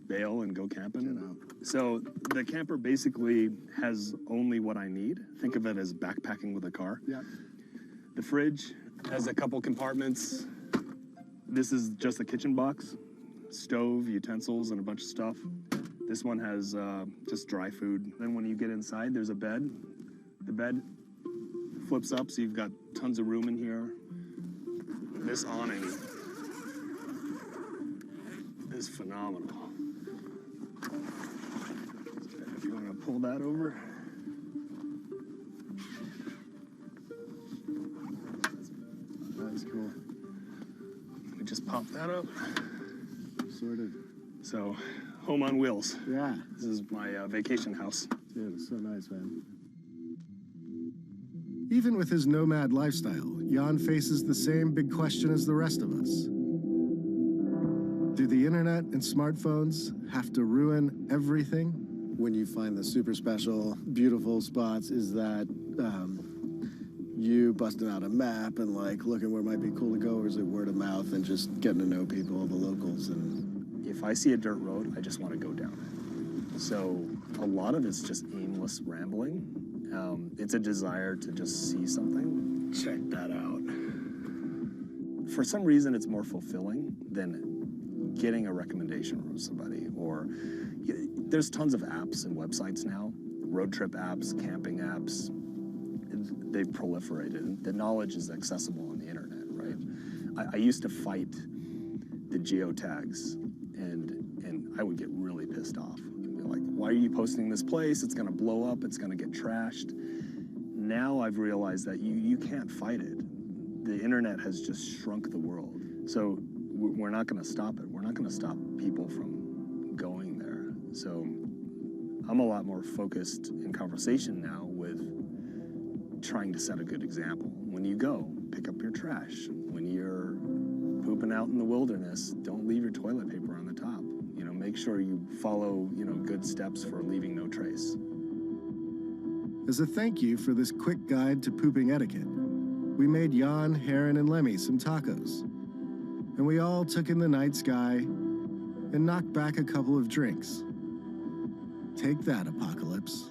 bail and go camping. So the camper basically has only what I need. Think of it as backpacking with a car. Yeah. The fridge has a couple compartments. This is just a kitchen box, stove, utensils, and a bunch of stuff. This one has just dry food. Then when you get inside, there's a bed. The bed flips up, so you've got tons of room in here. This awning is phenomenal. If you want to pull that over. That's cool. We just pop that up. Sort of. So, home on wheels. Yeah. This is my vacation house. Dude, it's so nice, man. Even with his nomad lifestyle, Jan faces the same big question as the rest of us. Do the internet and smartphones have to ruin everything? When you find the super special, beautiful spots, is that you busting out a map and like looking where it might be cool to go, or is it word of mouth and just getting to know people, the locals? And if I see a dirt road, I just want to go down it. So a lot of it's just aimless rambling. It's a desire to just see something. Check that out. For some reason, it's more fulfilling than getting a recommendation from somebody. Or there's tons of apps and websites now, road trip apps, camping apps. They've proliferated. The knowledge is accessible on the internet, right? I used to fight the geotags, and I would get really pissed off. Like, why are you posting this place? It's gonna blow up, it's gonna get trashed. Now I've realized that you can't fight it. The internet has just shrunk the world. So we're not gonna stop it. We're not gonna stop people from going there. So I'm a lot more focused in conversation now with trying to set a good example. When you go, pick up your trash. When you're pooping out in the wilderness, don't leave your toilet paper on the top. You know, make sure you follow, good steps for leaving no trace. As a thank you for this quick guide to pooping etiquette, we made Jan, Heron, and Lemmy some tacos. And we all took in the night sky and knocked back a couple of drinks. Take that, Apocalypse.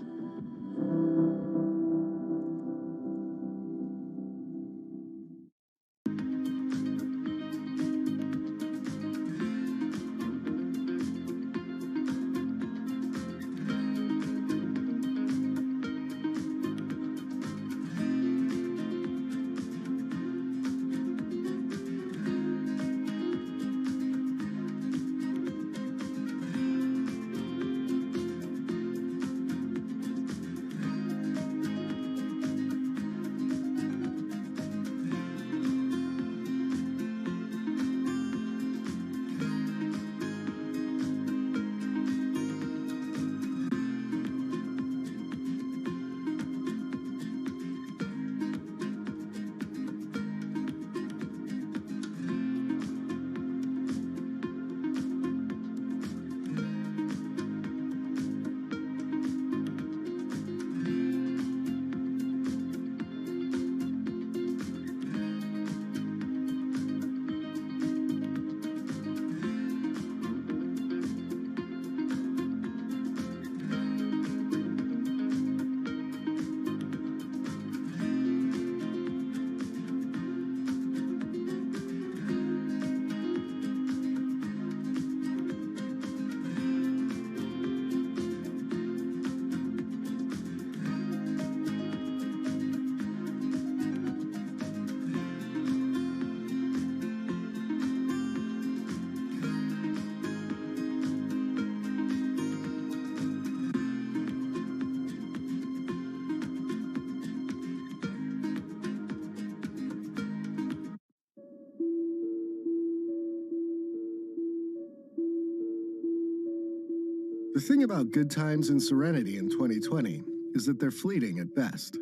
The thing about good times and serenity in 2020 is that they're fleeting at best.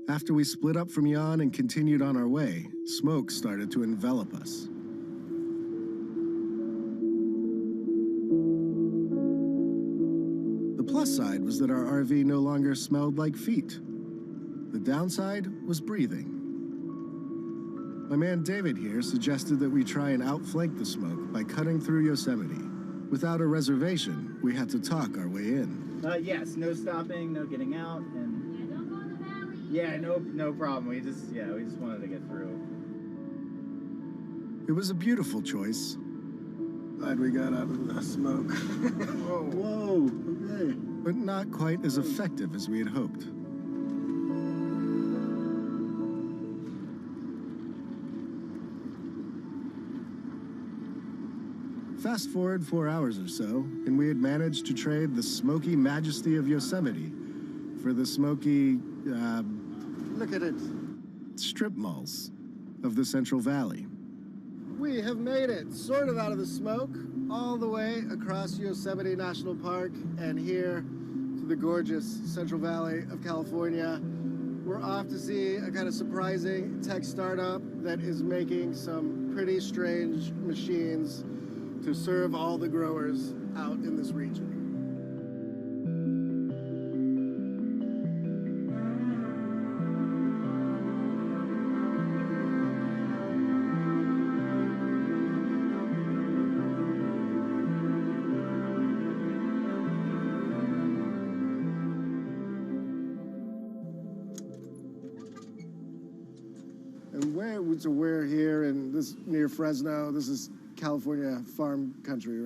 After we split up from Jan and continued on our way, smoke started to envelop us. The plus side was that our RV no longer smelled like feet. The downside was breathing. My man David here suggested that we try and outflank the smoke by cutting through Yosemite. Without a reservation, we had to talk our way in. Yes, no stopping, no getting out, and Yeah, don't go in the valley. yeah, no problem. We just wanted to get through. It was a beautiful choice. Glad we got out of the smoke. Whoa, okay. But not quite as effective as we had hoped. Fast forward 4 hours or so, and we had managed to trade the smoky majesty of Yosemite for the smoky, Look at it. strip malls of the Central Valley. We have made it sort of out of the smoke all the way across Yosemite National Park and here to the gorgeous Central Valley of California. We're off to see a kind of surprising tech startup that is making some pretty strange machines to serve all the growers out in this region. And we're here in this near Fresno. This is California farm country, right?